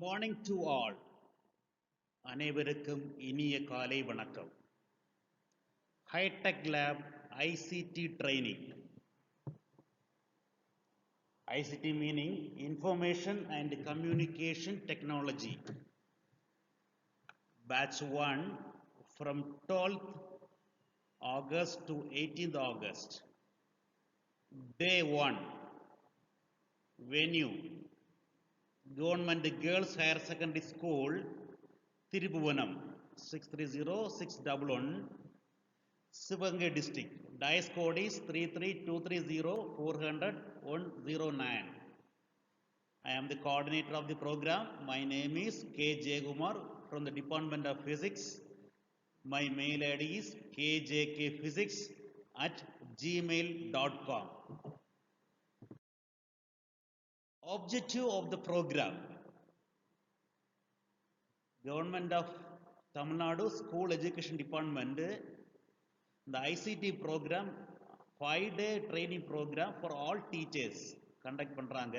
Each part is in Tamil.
Morning to all. அனைவருக்கும் இனிய காலை வணக்கம். Hi-tech lab ICT training. ICT meaning information and communication technology. Batch 1 from 12th August to 18th August. Day 1. Venue Government Girls Higher Secondary School, Thirupuvanam, 630-611, Sivaganga District. Dice code is 33230400-109. I am the coordinator of the program. My name is K. Jaykumar from the Department of Physics. My mail ID is kjkphysics@gmail.com. Objective of the program. Government of Tamil Nadu School Education Department, the ICT program 5-day training program for all teachers conduct பண்றாங்க.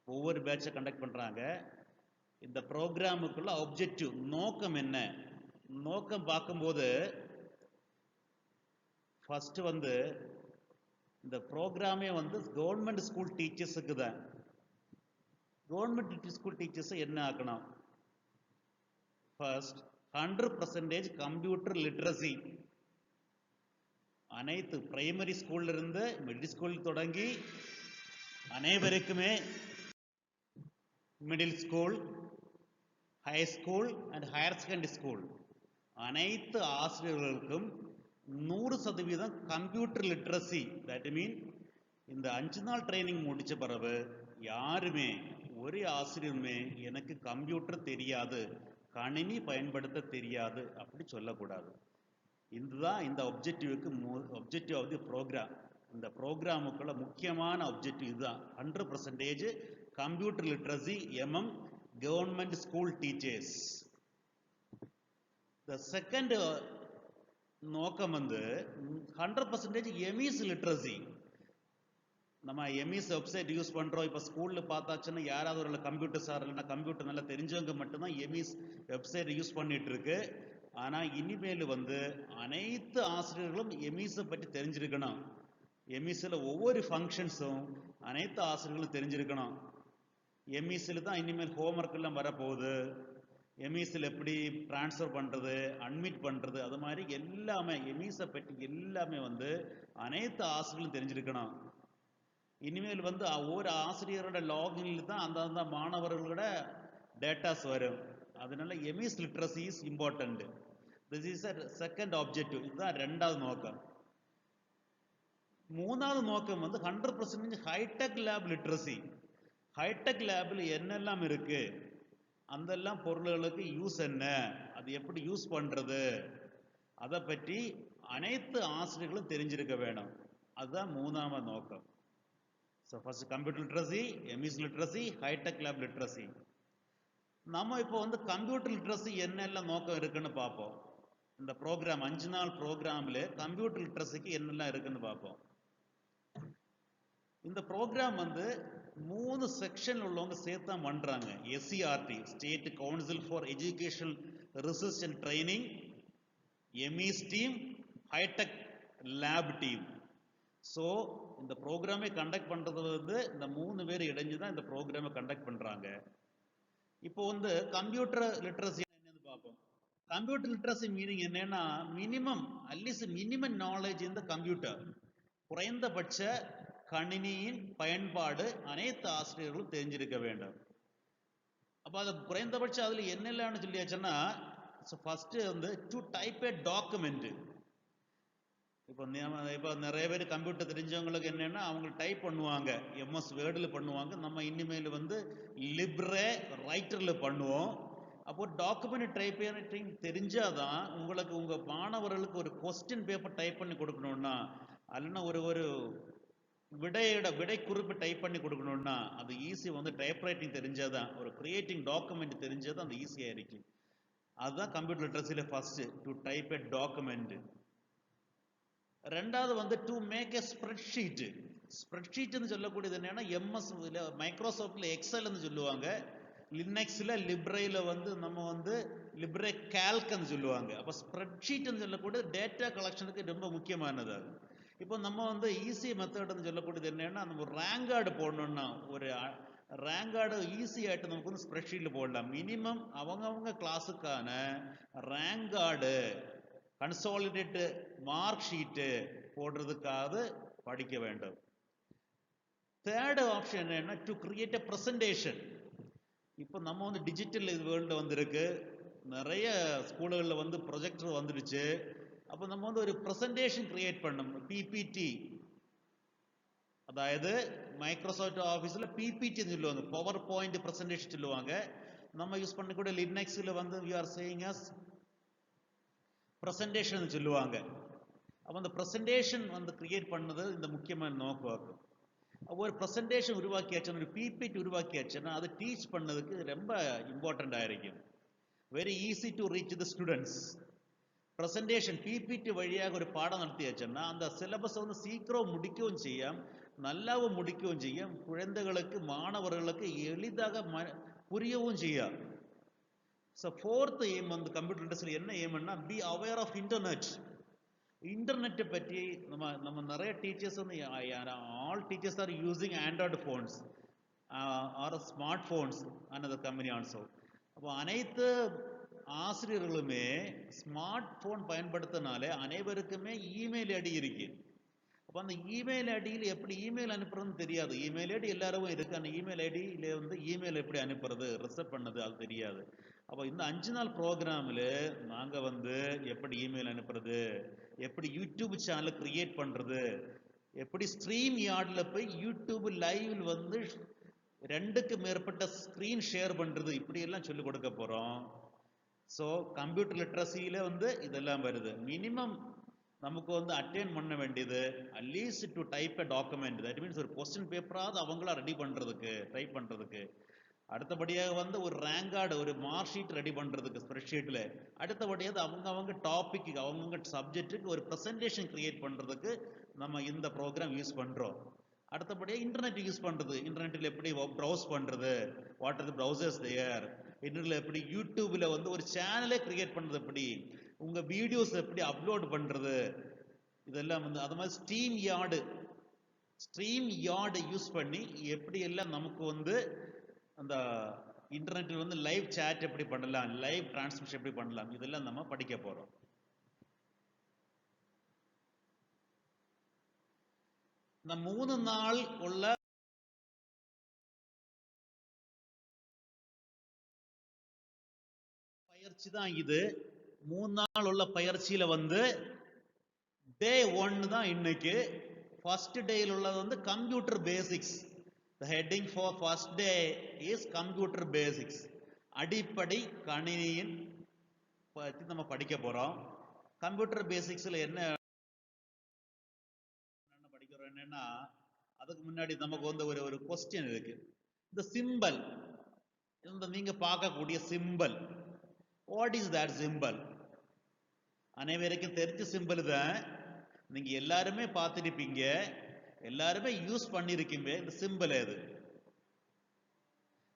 ஒவ்வொரு பேட்சை கண்டக்ட் பண்றாங்க. இந்த ப்ரோக்ராமுக்குள்ள ஆப்ஜெக்டிவ் நோக்கம் என்ன? நோக்கம் பார்க்கும்போது ஃபர்ஸ்ட் இந்த ப்ரோக்ராமே கவர்மெண்ட் ஸ்கூல் டீச்சர்ஸுக்கு தான். கவர்மெண்ட் ஸ்கூல் டீச்சர்ஸை என்ன ஆக்கணும்? First 100% computer literacy. அனைத்து பிரைமரி ஸ்கூல்ல இருந்து மிடில் ஸ்கூல் தொடங்கி அனைவருக்குமே middle school, high school and higher secondary school அனைத்து ஆசிரியர்களுக்கும் 100% கம்ப்யூட்டர் லிட்ரஸி. தட் மீன் இந்த 5 நாள் ட்ரைனிங் முடிச்ச பிறகு யாருமே ஒரு ஆசிரியருமே எனக்கு கம்ப்யூட்டர் தெரியாது, கணினி பயன்படுத்த தெரியாது அப்படி சொல்லக்கூடாது. இதுதான் இந்த objective ஆஃப் தி ப்ரோக்ராம். இந்த ப்ரோக்ராமுக்குள்ள முக்கியமான objective இதுதான். 100% computer literacy among government school teachers. The second நோக்கம் 100% எமிஸ் லிட்ரஸி. நம்ம எமிஸ் வெப்சைட் யூஸ் பண்றோம். இப்போ ஸ்கூல்ல பார்த்தாச்சுன்னா யாராவது ஒரு கம்ப்யூட்டர் சார் இல்லைன்னா கம்ப்யூட்டர் நல்லா தெரிஞ்சவங்க மட்டும்தான் எமிஸ் வெப்சைட் யூஸ் பண்ணிட்டு இருக்கு. ஆனா இனிமேல் அனைத்து ஆசிரியர்களும் எமிஸை பற்றி தெரிஞ்சிருக்கணும். எமிஸ்ல ஒவ்வொரு ஃபங்க்ஷன்ஸும் அனைத்து ஆசிரியர்களும் தெரிஞ்சிருக்கணும். எம்இசியில் தான் இனிமேல் ஹோம்ஒர்க் எல்லாம் வரப்போகுது. எம்இசியில் எப்படி டிரான்ஸ்ஃபர் பண்ணுறது, அட்மிட் பண்ணுறது, அது மாதிரி எல்லாமே எம்இஸை பற்றி எல்லாமே அனைத்து ஆசிரியர்களும் தெரிஞ்சிருக்கணும். இனிமேல் ஒவ்வொரு ஆசிரியரோட லாகின்ல தான் அந்த மாணவர்களோட டேட்டாஸ் வரும். அதனால EMIS literacy is important. This is a second objective. இதுதான் ரெண்டாவது நோக்கம். மூணாவது நோக்கம் 100% ஹைடெக் லேப் லிட்ரஸி. ஹைடெக் லேபில் என்னெல்லாம் இருக்கு, அந்தெல்லாம் பொருள்களுக்கு யூஸ் என்ன, அது எப்படி யூஸ் பண்றது, அதை பற்றி அனைத்து ஆசிரியர்களும் தெரிஞ்சிருக்க வேணும். அதுதான் மூணாவது நோக்கம். So first computer literacy, EMIS literacy, hi-tech lab literacy. நம்ம இப்போ கம்ப்யூட்டர் லிட்ரஸி என்னெல்லாம் நோக்கம் இருக்குன்னு பார்ப்போம். இந்த ப்ரோக்ராம் 5 நாள் ப்ரோக்ராம்ல கம்ப்யூட்டர் லிட்ரஸிக்கு என்னெல்லாம் இருக்குன்னு பார்ப்போம். இந்த ப்ரோக்ராம் 3 செக்ஷன் உள்ளவங்க சேர்த்து தான் பண்றாங்க. SCRT, state council for educational research and training, EMIS team, hi-tech lab team. So இந்த ப்ரோக்ராமை கண்டக்ட் பண்றது இந்த 3 பேர் இணைஞ்சு தான் இந்த ப்ரோக்ராமை கண்டக்ட் பண்றாங்க. இப்போ கம்ப்யூட்டர் லிட்ரஸி என்னன்னு பார்ப்போம். கம்ப்யூட்டர் லிட்ரஸி மீனிங் என்னன்னா மினிமம் அட்லீஸ்ட் மினிமம் நாலேஜ் இந்த கம்ப்யூட்டர். குறைந்தபட்ச கணினியின் பயன்பாடு அனைத்து ஆசிரியர்களும் தெரிஞ்சிருக்க வேண்டும். அப்ப அது குறைந்தபட்சம் அதுல என்னெல்லாம் சொல்லியாச்சுன்னா first to type a document. இப்போ நிறைய பேர் கம்ப்யூட்டர் தெரிஞ்சவங்களுக்கு என்னன்னா அவங்க டைப் பண்ணுவாங்க, எம்எஸ் வேர்டில் பண்ணுவாங்க. நம்ம இனிமேல் லிப்ரே ரைட்டர்ல பண்ணுவோம். அப்போ டாக்குமெண்ட் டைப் தெரிஞ்சாதான் உங்களுக்கு உங்க மாணவர்களுக்கு ஒரு கொஸ்டின் பேப்பர் டைப் பண்ணி கொடுக்கணும்னா, அல்லனா ஒரு விடை குறிப்பு டைப் பண்ணி கொடுக்கணும்னா அது ஈஸி டைப் ரைட்டிங் தெரிஞ்சாதான், ஒரு கிரியேட்டிங் டாக்குமெண்ட் தெரிஞ்சாதான் அது ஈஸியா இருக்கும். அதுதான் கம்ப்யூட்டர் லிட்ரஸில first, to type a document. ரெண்டாவது டு மேக் ஏ ஸ்ப்ரெட்ஷீட். ஸ்ப்ரெட்ஷீட்னு சொல்லக்கூடியது என்னன்னா எம்எஸ் மைக்ரோசாஃப்ட்ல எக்ஸல்னு சொல்லுவாங்க. லினக்ஸில் லிப்ரையில் வந்து நம்ம வந்து லிப்ரை கேல்க்னு சொல்லுவாங்க. அப்போ ஸ்ப்ரெட்ஷீட்னு சொல்லக்கூடிய டேட்டா கலெக்ஷனுக்கு ரொம்ப முக்கியமானது அது. இப்போ நம்ம வந்து ஈஸி மெத்தட்னு சொல்லக்கூடியது என்னன்னா, நம்ம ஒரு ரேங்கார்டு போடணும்னா ஒரு ரேங்கார்டு ஈஸியாகிட்டு நமக்கு வந்து ஸ்ப்ரெட்ஷீட்டில் போடலாம். மினிமம் அவங்கவுங்க கிளாஸுக்கான ரேங்கார்டு கன்சாலிடேட்டு மார்க் ஷீட்டு போடுறதுக்காக படிக்க வேண்டும். தேர்டு ஆப்ஷன் என்னன்னா, டு கிரியேட் அ ப்ரெசன்டேஷன். இப்போ நம்ம வந்து டிஜிட்டல் வேர்ல்டு வந்திருக்கு, நிறைய ஸ்கூல்களில் வந்து ப்ரொஜெக்டர் வந்துடுச்சு. அப்போ நம்ம வந்து ஒரு ப்ரெசன்டேஷன் கிரியேட் பண்ணணும். பிபிடி, அதாவது மைக்ரோசாஃப்ட் ஆஃபீஸில் பிபிடின்னு சொல்லுவாங்க, பவர் பாயிண்ட் ப்ரெசன்டேஷன் சொல்லுவாங்க. நம்ம யூஸ் பண்ணக்கூடிய லினக்ஸில் வந்து we are saying as presentation சொல்லுவாங்க. அப்போ அந்த ப்ரெசன்டேஷன் வந்து கிரியேட் பண்ணது இந்த முக்கியமான நோக்கம். ஒரு ப்ரெசன்டேஷன் உருவாக்கியாச்சுன்னா, ஒரு பிபிடி உருவாக்கியாச்சுன்னா அது டீச் பண்ணதுக்கு ரொம்ப இம்பார்ட்டண்ட் ஆயிருக்கும். Very easy to reach the students. Presentation PPT வழியாக ஒரு பாடம் நடத்தியாச்சுன்னா அந்த சிலபஸ் வந்து சீக்கிரம் முடிக்கவும் செய்யும், நல்லாவும் முடிக்கவும் செய்யும், குழந்தைகளுக்கு மாணவர்களுக்கு எளிதாக புரியவும் செய்யும். ஸோ ஃபோர்த் எய்ம் வந்து கம்ப்யூட்டர் இண்டஸ்ட்ரியில் என்ன எய்ம்னா, பி அவேர் ஆஃப் இன்டர்நெட். இன்டர்நெட்டை பற்றி நம்ம நிறைய டீச்சர்ஸ் வந்து all teachers are using Android phones or smart phones another company also. அப்போ அனைத்து ஆசிரியர்களுமே ஸ்மார்ட் ஃபோன் பயன்படுத்தினாலே அனைவருக்குமே இமெயில் ஐடி இருக்கு. அப்போ அந்த இமெயில் ஐடியில் எப்படி இமெயில் அனுப்புறதுன்னு தெரியாது. இமெயில் ஐடி எல்லாரும் இருக்கு, அந்த இமெயில் ஐடியில் வந்து இமெயில் எப்படி அனுப்புறது, ரிசீவ் பண்ணது அது தெரியாது. அப்போ இந்த 5 நாள் ப்ரோக்ராமில் நாங்கள் வந்து எப்படி இமெயில் அனுப்புறது, எப்படி யூடியூப் சேனல் கிரியேட் பண்ணுறது, எப்படி ஸ்ட்ரீம் யார்டில் போய் யூடியூப் லைவில் வந்து 2க்கு மேற்பட்ட ஸ்க்ரீன் ஷேர் பண்ணுறது, இப்படியெல்லாம் சொல்லிக் கொடுக்க போகிறோம். ஸோ கம்ப்யூட்டர் லிட்ரஸியில் வந்து இதெல்லாம் வருது. மினிமம் நமக்கு வந்து அட்டென்ட் பண்ண வேண்டியது at least to type a document, that means ஒரு கொஸ்டின் பேப்பராவது அவங்களா ரெடி பண்ணுறதுக்கு, டைப் பண்ணுறதுக்கு. அடுத்தபடியாக வந்து ஒரு ரேங்கார்டு, ஒரு மார்க் ஷீட் ரெடி பண்ணுறதுக்கு ஸ்ப்ரெட்ஷீட்டில். அடுத்தபடியாக அவங்க டாபிக்கு, அவங்கவுங்க சப்ஜெக்ட்டுக்கு ஒரு ப்ரெசன்டேஷன் கிரியேட் பண்ணுறதுக்கு நம்ம இந்த ப்ரோக்ராம் யூஸ் பண்ணுறோம். அடுத்தபடியாக இன்டர்நெட் யூஸ் பண்ணுறது, இன்டர்நெட்டில் எப்படி ப்ரௌஸ் பண்ணுறது, வாட் ஆர் தி ப்ரௌசர்ஸ் தேர், இன்டர்நெட்டில் எப்படி யூடியூப்பில் வந்து ஒரு சேனலே கிரியேட் பண்ணுறது, எப்படி உங்கள் வீடியோஸ் எப்படி அப்லோட் பண்ணுறது, இதெல்லாம் வந்து அது மாதிரி ஸ்ட்ரீம் யார்டு யூஸ் பண்ணி எப்படி எல்லாம் நமக்கு வந்து அந்த இன்டர்நெட்டில் வந்து லைவ் சேட் எப்படி பண்ணலாம், லைவ் டிரான்ஸ்மிஷன் எப்படி பண்ணலாம், இதெல்லாம் நம்ம படிக்க போகிறோம். இந்த 3 நாள் உள்ள பயிற்சி தான் இது. 3 நாள் உள்ள பயிற்சியில வந்து டே 1 தான் இன்னைக்கு. ஃபர்ஸ்ட் டேயில் உள்ளது வந்து computer basics. The heading for first day is computer basics. அடிப்படை கணினியின் பற்றி நம்ம படிக்க போறோம். கம்ப்யூட்டர் பேசிக்ஸ்ல என்ன படிக்கிறோம் என்னன்னா, அதுக்கு முன்னாடி நமக்கு வந்து ஒரு கொஸ்டின் இருக்கு. இந்த சிம்பல், இந்த நீங்க பார்க்கக்கூடிய symbol, what is that symbol? அனைவருக்கும் தெரிஞ்ச சிம்பல் தான், நீங்க எல்லாருமே பார்த்துருப்பீங்க, எல்லாருமே யூஸ் பண்ணிருக்கீங்க. இந்த சிம்பல் எது?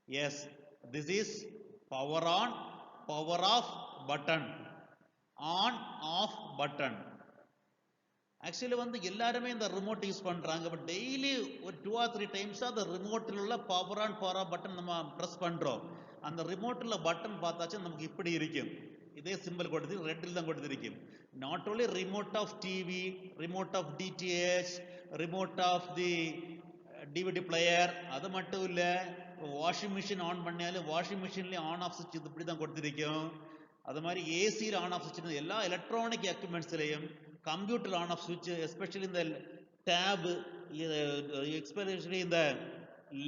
Yes, this is power on, power off button, on off button. Actually வந்து எல்லாருமே இந்த ரிமோட் யூஸ் பண்றாங்க. பட் டெய்லி ஒரு 2 or 3 டைம்ஸ் அந்த ரிமோட்டில் உள்ள power on power off button நம்ம ப்ரெஸ் பண்றோம். அந்த ரிமோட்டில் பட்டன் பார்த்தாச்சும் நமக்கு இப்படி இருக்கும். இதே சிம்பிள் கொடுத்து ரெட்டில் தான் கொடுத்திருக்கும். Not only remote of TV, remote of DTH, remote of the DVD player, அது மட்டும் இல்லை, வாஷிங் மிஷின் ஆன் பண்ணாலும் வாஷிங் மிஷின்லேயும் ஆன் ஆஃப் சுவிட்ச் இப்படி தான் கொடுத்திருக்கும். அது மாதிரி ஏசியில் ஆன் ஆஃப் சுவிட்ச், எல்லா எலக்ட்ரானிக் எக்யூப்மெண்ட்ஸ்லையும் கம்ப்யூட்டர் ஆன் ஆஃப் சுவிட்ச், எஸ்பெஷலி இந்த டேபு, எஸ்பெஷலி இந்த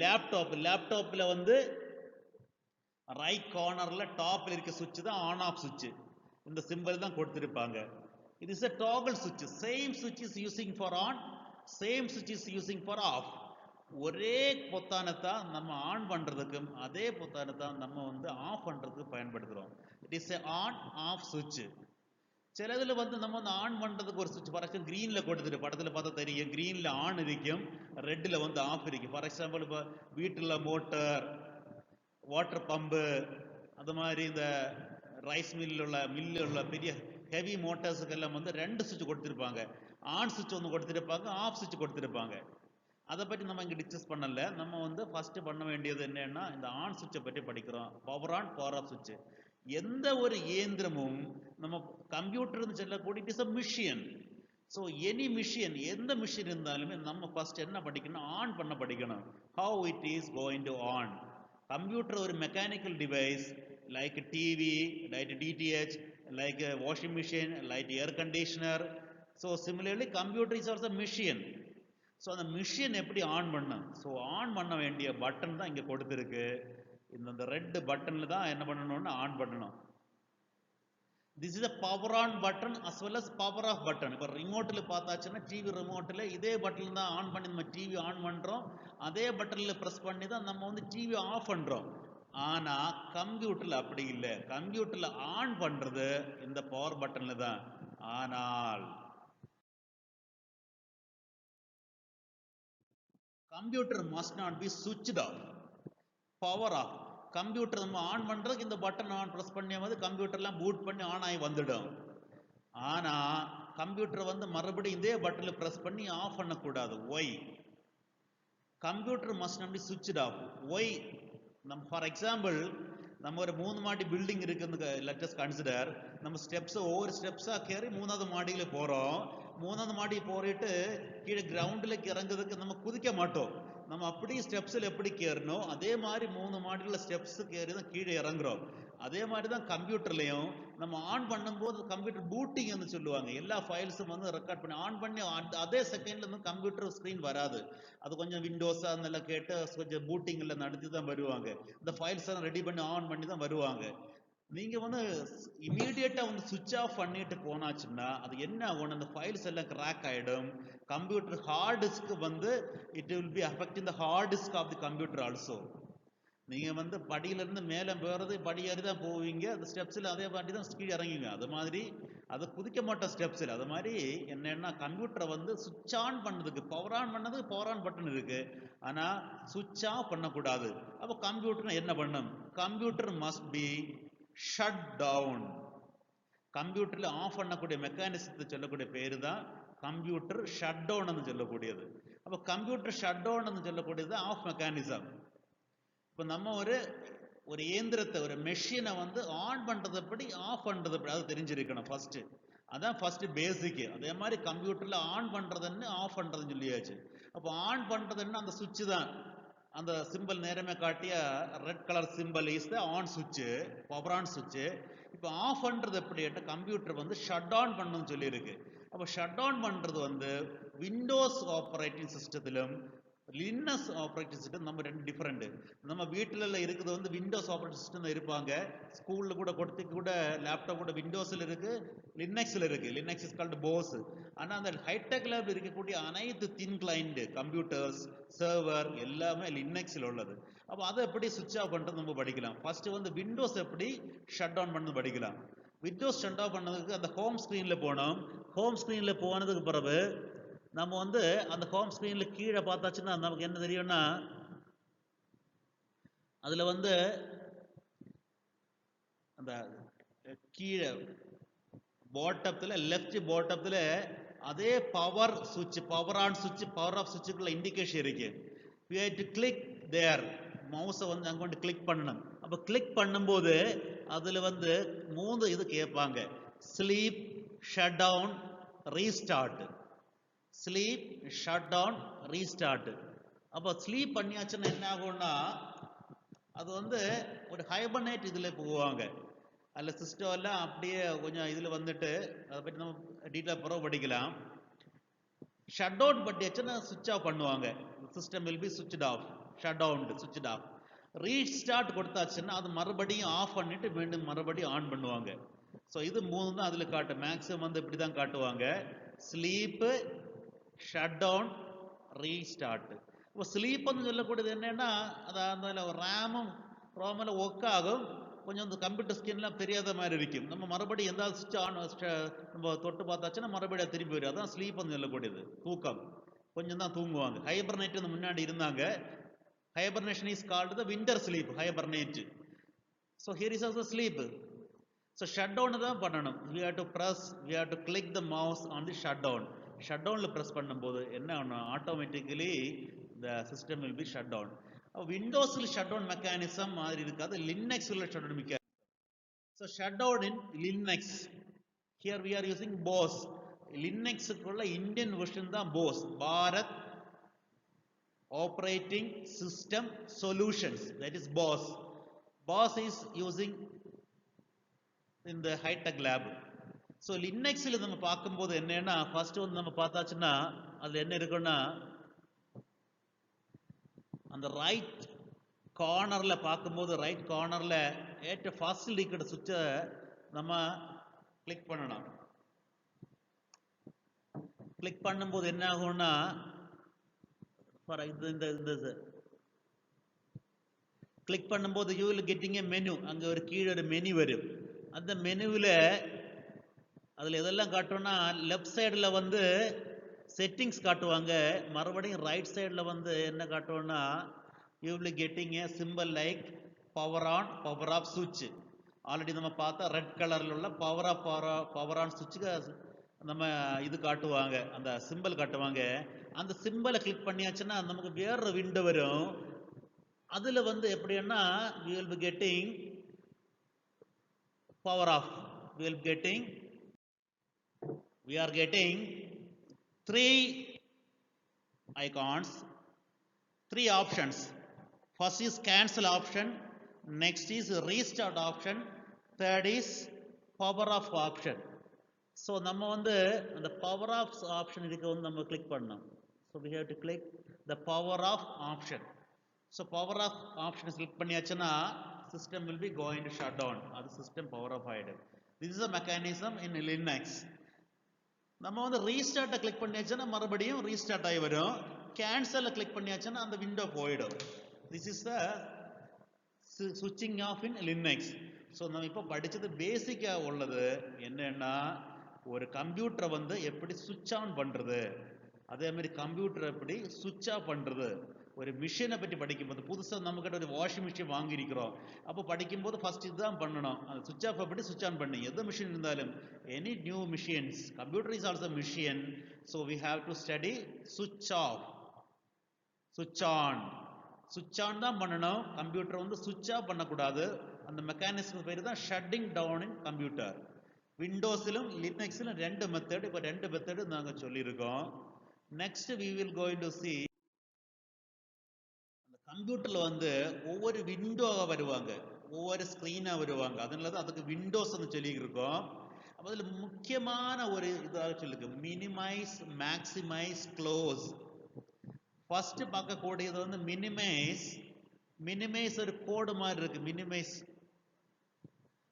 லேப்டாப்பில் வந்து ரைட் கார்னர்ல டாப்ல இருக்க சுவிட்ச் தான் ஆன் ஆஃப் சுவிட்ச். இந்த சிம்பிள் தான் கொடுத்திருப்பாங்க. இது is a toggle switch. Same switch is using for on, same switch is using for off. ஒரே பொத்தானை தான் நம்ம ஆன் பண்றதுக்கும் அதே பொத்தானை தான் நம்ம வந்து ஆஃப் பண்றதுக்கு பயன்படுத்துறோம். It is a on off switch. சிலதுல வந்து நம்ம வந்து ஆன் பண்றதுக்கு ஒரு சுவிட்ச், ஃபார் எக்ஸாம்பிள் கிரீன்ல கொடுத்துட்டு, படத்துல பார்த்தா தெரியும், கிரீன்ல ஆன் இருக்கும், ரெட்ல வந்து ஆஃப் இருக்கும். ஃபார் எக்ஸாம்பிள் இப்போ வீட்டுல மோட்டர், வாட்டர் பம்பு, அது மாதிரி இந்த ரைஸ் மில்லுள்ள பெரிய ஹெவி மோட்டார்ஸுக்கெல்லாம் வந்து 2 சுவிட்ச் கொடுத்துருப்பாங்க. ஆன் சுவிட்ச் ஒன்று கொடுத்துருப்பாங்க, ஆஃப் சுவிட்ச் கொடுத்துருப்பாங்க. அதை பற்றி நம்ம இங்கே டிஸ்கஸ் பண்ணல. நம்ம வந்து ஃபர்ஸ்ட் பண்ண வேண்டியது என்னன்னா, இந்த ஆன் சுவிட்சை பற்றி படிக்கிறோம். பவர் ஆன், பவர் ஆஃப் சுவிட்ச். எந்த ஒரு இயந்திரமும் நம்ம கம்ப்யூட்டர்னு சொல்லக்கூடிய it is a machine. So any machine, எந்த மிஷின் இருந்தாலுமே நம்ம ஃபர்ஸ்ட் என்ன படிக்கணும், ஆன் பண்ண படிக்கணும். How it is going to on. Computer ஒரு mechanical device, like TV, like DTH, like washing machine, like air conditioner. So similarly computer is also machine. So அந்த மிஷின் எப்படி ஆன் பண்ணும்? ஸோ ஆன் பண்ண வேண்டிய பட்டன் தான் இங்கே கொடுத்துருக்கு. இந்த ரெட் பட்டனில் தான் என்ன பண்ணணும்னு ஆன் பண்ணணும். This is a power on button as well as power off button. இப்போ ரிமோட்டில் பார்த்தாச்சுன்னா டிவி ரிமோட்டில் இதே பட்டன் தான் ஆன் பண்ணி நம்ம டிவி ஆன் பண்ணுறோம். அதே பட்டனில் ப்ரெஸ் பண்ணி தான் நம்ம வந்து டிவி ஆஃப் பண்ணுறோம். ஆனால் கம்ப்யூட்டரில் அப்படி இல்லை. கம்ப்யூட்டரில் ஆன் பண்ணுறது இந்த பவர் பட்டனில் தான். ஆனால் computer must not be switched off. Power off. Computer நம்ம ஆன் பண்றதுக்கு இந்த பட்டன் ஆன் ப்ரெஸ் பண்ணும்போது கம்ப்யூட்டர்லாம் பூட் பண்ணி ஆன் ஆகி வந்துடும். ஆனா கம்ப்யூட்டர் வந்து மறுபடியும் இதே பட்டனில் ப்ரெஸ் பண்ணி ஆஃப் பண்ணக்கூடாது. Why? Computer must not be switched off. Why? நம்ம ஃபார் எக்ஸாம்பிள், நம்ம ஒரு 3 மாடி பில்டிங் இருக்குன்னு லெட் அஸ் கன்சிடர். நம்ம ஒவ்வொரு ஸ்டெப்ஸாக கேறி 3வது மாடியில் போகிறோம். 3வது மாடி போறிட்டு கீழே கிரவுண்டில் இறங்குறதுக்கு நம்ம குதிக்க மாட்டோம். நம்ம அப்படியே ஸ்டெப்ஸில் எப்படி கேறணும், அதே மாதிரி 3 மாடியில் ஸ்டெப்ஸ் கேறி தான் கீழே இறங்குறோம். அதே மாதிரி தான் கம்ப்யூட்டர்லையும் நம்ம ஆன் பண்ணும்போது கம்ப்யூட்டர் பூட்டிங்னு சொல்லுவாங்க. எல்லா ஃபைல்ஸும் வந்து ரெக்கார்ட் பண்ணி ஆன் பண்ணி அதே செகண்ட்ல இருந்து கம்ப்யூட்டர் ஸ்க்ரீன் வராது. அது கொஞ்சம் விண்டோஸா அதெல்லாம் கேட்டு கொஞ்சம் பூட்டிங்கில் நடத்தி தான் வருவாங்க. இந்த ஃபைல்ஸ் எல்லாம் ரெடி பண்ணி ஆன் பண்ணி தான் வருவாங்க. நீங்க வந்து இமீடியட்டா வந்து சுவிட்ச் ஆஃப் பண்ணிட்டு போனாச்சுன்னா அது என்ன ஆகும், அந்த ஃபைல்ஸ் எல்லாம் கிராக் ஆயிடும். கம்ப்யூட்டர் ஹார்ட் டிஸ்க் வந்து it will be affecting the hard disk of the computer also. நீங்க வந்து படியிலிருந்து மேலே போறது படி ஏறி தான் போவீங்க. அந்த ஸ்டெப்ஸில் அதே பாட்டி தான் கீழே இறங்குவீங்க. அது மாதிரி அதை குதிக்க மாட்டோம் ஸ்டெப்ஸில். அது மாதிரி என்னன்னா கம்ப்யூட்டரை வந்து சுவிட்ச் ஆன் பண்ணதுக்கு பவர் ஆன் பண்ணதுக்கு பவர் ஆன் பட்டன் இருக்கு. ஆனா சுவிட்ச் ஆஃப் பண்ணக்கூடாது. அப்போ கம்ப்யூட்டர் என்ன பண்ணும்? Computer must be shut down. கம்ப்யூட்டர்ல ஆஃப் பண்ணக்கூடிய மெக்கானிசத்தை சொல்லக்கூடிய பேரு தான் கம்ப்யூட்டர் ஷட் டவுன் சொல்லக்கூடியது. அப்போ கம்ப்யூட்டர் ஷட் டவுன் சொல்லக்கூடியது ஆஃப் மெக்கானிசம். இப்போ நம்ம ஒரு இயந்திரத்தை, ஒரு மெஷினை வந்து ஆன் பண்றது எப்படி, ஆஃப் பண்றது எப்படி, அது தெரிஞ்சிருக்கணும் ஃபர்ஸ்ட். அதான் ஃபர்ஸ்ட் பேசிக். அதே மாதிரி கம்ப்யூட்டர்ல ஆன் பண்றதுன்னு ஆஃப் பண்றதுன்னு சொல்லியாச்சு. அப்போ ஆன் பண்றதுன்னு அந்த சுவிட்ச் தான். அந்த சிம்பிள் நேரமே காட்டிய red colour simple is the on சுவிட்ச், பவர் ஆன் சுவிட்ச். இப்போ ஆஃப் பண்றது எப்படி? கம்ப்யூட்டர் வந்து ஷட் டவுன் பண்ணணும்னு சொல்லியிருக்கு. அப்போ ஷட் டவுன் பண்றது வந்து விண்டோஸ் ஆப்ரேட்டிங் சிஸ்டத்திலும் லினக்ஸ் ஆப்ரேட்டிங் சிஸ்டம் நம்ம 2 டிஃபரெண்ட். நம்ம வீட்டில் இருக்குது வந்து விண்டோஸ் ஆப்ரேட்டிங் சிஸ்டம் இருப்பாங்க. ஸ்கூலில் கூட கூட லேப்டாப் கூட விண்டோஸில் இருக்கு, லினக்ஸில் இருக்கு. Linux is called BOSS. ஆனால் அந்த ஹைடெக் லேப் இருக்கக்கூடிய அனைத்து தின் கிளைண்ட் கம்ப்யூட்டர்ஸ், சர்வர் எல்லாமே லினக்ஸில் உள்ளது. அப்போ அதை எப்படி சுவிட்ச் ஆஃப் பண்ணுறது நம்ம படிக்கலாம். ஃபர்ஸ்ட் வந்து விண்டோஸ் எப்படி ஷட் டவுன் பண்ணது படிக்கலாம். விண்டோஸ் ஷட் ஆஃப் பண்ணதுக்கு அந்த ஹோம் ஸ்க்ரீனில் போனோம். ஹோம் ஸ்க்ரீனில் போனதுக்கு பிறகு நம்ம வந்து அந்த ஹோம் ஸ்க்ரீன்ல கீழே பார்த்தாச்சுன்னா நமக்கு என்ன தெரியும்னா, அதுல வந்து அந்த கீழே பாட்டத்துல, லெஃப்ட் பாட்டத்துல அதே பவர் சுவிட்ச், பவர் ஆன் சுவிட்ச், பவர் ஆஃப் சுவிட்சுக்குள்ள இண்டிகேஷன் இருக்கு. we have to click there. மவுஸை வந்து அங்க கொண்டு கிளிக் பண்ணணும். அப்ப கிளிக் பண்ணும்போது அதுல வந்து 3 இது கேட்பாங்க. Sleep, shut down, restart. Sleep, shut down, restart. அப்போ ஸ்லீப் பண்ணியாச்சுன்னா என்ன ஆகும்னா அது வந்து ஒரு ஹைபர்னேட் இதில் போவாங்க. அதில் சிஸ்டம் எல்லாம் அப்படியே கொஞ்சம் இதில் வந்துட்டு அதை பற்றி நம்ம டீட்டெயிலாக பிறகு படிக்கலாம். ஷட் டவுன் பண்ணியாச்சுன்னா சுவிட்ச் ஆஃப் பண்ணுவாங்க. சிஸ்டம் வில் பி சுவிட்ச் ஆஃப், ஷட் டவுன், சுவிட்ச் ஆஃப். ரீஸ்டார்ட் கொடுத்தாச்சுன்னா அது மறுபடியும் ஆஃப் பண்ணிட்டு மீண்டும் மறுபடியும் ஆன் பண்ணுவாங்க. ஸோ இது 3 தான் அதில் காட்டும். மேக்ஸிமம் வந்து இப்படி தான் காட்டுவாங்க. Sleep, shut down, restart. இப்போ ஸ்லீப்னு சொல்லக்கூடியது என்னன்னா அது அந்த ரேமும் ரோமில் ஒர்க் ஆகும். கொஞ்சம் இந்த கம்ப்யூட்டர் ஸ்கிரீன்லாம் தெரியாத மாதிரி இருக்கும். நம்ம மறுபடியும் எந்த சுவிட்ச் ஆன் நம்ம தொட்டு பார்த்தாச்சுன்னா மறுபடியும் திரும்பி வரும். அதான் ஸ்லீப்னு சொல்லக்கூடியது. தூக்கம். கொஞ்சம் தான் தூங்குவாங்க. ஹைபர்நைட் முன்னாடி இருந்தாங்க. Hibernation is called the winter sleep, hibernate. So here is also sleep. So shutdown தான் பண்ணணும். We have to press, we have to click the mouse on the shutdown. Shutdownல press பண்ணும்போது என்ன ஆகும், automatically the system will be shut down. விண்டோஸ்ல shutdown mechanism மாதிரி இருக்காது, லினக்ஸ்ல shutdown mechanism. So shutdown in Linux. Here we are using BOS. லினக்ஸ்க்குள்ள இந்தியன் வெர்ஷன் தான் BOS, Bharat Operating System Solutions, that is BOS. BOS is using in the high-tech lab. So லினக்ஸ்ல நம்ம பார்க்கும்போது என்னன்னா, ஃபர்ஸ்ட் வந்து நம்ம பார்த்தாச்சுன்னா அதுல என்ன இருக்குன்னா, அந்த ரைட் கார்னர்ல பார்க்கும்போது ரைட் கார்னர்ல ஏற்ற ஃபர்ஸ்ட் இருக்கிற சுவிட்சை நம்ம கிளிக் பண்ணணும். கிளிக் பண்ணும்போது என்ன ஆகும்னா, இந்த கிளிக் பண்ணும்போது you will getting a menu, அங்க ஒரு கீழே ஒரு மெனு வரும். அந்த மெனுவில் அதில் எதெல்லாம் காட்டும்னா, லெஃப்ட் சைடில் வந்து செட்டிங்ஸ் காட்டுவாங்க, மறுபடியும் ரைட் சைடில் வந்து என்ன காட்டுவோம்னா, you will getting a symbol like power on power off சுவிட்ச். ஆல்ரெடி நம்ம பார்த்தா ரெட் கலரில் உள்ள பவர் ஆன் சுவிட்சுக்கு நம்ம இது காட்டுவாங்க, அந்த சிம்பிள் காட்டுவாங்க. அந்த சிம்பிளை கிளிக் பண்ணியாச்சுன்னா நமக்கு வேற விண்டோ வரும். அதுல வந்து எப்படின்னா, we will be getting power off, we are getting 3 icons, 3 options. First is cancel option, next is restart option, third is power off option. So நம்ம வந்து அந்த power off option இதுக்கு வந்து நம்ம கிளிக் பண்ணணும். So we have to click the power off option. So power off option click பண்ணியாச்சுன்னா system will be going to shut down. அது system power off ஆயிடும். This is a mechanism in Linux. நம்ம வந்து restart click பண்ணியாச்சுன்னா மறுபடியும் restart ஆகி வரும். cancel click பண்ணியாச்சுன்னா அந்த விண்டோ போயிடும். This is the switching off in Linux. So நம்ம இப்போ படிச்சது பேசிக்கா உள்ளது என்னன்னா, ஒரு கம்ப்யூட்டரை வந்து எப்படி சுவிட்ச் ஆன் பண்றது, அதே மாதிரி கம்ப்யூட்டர் எப்படி சுவிட்ச் ஆஃப் பண்றது. ஒரு மிஷினை பற்றி படிக்கும்போது, புதுசாக நம்ம கிட்ட ஒரு வாஷிங் மிஷின் வாங்கியிருக்கிறோம், அப்போ படிக்கும்போது ஃபர்ஸ்ட் இதுதான் பண்ணணும், அந்த சுவிட்ச் ஆஃப் எப்படி சுவிட்ச் ஆன் பண்ணி. எந்த மிஷின் இருந்தாலும், any new machines, computer is also machine. So we have to study சுவிட்ச் ஆஃப், சுவிட்ச் ஆன். சுவிட்ச் ஆன் தான் பண்ணணும், கம்ப்யூட்டர் வந்து சுவிட்ச் ஆஃப் பண்ணக்கூடாது. அந்த மெக்கானிசம் பேர் தான் ஷட்டிங் டவுன் இன் கம்ப்யூட்டர். விண்டோஸிலும் லினக்ஸிலும் 2 மெத்தட், இப்போ 2 மெத்தட் நாங்கள் சொல்லியிருக்கோம். Next we will going to see, அந்த கம்ப்யூட்டர்ல வந்து ஒவ்வொரு விண்டோவா வருவாங்க, ஒவ்வொரு ஸ்கிரீனா வருவாங்க, அதனால தான் அதுக்கு விண்டோஸ் சொல்லி இருக்கோம். அப்போ அதில் முக்கியமான ஒரு இதாக சொல்லிருக்கு, மினிமைஸ், மேக்சிமைஸ், க்ளோஸ். ஃபர்ஸ்ட் பார்க்கக்கூடியது வந்து மினிமைஸ். மினிமைஸ் ஒரு கோடு மாதிரி இருக்கு, மினிமைஸ்.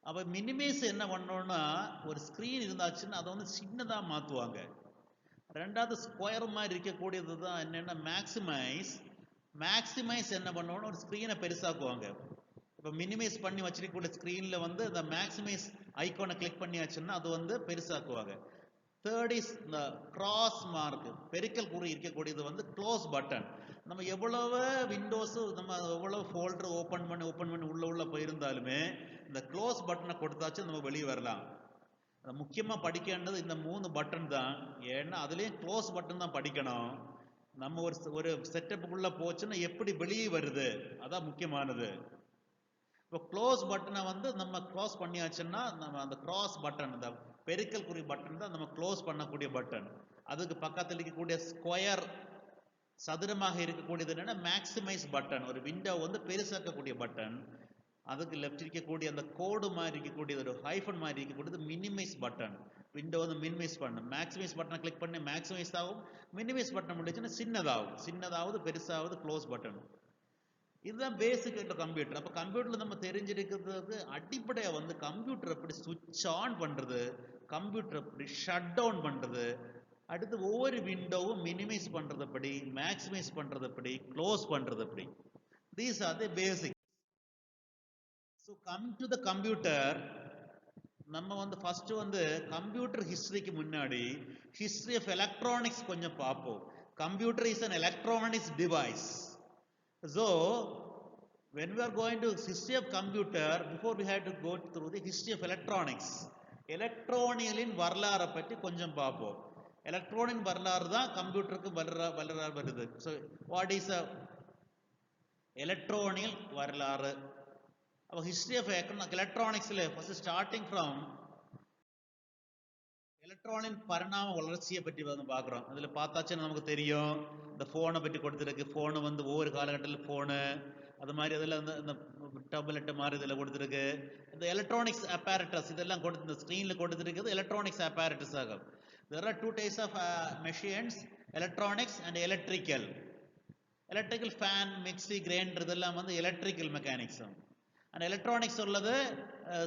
அப்போ மினிமைஸ் என்ன பண்ணோம்னா, ஒரு ஸ்கிரீன் இருந்தாச்சுன்னா அதை வந்து சின்னதாக மாற்றுவாங்க. ரெண்டாவது ஸ்கொயர் மாதிரி இருக்கக்கூடியது தான் என்னென்னா மேக்சிமைஸ். மேக்சிமைஸ் என்ன பண்ணுவோம்னா, ஒரு ஸ்க்ரீனை பெருசாக்குவாங்க. இப்போ மினிமைஸ் பண்ணி வச்சிருக்கக்கூடிய ஸ்க்ரீனில் வந்து இந்த மேக்சிமைஸ் ஐக்கானை கிளிக் பண்ணியாச்சுன்னா அது வந்து பெருசாக்குவாங்க. தேர்ட் இஸ் இந்த கிராஸ் மார்க், பெருக்கல் குறி இருக்கக்கூடியது வந்து க்ளோஸ் பட்டன். நம்ம எவ்வளவு விண்டோஸு, நம்ம எவ்வளவு ஃபோல்டர் ஓப்பன் பண்ணி உள்ள போயிருந்தாலுமே இந்த க்ளோஸ் பட்டனை கொடுத்தாச்சு நம்ம வெளியே வரலாம். முக்கியமாக படிക്കേண்டது இந்த 3 பட்டன் தான். ஏன்னா அதுலேயும் க்ளோஸ் பட்டன் தான் படிக்கணும். நம்ம ஒரு செட்டப்புக்குள்ளே போச்சுன்னா எப்படி வெளியே வருது, அதான் முக்கியமானது. இப்போ க்ளோஸ் பட்டனை வந்து நம்ம க்ளோஸ் பண்ணியாச்சுன்னா, நம்ம அந்த கிராஸ் பட்டன், இந்த பெருக்கல் குறி பட்டன் தான் நம்ம க்ளோஸ் பண்ணக்கூடிய பட்டன். அதுக்கு பக்கத்தில் இருக்கக்கூடிய ஸ்கொயர், சதுரமாக இருக்கக்கூடியது என்னன்னா மேக்சிமைஸ் பட்டன், ஒரு விண்டோ வந்து பெருசாக்கக்கூடிய பட்டன். அதுக்கு லெஃப்ட் இருக்கக்கூடிய அந்த கோடு மாதிரி இருக்கக்கூடியது, ஒரு ஹைஃபன் மாதிரி இருக்கக்கூடியது மினிமைஸ் பட்டன். விண்டோ வந்து மினிமைஸ் பண்ணணும். மேக்சிமைஸ் பட்டனை கிளிக் பண்ணி மேக்சிமைஸ் ஆகும், மினிமைஸ் பட்டன் முடிச்சுன்னா சின்னதாகும், சின்னதாவது பெருசாவது க்ளோஸ் பட்டன். இதுதான் பேசிக் இந்த கம்ப்யூட்டர். அப்போ கம்ப்யூட்டர்ல நம்ம தெரிஞ்சிருக்கிறதுக்கு அடிப்படையாக வந்து கம்ப்யூட்டர் எப்படி சுவிட்ச் ஆன் பண்றது, கம்ப்யூட்டர் எப்படி ஷட் டவுன் பண்றது, அடுத்து ஒவ்வொரு விண்டோவும் மினிமைஸ் பண்றது எப்படி, மேக்சிமைஸ் பண்றது எப்படி, க்ளோஸ் பண்றது எப்படி. These are the basic. So come to the computer. நம்ம வந்து ஃபர்ஸ்ட் வந்து கம்ப்யூட்டர் ஹிஸ்டரிக்கு முன்னாடி ஹிஸ்டரி ஆஃப் எலக்ட்ரானிக்ஸ் கொஞ்சம் பார்ப்போம். Computer is an electronics device. So when we are going to history of computer, before we had to go through the history of electronics. எலக்ட்ரானியலின் வரலாறை பற்றி கொஞ்சம் பார்ப்போம். எலக்ட்ரானின் வரலாறு தான் கம்ப்யூட்டருக்கு வரலாறு வருது. ஸோ வாட் இஸ் அ எலக்ட்ரானியல் வரலாறு? அப்போ ஹிஸ்டரி ஆஃப் எலக்ட்ரானிக்ஸில் ஃபர்ஸ்ட் ஸ்டார்டிங் ஃப்ரம் எலக்ட்ரானின் பரிணாம வளர்ச்சியை பற்றி வந்து பார்க்குறோம். அதில் பார்த்தாச்சுன்னா நமக்கு தெரியும், இந்த ஃபோனை பற்றி கொடுத்துருக்கு. ஃபோனு வந்து ஒவ்வொரு காலகட்டத்தில் ஃபோனு அது மாதிரி அதில் வந்து இந்த டேப்லெட் மாதிரி இதில் கொடுத்துருக்கு. இந்த எலக்ட்ரானிக்ஸ் அப்பேரட்டஸ் இதெல்லாம் கொடுத்து இந்த ஸ்க்ரீனில் கொடுத்துருக்குது எலக்ட்ரானிக்ஸ் அப்பேரட்டஸ் ஆகும். There are two types of machines, electronics and electrical. Electrical fan, mixie, grinder இதெல்லாம் வந்து electrical mechanics. And electronics உள்ளது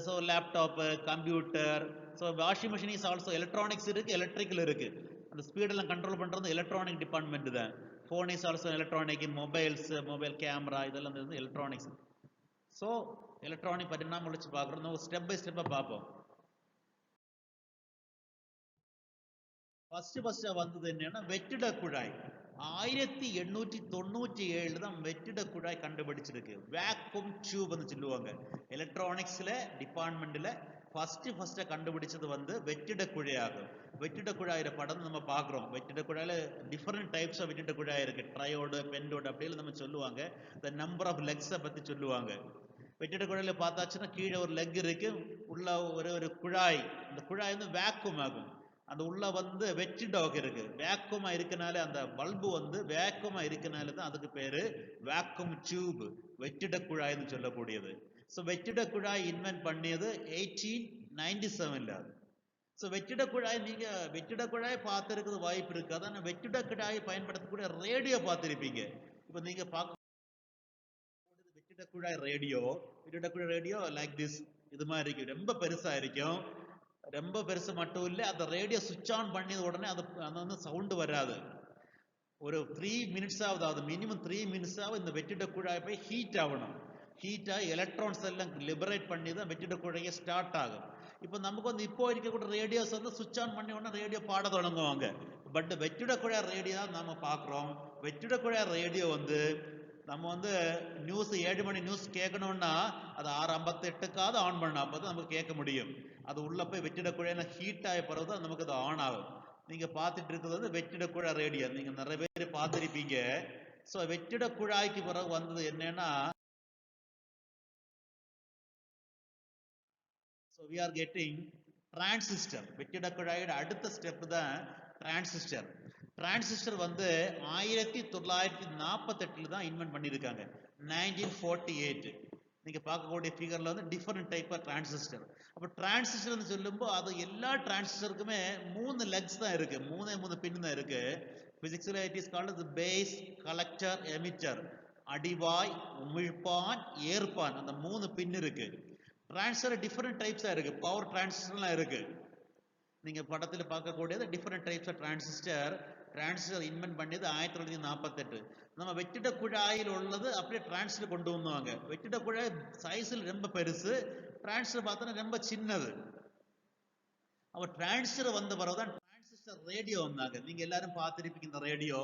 so laptop, computer, so washing machine is also electronics இருக்கு, electrical இருக்கு. அந்த ஸ்பீட் எல்லாம் கண்ட்ரோல் பண்றது எலக்ட்ரானிக் டிபார்ட்மெண்ட் தான். phone is also electronic, mobiles, mobile camera இதெல்லாம் வந்து electronics. So electronic பரிணாம வளர்ச்சி பார்க்குறோம். ஸ்டெப் பை ஸ்டெப்பாக பார்ப்போம். ஃபர்ஸ்ட் வந்தது என்னன்னா வெற்றிட குழாய். 1897 தான் வெற்றிட குழாய் கண்டுபிடிச்சிருக்கு. வேக்யூம் டியூப்னு சொல்லுவாங்க. எலக்ட்ரானிக்ஸ்ல டிபார்ட்மெண்ட்ல ஃபர்ஸ்ட் கண்டுபிடிச்சது வந்து வெற்றிட குழாயாகும். வெற்றிட குழாயில படம் நம்ம பார்க்குறோம். வெற்றிட குழாயில டிஃபரெண்ட் டைப்ஸ் ஆஃப் வெற்றிட குழாய் இருக்கு. ட்ரையோடு, பென்டோடு அப்படின்னு நம்ம சொல்லுவாங்க. இந்த நம்பர் ஆஃப் லெக்ஸை பற்றி சொல்லுவாங்க. வெற்றிட குழாயில பார்த்தாச்சுன்னா கீழே ஒரு லெக் இருக்கு, உள்ள ஒரு குழாய். அந்த குழாய் வந்து வேக்யூம் ஆகும். அந்த உள்ள வந்து வெற்றிடம் இருக்கு. வேக்குமா இருக்கனால அந்த பல்பு வந்து வேக்குமா இருக்கனால தான் அதுக்கு பேரு வேக்யூம் டியூப், வெற்றிட குழாய்னு சொல்லக்கூடியது. ஸோ வெற்றிட குழாய் இன்வென்ட் பண்ணியது 1897ல. ஸோ வெற்றிட குழாய் நீங்க வெற்றிட குழாய் பார்த்துருக்கிறது வாய்ப்பு இருக்கு. அதான் வெற்றிட குழாயை பயன்படுத்தக்கூடிய ரேடியோ பார்த்துருப்பீங்க. இப்போ நீங்க பார்க்க வெற்றிட குழாய் ரேடியோ, வெற்றிட குழாய் ரேடியோ லைக் திஸ் இது மாதிரி இருக்கும். ரொம்ப பெருசா இருக்கும். ரொம்ப பெருசு மட்டும் இல்லை, அந்த ரேடியோ சுவிட்ச் ஆன் பண்ணியது உடனே அது வந்து சவுண்டு வராது. ஒரு 3 minutes ஆகுது, அது மினிமம் 3 minutes ஆகும். இந்த வெற்றிட குழாய் போய் ஹீட் ஆகணும். ஹீட் ஆகி எலக்ட்ரான்ஸ் எல்லாம் லிபரேட் பண்ணி தான் வெற்றிட குழாயே ஸ்டார்ட் ஆகும். இப்போ நமக்கு வந்து இப்போ இருக்கக்கூடிய ரேடியோஸ் வந்து சுவிட்ச் ஆன் பண்ணி உடனே ரேடியோ பாட தொடங்குவாங்க. பட் வெற்றிட குழாய் ரேடியோ தான் நம்ம பார்க்குறோம். வெற்றிட குழாய் ரேடியோ வந்து நம்ம வந்து நியூஸ் 7 மணி நியூஸ் கேட்கணும்னா அது 6:58க்காவது ஆன் பண்ணணும். அப்போ தான் நமக்கு கேட்க முடியும். அது உள்ள போய் வெற்றிட குழாயில ஹீட் ஆகி பிறகு தான் நமக்கு அது ஆன் ஆகும். நீங்க பார்த்துட்டு இருக்கிறது வந்து வெற்றிட குழாய் ரேடியோ. நீங்க நிறைய பேர் பார்த்துருப்பீங்க. ஸோ வெற்றிட குழாய்க்கு பிறகு வந்தது என்னன்னா, so we are getting transistor. வெற்றிட குழாயோட அடுத்த ஸ்டெப் தான் டிரான்சிஸ்டர். டிரான்சிஸ்டர் வந்து 1948 தான் இன்வென்ட் பண்ணியிருக்காங்க. 1948 நீங்க பார்க்கக்கூடிய ஃபிகர்ல வந்து டிஃபரெண்ட் டைப் ஆஃப் டிரான்சிஸ்டர். அப்போ டிரான்சிஸ்டர்னு சொல்லும்போது அது எல்லா டிரான்சிஸ்டருக்குமே 3 லெக்ஸ் தான் இருக்கு, 3 பின் தான் இருக்கு. பிசிக்ஸ்ல it is called base, collector, emitter. அடிவாய், உமிழ்ப்பான், ஏற்பான், அந்த 3 பின் இருக்கு. டிரான்சிஸ்டர் டிஃபரெண்ட் டைப்ஸா இருக்கு. பவர் டிரான்சிஸ்டர்லாம் இருக்கு. நீங்க படத்துல பார்க்கக்கூடியது different types of transistor. Transistor invent பண்ணியது 1948. நம்ம வெற்றிட குழாயில் உள்ளது அப்படியே டிரான்சிஸ்டர் கொண்டு வந்தாங்க. வெற்றிட குழாய் சைஸில் ரொம்ப பெருசு, டிரான்சிஸ்டர் பார்த்தோன்னா ரொம்ப சின்னது. அப்ப டிரான்சிஸ்டர் வந்த பிறகுதான் டிரான்சிஸ்டர் ரேடியோ வந்தாங்க. நீங்க எல்லாரும் பார்த்துருப்பீங்க இந்த ரேடியோ.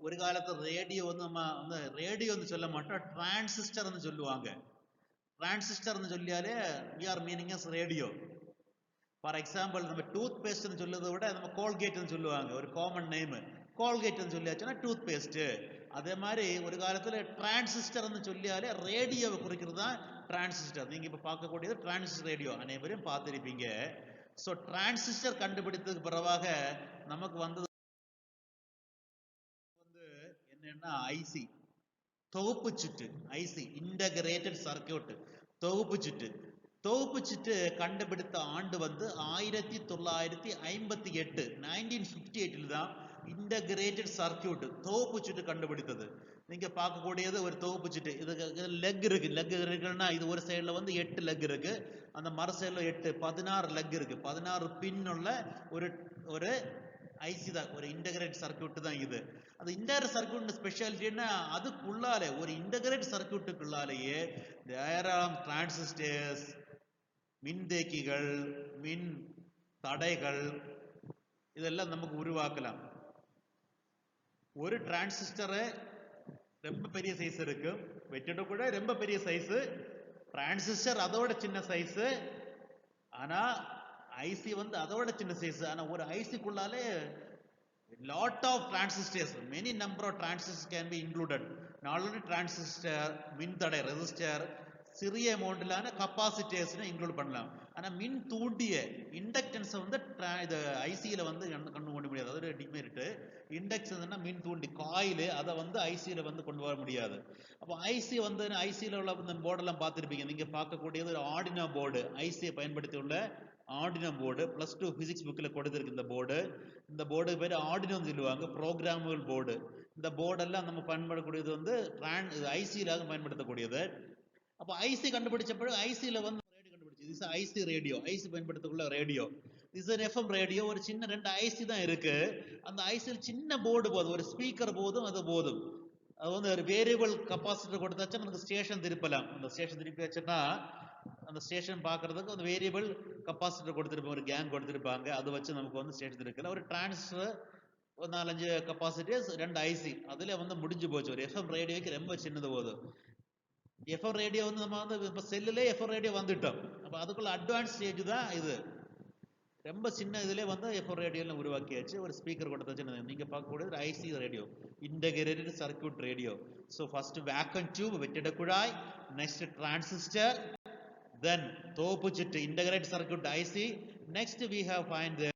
ஒரு காலத்துல ரேடியோ வந்து நம்ம வந்து ரேடியோ வந்து சொல்ல மாட்டோம், டிரான்சிஸ்டர்னு சொல்லுவாங்க. டிரான்சிஸ்டர்னு சொல்லியாலே we are meaning as radio. For example நம்ம டூத் பேஸ்ட்னு சொல்லுறதை விட நம்ம கோல்கேட்னு சொல்லுவாங்க. ஒரு காமன் நேம் கோல்கேட்னு சொல்லியாச்சுன்னா டூத் பேஸ்ட். அதே மாதிரி ஒரு காலத்துல டிரான்சிஸ்டர்னு சொல்லியாலே ரேடியோவை குறிக்கிறது தான் டிரான்சிஸ்டர். நீங்க இப்ப பார்க்கக்கூடியது டிரான்சிஸ்டர் ரேடியோ, அனைவரும் பார்த்திருப்பீங்க. ஸோ டிரான்சிஸ்டர் கண்டுபிடித்ததுக்கு பிறவாக நமக்கு வந்தது வந்து என்னன்னா ஐசி, தொகுப்பு சுற்று. ஐசி இன்டகிரேட்டட் சர்க்யூட், தொகுப்பு சுற்று. தொகுப்பு சுற்று கண்டுபிடித்த ஆண்டு வந்து 1958. 1958 தான் இன்டகிரேட்டட் சர்க்யூட், தொகுப்பு சுற்று கண்டுபிடித்தது. நீங்க பார்க்கக்கூடியது ஒரு தொகுப்பு சுற்று. இது லெக் இருக்கு. லெக் இருக்குன்னா இது ஒரு சைடுல வந்து 8 லெக் இருக்கு, அந்த மறு சைடுல 8, 16 லெக் இருக்கு. 16 பின் உள்ள ஒரு ஐசி தான், ஒரு இன்டகிரேட் சர்க்யூட் தான் இது. அந்த இன்டகிரேட் சர்க்யூட் ஸ்பெஷாலிட்டின்னா அதுக்குள்ளாலே ஒரு இன்டகிரேட் சர்க்யூட்டுக்குள்ளாலேயே ஏராளம் டிரான்சிஸ்டர்ஸ், மின்தேக்கிகள், மின் தடைகள் இதெல்லாம் நமக்கு உருவாக்கலாம். ஒரு டிரான்சிஸ்டரை ரொம்ப பெரிய சைஸ் இருக்கு, வெற்றிட கூட ரொம்ப பெரிய சைஸ், டிரான்சிஸ்டர் அதோட சின்ன சைஸ், ஆனா ஐசி வந்து அதோட சின்ன சைஸ். ஆனா ஒரு ஐசிக்குள்ளாலே lot of transistors, many number of transistors can be included. Not only transistor, மின்தடை resistor, சிறிய அமௌண்ட்லான கப்பாசிட்டர்ஸ் இன்க்ளூட் பண்ணலாம். ஆனா மின் தூண்டிய இண்டக்டன்ஸ் வந்து இது ஐசியில வந்து கொண்டு முடியாது. அது ஒரு டிமெரிட். இண்டக்டன்ஸ்னா மின் தூண்டி காயில், அதை வந்து ஐசியில வந்து கொண்டு வர முடியாது. அப்போ ஐசி வந்து ஐசியில உள்ள இந்த போர்டெல்லாம் பார்த்துருப்பீங்க. நீங்க பார்க்கக்கூடியது ஒரு ஆர்டினோ போர்டு, ஐசியை பயன்படுத்தி உள்ள ஆர்டினோ போர்டு. +2 பிசிக்ஸ் புக்கில் கொடுத்துருக்கு இந்த போர்டு. இந்த போர்டு பேர் ஆர்டினோன்னு சொல்லுவாங்க, ப்ரோக்ராமபிள் போர்டு. இந்த போர்டெல்லாம் நம்ம பயன்படக்கூடியது வந்து ஐசியில பயன்படுத்தக்கூடியது. அப்போ ஐசி கண்டுபிடிச்சப்போ ஐசியில வந்து ரேடியோ கண்டுபிடிச்சது. இது ஐசி ரேடியோ, ஐசி பயன்படுத்தக்குள்ள ரேடியோ. இது எஃப்எம் ரேடியோ. ஒரு சின்ன 2 ஐசி தான் இருக்கு. அந்த ஐசியில் சின்ன போர்டு போதும், ஒரு ஸ்பீக்கர் போதும், அது போதும். அது வந்து ஒரு வேரியபிள் கப்பாசிட்டர் கொடுத்தாச்சும் நமக்கு ஸ்டேஷன் திருப்பலாம். அந்த ஸ்டேஷன் திருப்பி வச்சுன்னா அந்த ஸ்டேஷன் பார்க்கறதுக்கு அந்த வேரியபிள் கப்பாசிட்டர் கொடுத்துருப்பாங்க, ஒரு கேங் கொடுத்துருப்பாங்க. அதை வச்சு நமக்கு வந்து ஸ்டேஷன் திருக்கலாம். ஒரு டிரான்ஸ்ஃபர், ஒரு 4-5 கப்பாசிட்டர்ஸ், 2 ஐசி, அதுல வந்து முடிஞ்சு போச்சு. ஒரு எஃப்எம் ரேடியோக்கு ரொம்ப சின்னது போதும். எஃப்எம் ரேடியோ வந்து நம்ம வந்து இப்போ செல்லுலே எஃப்எம் ரேடியோ வந்துட்டோம். அப்போ அதுக்குள்ள அட்வான்ஸ் ஸ்டேஜ் தான் இது. ரொம்ப சின்ன இதுலேயே வந்து எஃப்எம் ரேடியோவில் உருவாக்கியாச்சு. ஒரு ஸ்பீக்கர் கொடுத்தாச்சு. நீங்கள் பார்க்கக்கூடியது IC radio, integrated circuit radio. So first vacuum tube, வெற்றிட குழாய், நெக்ஸ்ட் டிரான்சிஸ்டர், தென் தோப்பு சுற்று, integrated circuit IC. Next we have find the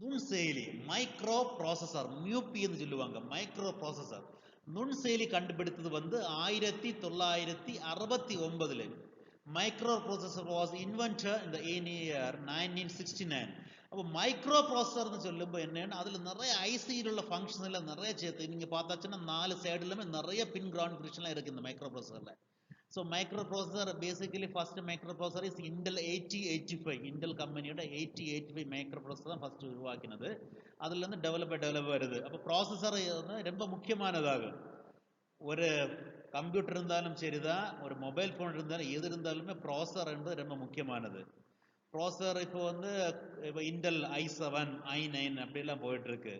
நுண்செயலி, மைக்ரோ ப்ராசஸர், மியூபின்னு சொல்லுவாங்க, மைக்ரோ ப்ராசஸர். நுண்செயலி கண்டுபிடித்தது வந்து 1969. Microprocessor was invented in the year 1969. அப்போ மைக்ரோ ப்ராசஸர்னு சொல்லும்போது என்னன்னா அதுல நிறைய ஐசியில் உள்ள ஃபங்க்ஷன் எல்லாம் நிறைய சேர்த்து நீங்க பார்த்தாச்சுன்னா 4 சைடுலுமே நிறைய பின் கான்ஃபிகரேஷன்லாம் இருக்கு இந்த micro ப்ராசஸர்ல. So microprocessor, basically first microprocessor is Intel 8085. Intel கம்பெனியோட 8085 microprocessor தான் ஃபர்ஸ்ட் உருவாக்கினது. அதுல இருந்து டெவலப் வருது. அப்போ ப்ராசஸர் ரொம்ப முக்கியமானதாகும். ஒரு கம்ப்யூட்டர் இருந்தாலும் சரிதான், ஒரு மொபைல் போன் இருந்தாலும், எது இருந்தாலுமே ப்ராசஸர் என்பது ரொம்ப முக்கியமானது. ப்ராசஸர் இப்போ வந்து இப்போ இன்டெல் i7, i9 அப்படிலாம் போயிட்டு இருக்கு.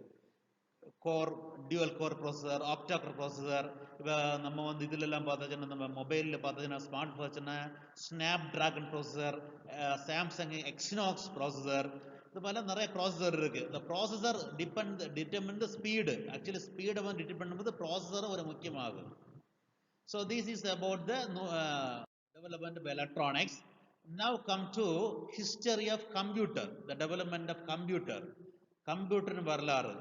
Core, dual core processor, octa core processor. இப்போ நம்ம வந்து இதுல எல்லாம் பார்த்தாச்சுன்னா, நம்ம மொபைலில் பார்த்தாச்சுன்னா, ஸ்மார்ட் போச்சுன்னா Snapdragon processor, Samsung Exynos processor, இது மாதிரிலாம் நிறைய ப்ராசஸர் இருக்கு. இந்த processor determine the speed. Actually ஸ்பீடை வந்து டிட்டர்மின் பண்ணும்போது ப்ராசஸர் ஒரு முக்கியமாகும். So this is about the development of electronics. Now come to history of computer, the development of computer. கம்ப்யூட்டர்னு வரலாறு.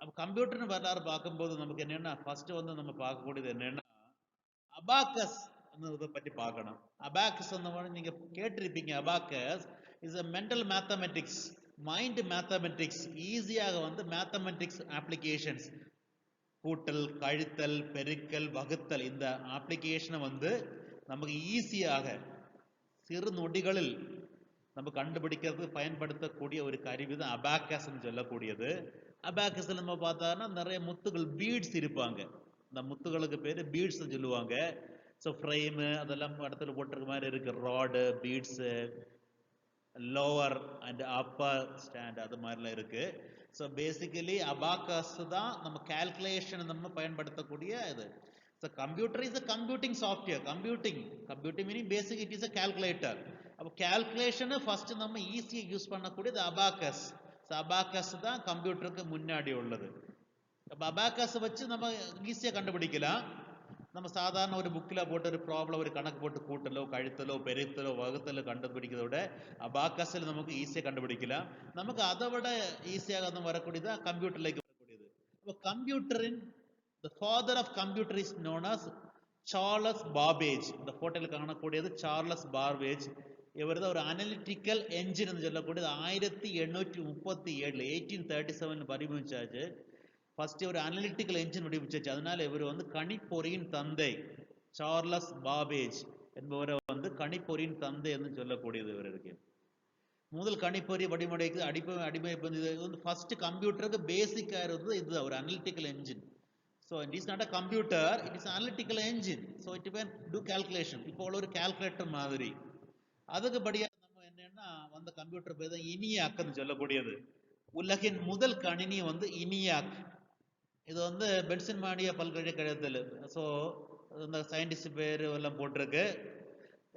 அப்போ கம்ப்யூட்டர்னு வரலாறு பார்க்கும்போது நமக்கு என்னன்னா ஃபர்ஸ்ட் வந்து நம்ம பார்க்கக்கூடியது என்னன்னா அபாக்கஸ் பற்றி பார்க்கணும். அபாக்கஸ் அந்த மாதிரி நீங்க கேட்டிருப்பீங்க. Abacus is a mental mathematics, mind mathematics. ஈஸியாக வந்து மேத்தமெட்டிக்ஸ் அப்ளிகேஷன்ஸ், கூட்டல், கழித்தல், பெருக்கல், வகுத்தல், இந்த அப்ளிகேஷனை வந்து நமக்கு ஈஸியாக சிறு நொடிகளில் நம்ம கண்டுபிடிக்கிறதுக்கு பயன்படுத்தக்கூடிய ஒரு கருவி தான் அபாக்கஸ்ன்னு சொல்லக்கூடியது. அபாக்கஸ்ல நம்ம பார்த்தோம்னா நிறைய முத்துகள், பீட்ஸ் இருப்பாங்க. இந்த முத்துகளுக்கு பேரு பீட்ஸ் சொல்லுவாங்க. ஸோ ஃப்ரேமு அதெல்லாம் இடத்துல போட்டிருக்க மாதிரி இருக்கு. Rod, beads, lower and upper stand, அது மாதிரிலாம் இருக்கு. ஸோ பேசிக்கலி அபாக்கஸ் தான் நம்ம கால்குலேஷன் நம்ம பயன்படுத்தக்கூடிய இது. So computer is a computing software. Computing meaning basic it is a calculator. அப்போ கால்குலேஷனை ஃபர்ஸ்ட் நம்ம ஈஸியாக யூஸ் பண்ணக்கூடியது அபாக்கஸ். அபாக்கஸ் தான் கம்ப்யூட்டருக்கு முன்னாடி உள்ளது. அப்போ அபாக்கஸ் வச்சு நம்ம ஈஸியாக கண்டுபிடிக்கலாம். நம்ம சாதாரண ஒரு புக்கில் போட்டு ஒரு ப்ராப்ளம், ஒரு கணக்கு போட்டு கூட்டலோ, கழித்தலோ, பெருத்தலோ, வகுத்தலோ கண்டுபிடிக்கிறத விட அபாக்கஸில் நமக்கு ஈஸியாக கண்டுபிடிக்கலாம். நமக்கு அதை விட ஈஸியாக வரக்கூடியது கம்ப்யூட்டர்லேக்கு வரக்கூடியது. இப்போ கம்ப்யூட்டரின் the father of computer is known as Charles Babbage. இந்த போட்டோவில் காணக்கூடியது சார்லஸ் பாபேஜ். இவர் தான் ஒரு அனலிட்டிக்கல் என்ஜின் சொல்லக்கூடியது 1837 1837 வடிவமைச்சாச்சு. ஃபர்ஸ்ட் ஒரு அனலிட்டிக்கல் என்ஜின் வடிவமைச்சாச்சு. அதனால இவர் வந்து கணிப்பொறியின் தந்தை. சார்லஸ் பாபேஜ் என்பவரை வந்து கணிப்பொறியின் தந்தை என்று சொல்லக்கூடியது இவர் இருக்கு. முதல் கணிப்பொறி வடிவமைக்கு அடிமை வந்து ஃபர்ஸ்ட் கம்ப்யூட்டருக்கு பேசிக்காக இருந்தது இதுதான், ஒரு analytical engine. So it is not a computer, it is an analytical engine. So it can do calculation. இப்போ ஒரு calculator மாதிரி. அதுக்கு படியா நம்ம என்ன என்னன்னா வந்த கம்ப்யூட்டர் பேர் தான் இனியாக்னு சொல்லக்கூடியது. உலகின் முதல் கணினி வந்து இனியாக். இது வந்து பென்சில்வானியா பல்கலைக்கழகத்தில், ஸோ இந்த சயின்டிஸ்ட் பேர் எல்லாம் போட்டிருக்கு.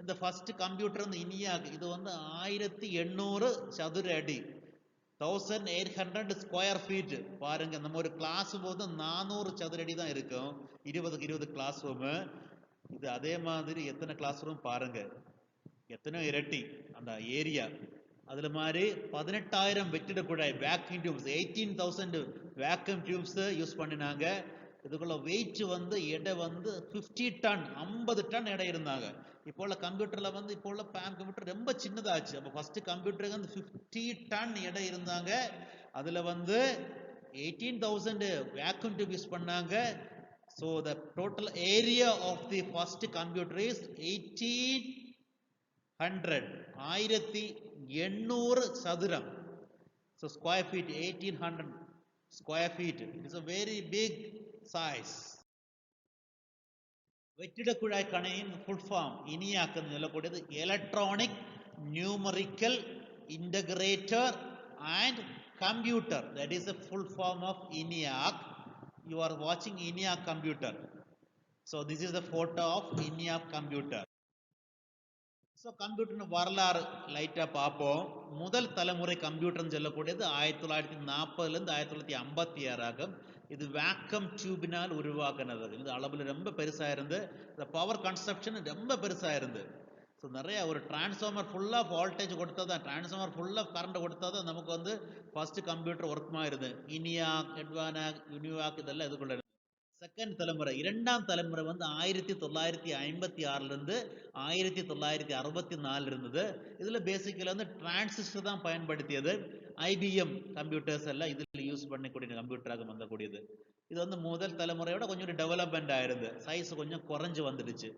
இந்த ஃபர்ஸ்ட் கம்ப்யூட்டர் வந்து இனியாக். இது வந்து 1800 சதுர அடி, 1800 ஸ்கொயர் ஃபீட். பாருங்க, நம்ம ஒரு கிளாஸ் போது 400 சதுர அடி தான் இருக்கும், 20க்கு 20 கிளாஸ் ரூம். இது அதே மாதிரி எத்தனை கிளாஸ் ரூம் பாருங்க, எத்தனையோ இரட்டி அந்த ஏரியா. அதுல மாதிரி 18,000 வெற்றிட குழாய், vacuum tubes, 18,000 vacuum tubes use பண்ணினாங்க. இதுக்குள்ள வெயிட் வந்து எடை வந்து 50 டன், 50 டன் எடை இருந்தாங்க. இப்போ உள்ள கம்ப்யூட்டர்ல வந்து இப்போ உள்ள பேம் கம்ப்யூட்டர் ரொம்ப சின்னதாச்சு. அப்போ ஃபர்ஸ்ட் கம்ப்யூட்டருக்கு வந்து 50 டன் எடை இருந்தாங்க. அதுல வந்து 18,000 வேக்யூம் டியூப் யூஸ் பண்ணாங்க. So the total area of the first computer is 1800 சதுரம். So square feet, 1800 square feet. It is a very big size. வெற்றிட குழாய் கணினியின் ஃபுல் ஃபார்ம் இனியாக்னு சொல்லக்கூடியது electronic numerical integrator and computer. That is the full form of ENIAC. You are watching ENIAC computer. So this is the photo of ENIAC computer. So கம்ப்யூட்டர்னு வரலாறு லைட்டாக பார்ப்போம். முதல் தலைமுறை கம்ப்யூட்டர்னு சொல்லக்கூடியது 1940 1956 ஆகும். இது வேக்கம் டியூபினால் உருவாக்குனது. இது அளவில் ரொம்ப பெருசாக இருந்து, இந்த பவர் கன்சப்ஷன் ரொம்ப பெருசாக இருந்து. ஸோ நிறைய ஒரு டிரான்ஸ்ஃபார்மர் ஃபுல்லாக வோல்டேஜ் கொடுத்தா தான், டிரான்ஸ்ஃபார்மர் ஃபுல்லாக கரண்ட் கொடுத்தா தான் நமக்கு வந்து ஃபர்ஸ்ட் கம்ப்யூட்டர் ஒர்க்மா இருது. இனியாக், எட்வானாக், யூனிவாக் இதெல்லாம் இதுக்குள்ள. செகண்ட் தலைமுறை, இரண்டாம் தலைமுறை வந்து 1956 1964 இருந்தது. இதுல பேசிக்கலி வந்து டிரான்சிஸ்டர் தான் பயன்படுத்தியது. ஐபிஎம் கம்ப்யூட்டர்ஸ் எல்லாம் இதில் யூஸ் பண்ணக்கூடிய கம்ப்யூட்டராக வந்தக்கூடியது. இது வந்து முதல் தலைமுறையோட கொஞ்சம் டெவலப்மெண்ட் ஆயிருந்து, சைஸ் கொஞ்சம் குறைஞ்சு வந்துடுச்சு.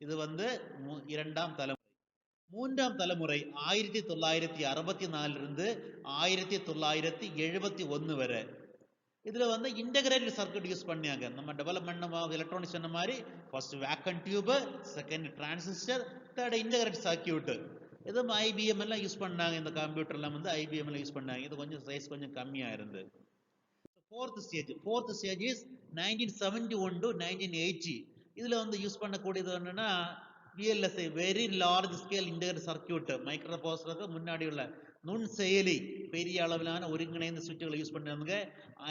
இது வந்து இரண்டாம் தலைமுறை. மூன்றாம் தலைமுறை 1964 1971 வரை. இதுல வந்து இன்டகிரேட்டட் சர்க்யூட் யூஸ் பண்ணாங்க. நம்ம டெவலப்மெண்ட் எலக்ட்ரானிக்ஸ் சொன்ன மாதிரி first vacuum tube, second transistor, third integrated circuit. இது ஐபிஎம் எல்லாம் யூஸ் பண்ணாங்க. இந்த கம்ப்யூட்டர்லாம் வந்து ஐபிஎம் எல்லாம் யூஸ் பண்ணாங்க. இது கொஞ்சம் சைஸ் கொஞ்சம் கம்மியா இருந்து. Fourth stage is 1971 to 1980. இதுல வந்து யூஸ் பண்ணக்கூடியது என்னன்னா VLSI, very large scale integrated circuit. Micro ப்ராசஸருக்கு முன்னாடி உள்ள நுண் செயலி, பெரிய அளவிலான ஒருங்கிணைந்த சுவிட்சுகளை யூஸ் பண்ணாங்க.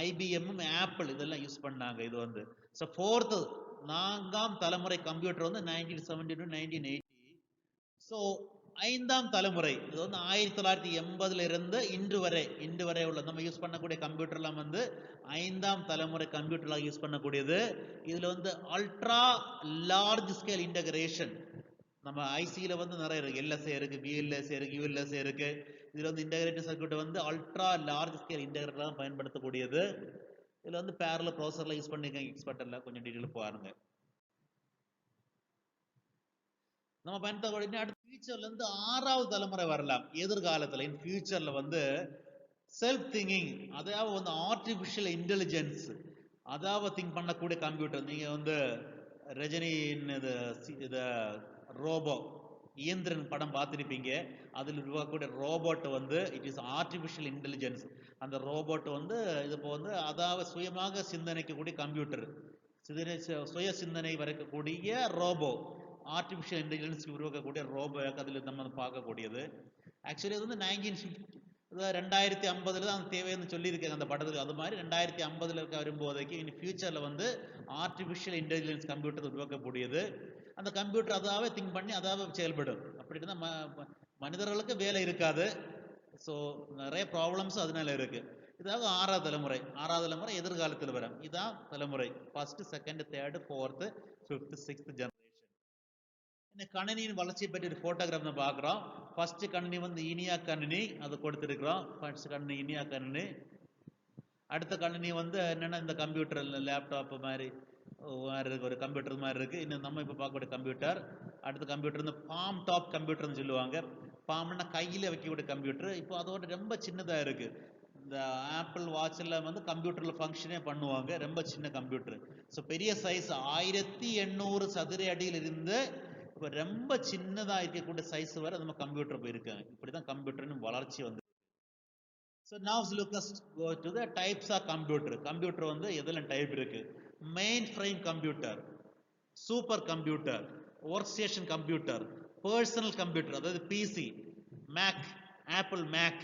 ஐபிஎம், ஆப்பிள் இதெல்லாம் யூஸ் பண்ணாங்க. இது வந்து ஸோ ஃபோர்த், நான்காம் தலைமுறை கம்ப்யூட்டர் வந்து 1970 to 1980. ஸோ ஐந்தாம் தலைமுறை, இது வந்து 1980 இருந்து இன்று வரை உள்ள நம்ம யூஸ் பண்ணக்கூடிய கம்ப்யூட்டர்லாம் வந்து ஐந்தாம் தலைமுறை கம்ப்யூட்டர்லாம் யூஸ் பண்ணக்கூடியது. இதுல வந்து அல்ட்ரா லார்ஜ் ஸ்கேல் இன்டகிரேஷன். நம்ம ஐசியில வந்து நிறைய இருக்கு, எல்எஸ்ஏ இருக்கு, விஎல்எஸ்ஏ இருக்கு, யூஎல்எஸ்ஏ இருக்கு. இதுல வந்து இன்டகிரேட்டட் சர்க்யூட் வந்து அல்ட்ரா லார்ஜ் ஸ்கேல் இன்டகிரேட்டர் தான் பயன்படுத்தக்கூடியது. இதுல வந்து பேரலல் ப்ராசஸர்ல யூஸ் பண்ணிருக்காங்க. எக்ஸ்பர்ட்ல கொஞ்சம் டீடைல் பாருங்க. நம்ம பயன்படுத்த அடுத்த ஃபியூச்சர்ல இருந்து ஆறாவது தலைமுறை வரலாம். எதிர்காலத்துல இன் ஃபியூச்சர்ல வந்து செல்ஃப் திங்கிங், அதாவது வந்து ஆர்டிபிஷியல் இன்டெலிஜென்ஸ், அதாவது திங்க் பண்ணக்கூடிய கம்ப்யூட்டர். நீங்க வந்து ரஜினியின் இது ரோபோ இயந்திரன் படம் பார்த்துருப்பீங்க. அதில் உருவாக்கக்கூடிய ரோபோட் வந்து இட் இஸ் ஆர்டிபிஷியல் இன்டெலிஜென்ஸ். அந்த ரோபோட் வந்து இது இப்போ வந்து அதாவது சுயமாக சிந்தனைக்கக்கூடிய கம்ப்யூட்டர், சுய சிந்தனை வரைக்கக்கூடிய ரோபோ, ஆர்டிபிஷியல் இன்டெலிஜென்ஸ் உருவாக்கக்கூடிய ரோபோ அதில் நம்ம பார்க்கக்கூடியது. ஆக்சுவலி அது வந்து 2050 தான் தேவைன்னு சொல்லியிருக்காங்க அந்த படத்துக்கு. அது மாதிரி 2050 வரும்போதைக்கு இனி ஃபியூச்சரில் வந்து ஆர்டிபிஷியல் இன்டெலிஜென்ஸ் கம்ப்யூட்டர் உருவாக்கக்கூடியது. அந்த கம்ப்யூட்டர் அதாவே திங்க் பண்ணி அதாவே செயல்படும். அப்படின்னா மனிதர்களுக்கு வேலை இருக்காது. ஸோ நிறைய ப்ராப்ளம்ஸ் அதனால இருக்கு. இதாவது ஆறாவது தலைமுறை எதிர்காலத்தில் வரும். இதான் தலைமுறை first, second, third, fourth, fifth, sixth generation. இந்த கணினியின் வளர்ச்சியை பற்றி ஒரு போட்டோகிராஃப் நம்ம பார்க்குறோம். ஃபர்ஸ்ட் கணினி வந்து இனியாக் கணினி, அது கொடுத்துருக்குறோம். ஃபர்ஸ்ட் கணினி இனியாக் கணினி. அடுத்த கணினி வந்து என்னன்னா இந்த கம்ப்யூட்டர் லேப்டாப் மாதிரி ஒரு கம்ப்யூட்டர் மாதிரி இருக்கு. இன்னும் நம்ம இப்போ பார்க்கக்கூடிய கம்ப்யூட்டர். அடுத்த கம்ப்யூட்டர் வந்து பாம் டாப் கம்ப்யூட்டர்னு சொல்லுவாங்க. பாம்னா கையில் வைக்கக்கூடிய கம்ப்யூட்டர். இப்போ அதோட ரொம்ப சின்னதாக இருக்கு. இந்த ஆப்பிள் வாட்சில் வந்து கம்ப்யூட்டரில் ஃபங்க்ஷனே பண்ணுவாங்க. ரொம்ப சின்ன கம்ப்யூட்டர். ஸோ பெரிய சைஸ் 1800 சதுர அடியில் இருந்து இப்போ ரொம்ப சின்னதாக இருக்கக்கூடிய சைஸ் வரை நம்ம கம்ப்யூட்டர் போயிருக்காங்க. இப்படி தான் கம்ப்யூட்டர்னு வளர்ச்சி வந்து. So now look us go to the types of computer. Computer வந்து எதெல்லாம் டைப் இருக்கு? Mainframe computer, super computer, workstation computer, personal computer அதாவது PC, Mac, Apple Mac,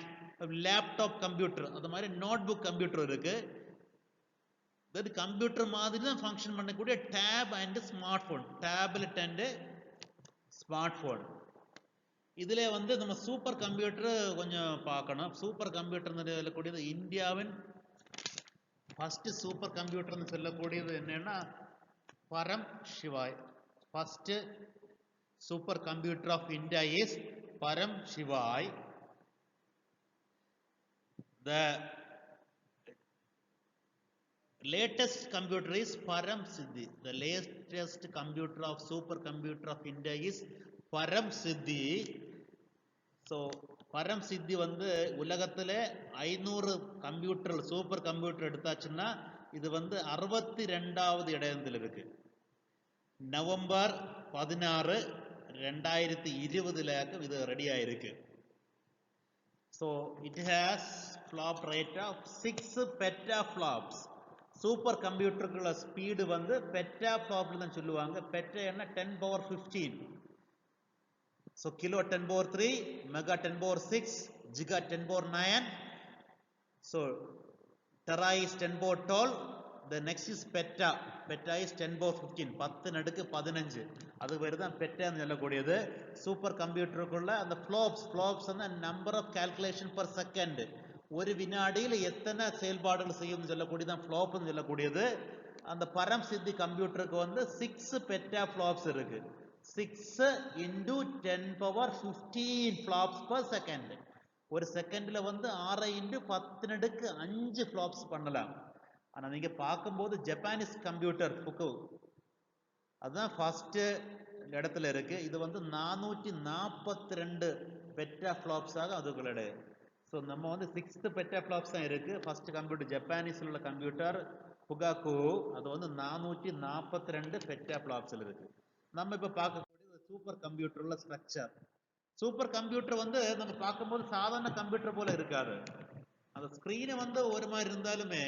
laptop computer, அது மாதிரி நோட் புக் கம்ப்யூட்டர் இருக்கு. அதாவது கம்ப்யூட்டர் மாதிரி தான் ஃபங்க்ஷன் பண்ணக்கூடிய tab and smart phone, tablet and smart phone. இதில் வந்து நம்ம சூப்பர் கம்ப்யூட்டர் கொஞ்சம் பார்க்கணும். சூப்பர் கம்ப்யூட்டர்னு சொல்லக்கூடியது இந்தியாவின் ஃபர்ஸ்ட் சூப்பர் கம்ப்யூட்டர்னு சொல்லக்கூடியது என்னன்னா Param Shivay. First supercomputer of India is Param Shivay. The latest computer is Param Siddhi. The latest computer of supercomputer of India is Param Siddhi. So பரம் சித்தி வந்து உலகத்தில் 500 கம்ப்யூட்டர் சூப்பர் கம்ப்யூட்டர் எடுத்தாச்சுன்னா இது வந்து 62வது இடத்தில் இருக்கு. நவம்பர் 16, 2020 இது ரெடி ஆயிருக்கு. So it has flop rate of 6 petaflops. Super கம்ப்யூட்டருக்குள்ள ஸ்பீடு வந்து பெட்டாஃப்ளாப்ல தான் சொல்லுவாங்க. பெட்டா என்ன 10^15. So kilo 10^3, mega 10^6, giga 10^9. So tera is 10^12. The next is peta. Peta is 10^15. 10^15. அது பேர் தான் பெட்டான்னு சொல்லக்கூடியது. சூப்பர் கம்ப்யூட்டருக்குள்ள அந்த ஃப்ளாப்ஸ் அந்த number of calculation per second, ஒரு வினாடியில் எத்தனை செயல்பாடுகள் செய்யும் சொல்லக்கூடியதான் ஃப்ளாப்னு சொல்லக்கூடியது. அந்த பரம் சித்தி கம்ப்யூட்டருக்கு வந்து 6 பெட்டா ஃப்ளாப்ஸ் இருக்கு. 6 into 10^15 ஃப்ளாப்ஸ் per செகண்ட். ஒரு செகண்ட்ல வந்து 6 into 10^5 ஃப்ளாப்ஸ் பண்ணலாம். ஆனால் நீங்க பார்க்கும்போது ஜப்பானீஸ் கம்ப்யூட்டர் ஃபுகு அதுதான் ஃபர்ஸ்ட் இடத்துல இருக்கு. இது வந்து 442 பெட்டா ஃப்ளாப்ஸாக அதுக்குள்ளே. ஸோ நம்ம வந்து 6th பெட்டா ஃப்ளாப்ஸ் தான் இருக்கு. ஃபர்ஸ்ட் கம்ப்யூட்டர் ஜப்பானீஸில் உள்ள கம்ப்யூட்டர் ஃபுகாக்கு அது வந்து 442 பெட்டா ஃப்ளாப்ஸில் இருக்கு. நம்ம இப்போ பார்க்கக்கூடிய சூப்பர் கம்ப்யூட்டர்ல ஸ்ட்ரக்சர். சூப்பர் கம்ப்யூட்டர் வந்து நம்ம பார்க்கும்போது சாதாரண கம்ப்யூட்டர் போல இருக்காது. அந்த ஸ்க்ரீனை வந்து ஒரு மாதிரி இருந்தாலுமே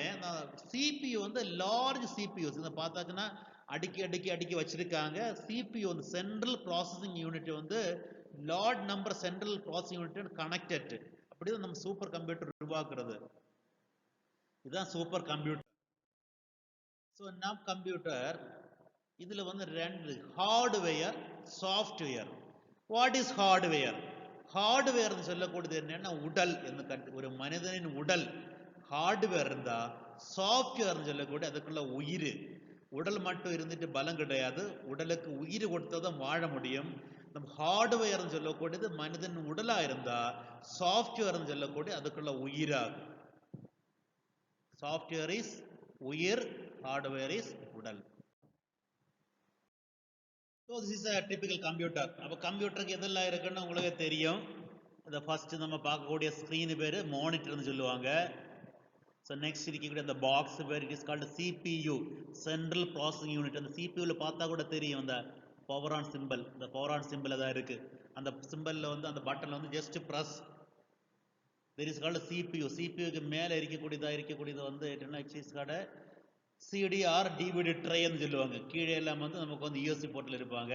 சிபியு வந்து லார்ஜ் சிபியூஸ் இதை பார்த்தாச்சுன்னா அடுக்கி வச்சிருக்காங்க. சிபியு வந்து சென்ட்ரல் ப்ராசஸிங் யூனிட் வந்து large number central processing unit connected. அப்படிதான் நம்ம சூப்பர் கம்ப்யூட்டர் உருவாக்குறது. இதுதான் சூப்பர் கம்ப்யூட்டர். ஸோ நம் கம்ப்யூட்டர் இதுல வந்து ரெண்டு hardware, software. What is hardware? Hardware சொல்லக்கூடியது என்னன்னா உடல், ஒரு மனிதனின் உடல் ஹார்ட்வேர் இருந்தா, சாஃப்ட்வேர் சொல்லக்கூடிய அதுக்குள்ள உயிர். உடல் மட்டும் இருந்துட்டு பலம் கிடையாது, உடலுக்கு உயிர் கொடுத்ததான் வாழ முடியும். நம்ம ஹார்ட்வேர் சொல்லக்கூடியது மனிதன் உடலா இருந்தா, சாஃப்ட்வேர் சொல்லக்கூடிய அதுக்குள்ள உயிராகும். சாஃப்ட்வேர் இஸ் உயிர், ஹார்ட்வேர் இஸ் உடல். So this is a typical computer. அப்போ கம்ப்யூட்டருக்கு எதெல்லாம் இருக்குன்னு உங்களுக்கு தெரியும். இதை ஃபர்ஸ்ட் நம்ம பார்க்கக்கூடிய ஸ்க்ரீன் பேர் மானிட்டர்னு சொல்லுவாங்க. ஸோ நெக்ஸ்ட் இருக்கக்கூடிய அந்த பாக்ஸ் பேர் it is called CPU, central processing unit. அந்த சிபியூவில் பார்த்தா கூட தெரியும் அந்த பவர் ஆன் சிம்பிள். இந்த பவர் ஆன் சிம்பிள் தான் இருக்கு. அந்த சிம்பிளில் வந்து அந்த பட்டனில் வந்து just press. There is called CPU. சிபியூக்கு மேலே இருக்கக்கூடியது வந்து என்ன it is called CDR DVD ட்ரைன்னு சொல்லுவாங்க. கீழே எல்லாம் வந்து நமக்கு வந்து யூஎஸ்பி போர்ட்டில் இருப்பாங்க.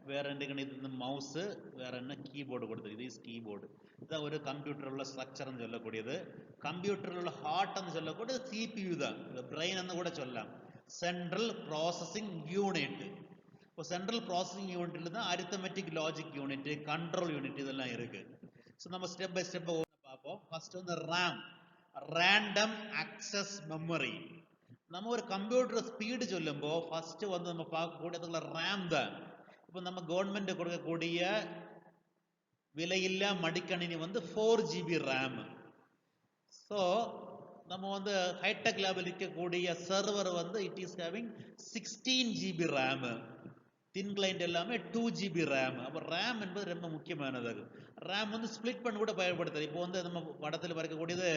வேற என்ன மவுஸு, வேற என்ன கீபோர்டு கொடுத்து, இது இஸ் கீபோர்டு. இதுதான் ஒரு கம்ப்யூட்டர் உள்ள ஸ்ட்ரக்சர்னு சொல்லக்கூடியது. கம்ப்யூட்டர் உள்ள ஹார்ட்னு சொல்லக்கூடியது சிபியு தான், பிரெயின் கூட சொல்லலாம். Central processing unit. இப்போ சென்ட்ரல் ப்ராசஸிங் யூனிட்ல தான் arithmetic logic unit, control unit இதெல்லாம் இருக்கு. ஸோ நம்ம ஸ்டெப் பை ஸ்டெப் பார்ப்போம். ஃபர்ஸ்ட் வந்து ரேம், ரேண்டம் அக்சஸ் மெமரி. நம்ம ஒரு கம்ப்யூட்டர் ஸ்பீடு சொல்லும்போது ஃபர்ஸ்ட் வந்து நம்ம பார்க்கக்கூடியதுல ரேம் தான். இப்போ நம்ம கவர்மெண்ட் கொடுக்கக்கூடிய விலையில்லா மடிக்கணினி வந்து 4GB ரேம். ஸோ நம்ம வந்து ஹைடெக் லெவல் இருக்கக்கூடிய சர்வர் வந்து it is having 16GB RAM. Thin client எல்லாமே 2GB ரேம். அப்போ ரேம் என்பது ரொம்ப முக்கியமானது. ரேம் வந்து ஸ்பிளிட் பண்ண கூட பயன்படுத்துது. இப்போ வந்து நம்ம படத்தில் பார்க்கக்கூடியது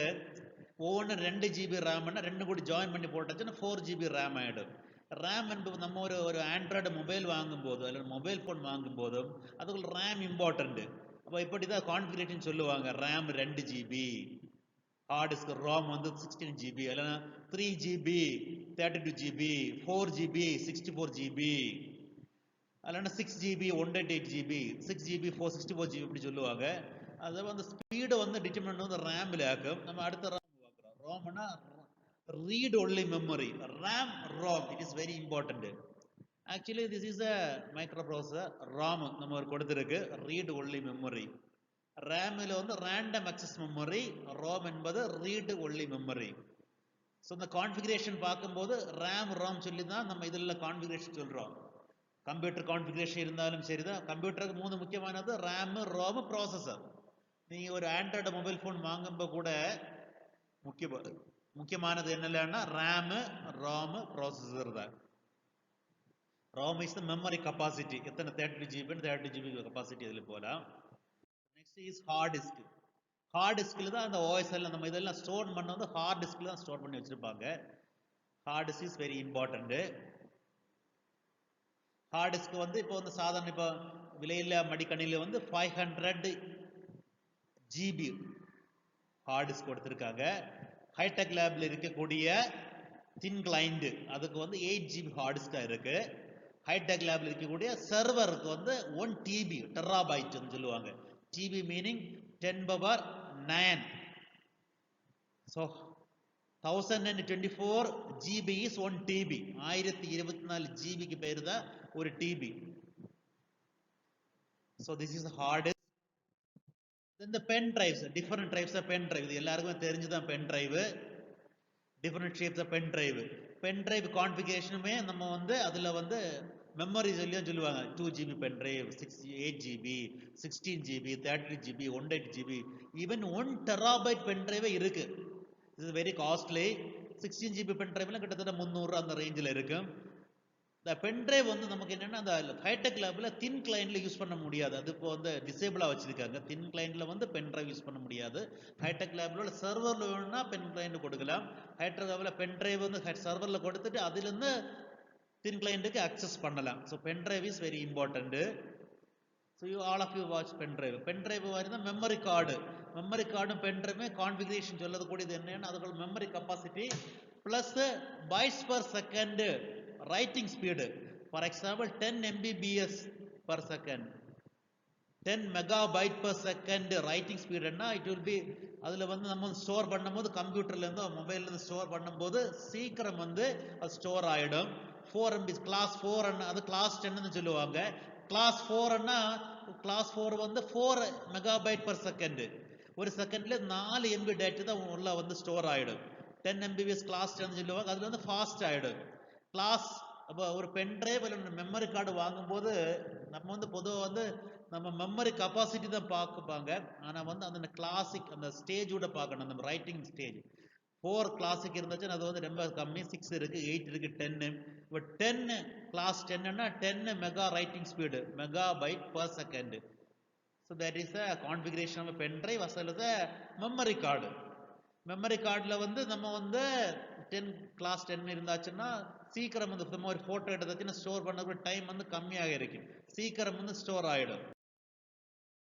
ஒவ்வொன்று 2GB ரேம்னா ரெண்டு கூட ஜாயின் பண்ணி போட்டாச்சுன்னா 4GB ரேம் ஆகிடும். RAM என்பது நம்ம ஒரு ஆண்ட்ராய்டு மொபைல் வாங்கும் போதோ அல்லது மொபைல் ஃபோன் வாங்கும் போதும் அதுக்குள்ள RAM இம்பார்ட்டன்ட். அப்போ இப்படி தான் கான்ஃபிகரேஷன் சொல்லுவாங்க. RAM 2 GB, hard disk ROM வந்து 16 GB, இல்லைன்னா 3 GB 32 GB, 4 GB 64 GB, இல்லைன்னா 6 GB 128 GB, 6 GB 464 GB இப்படி சொல்லுவாங்க. அது வந்து ஸ்பீடு வந்து டிட்டர்மின் வந்து ரேமில் ஆக்கும். நம்ம அடுத்த RAM பார்க்குறோம். ரோம்னா read only memory. RAM, ROM, it is very important. Actually this is a microprocessor. ROM நம்ம ஒரு கொடுத்திருக்கு, read only memory. RAM-ல வந்து random access memory, ROM என்பது read only memory. ஸோ இந்த கான்ஃபிகரேஷன் பார்க்கும்போது RAM, ROM சொல்லி தான் நம்ம இதில் கான்ஃபிகரேஷன் சொல்கிறோம். கம்ப்யூட்டர் கான்ஃபிகரேஷன் இருந்தாலும் சரிதான். கம்ப்யூட்டருக்கு 3 முக்கியமானது RAM, ROM, ப்ராசஸர். நீங்கள் ஒரு ஆண்ட்ராய்டு மொபைல் ஃபோன் வாங்கும்போது கூட முக்கியமானது என்னன்னா RAM, ROM, ப்ராசஸர் தான். ROM is the memory capacity. எத்தனை 32 GB 32 GB கெப்பாசிட்டி இதில் போகலாம். Next is hard disk. Hard டிஸ்கில் தான் அந்த OS எல்லாம் நம்ம இதெல்லாம் ஸ்டோர் பண்ண வந்து ஹார்ட் டிஸ்கில் தான் ஸ்டோர் பண்ணி வச்சுருப்பாங்க. Hard disk is very important. Heart disk வந்து இப்போ வந்து சாதாரண இப்போ விலையில்லா மடிக்கணியில் வந்து 500 GB ஹார்ட் டிஸ்க் கொடுத்துருக்காங்க. ஹைடெக் லேபில் இருக்கக்கூடிய தின் கிளைண்ட் அதுக்கு வந்து 8 GB ஹார்ட் டிஸ்காக இருக்கு. ஹைடெக் லேபில் இருக்கக்கூடிய சர்வருக்கு வந்து 1 TB டெராபைட்னு சொல்லுவாங்க. TB meaning 10^9. So 1024 GB is 1 TB. 1024 GBக்கு பேர் தான் ஒரு TB. So this is hard disk. Then the pen drives, different types of pen drive. இது எல்லாருக்குமே தெரிஞ்சுதான் pen drive. Different shapes of pen drive. Pen drive configurationமே நம்ம வந்து அதுல வந்து மெமரி சொல்லுவாங்க. 2 GB pen drive, 8 GB, 16 GB, 32 GB, 128 GB, even 1 terabyte pen drive இருக்கு. This is very costly. 16 GB pen drive கிட்டத்தட்ட 300 அந்த ரேஞ்சில் இருக்கும். இந்த பென் டிரைவ் வந்து நமக்கு என்னன்னா அந்த ஹைடெக் லேபில் தின் கிளைண்ட்ல யூஸ் பண்ண முடியாது. அது இப்போ வந்து டிசேபிளாக வச்சிருக்காங்க. தின் கிளைண்ட்ல வந்து பென் டிரைவ் யூஸ் பண்ண முடியாது. ஹைடெக் லேபில் சர்வரில் வேணும்னா பென் கிளைண்ட் கொடுக்கலாம். ஹைடெக் லேபில் பென் டிரைவ் வந்து சர்வரில் கொடுத்துட்டு அதுலேருந்து தின் கிளைண்ட்டுக்கு அக்சஸ் பண்ணலாம். So pen drive is very important. So all of you watch pen drive. Pen drive மாதிரி தான் மெமரி கார்டு. மெமரி கார்டும் பென் டிரைவுமே கான்ஃபிகரேஷன் சொல்லது கூடியது என்னன்னா அதுக்கு memory capacity plus bytes per second writing speed. For example 10 MBps per second, 10 megabyte per second writing speed என்ன it will be. அதில் வந்து நம்ம ஸ்டோர் பண்ணும்போது கம்ப்யூட்டர்லேருந்து மொபைல்லேருந்து ஸ்டோர் பண்ணும்போது சீக்கிரம் வந்து அது ஸ்டோர் ஆகிடும். 4 MB கிளாஸ் 4 அது கிளாஸ் 10ன்னு சொல்லுவாங்க. கிளாஸ் 4ன்னா கிளாஸ் 4 வந்து 4 மெகாபைட் பர் செகண்ட். ஒரு செகண்ட்ல 4 MB டேட்டா தான் உள்ள வந்து ஸ்டோர் ஆகிடும். 10 MBps கிளாஸ் 10 சொல்லுவாங்க. அதில் வந்து ஃபாஸ்ட் ஆகிடும். கிளாஸ் அப்போ ஒரு பென் டிரைவ் இல்லை மெமரி கார்டு வாங்கும்போது நம்ம வந்து பொதுவாக வந்து நம்ம மெமரி கெப்பாசிட்டி தான் பார்ப்பாங்க. ஆனால் வந்து அந்த கிளாசிக் அந்த ஸ்டேஜோட பார்க்கணும். அந்த ரைட்டிங் ஸ்டேஜ் 4 கிளாசிக் இருந்துச்சுன்னா அது வந்து ரொம்ப கம்மி. 6 இருக்கு, 8 இருக்கு, 10. இப்போ 10 கிளாஸ் 10ன்னா 10 mega writing speed, megabyte per second. So that is a configuration of pen drive as well as a memory card. Memory கார்டில் வந்து நம்ம வந்து 10 கிளாஸ் 10 இருந்தாச்சுன்னா சீக்கிரம் வந்து நம்ம ஒரு ஃபோட்டோ எடுத்தாச்சுன்னா ஸ்டோர் பண்ண டைம் வந்து கம்மியாக இருக்கு. சீக்கிரம் வந்து ஸ்டோர் ஆகிடும்.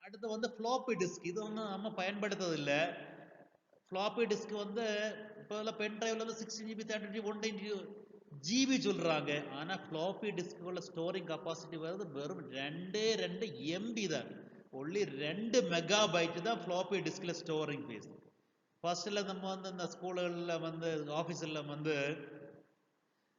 அடுத்து வந்து ஃப்ளாப்பி டிஸ்க். இது ஒன்றும் நம்ம பயன்படுத்துறதில்லை. ஃப்ளாப்பி டிஸ்க் வந்து இப்போ பென் டிரைவ்ல வந்து 16 GB 32 GB 128 GB சொல்றாங்க. ஆனால் ஃப்ளாப்பி டிஸ்க்குள்ள ஸ்டோரிங் கெப்பாசிட்டி வருது வெறும் 2 MB தான். ஒன்லி 2 மெகாபைட் தான் ஃப்ளாப்பி டிஸ்கில் ஸ்டோரிங் பேஸ். ஃபர்ஸ்டில் நம்ம வந்து இந்த ஸ்கூல்களில் வந்து ஆஃபீஸில் வந்து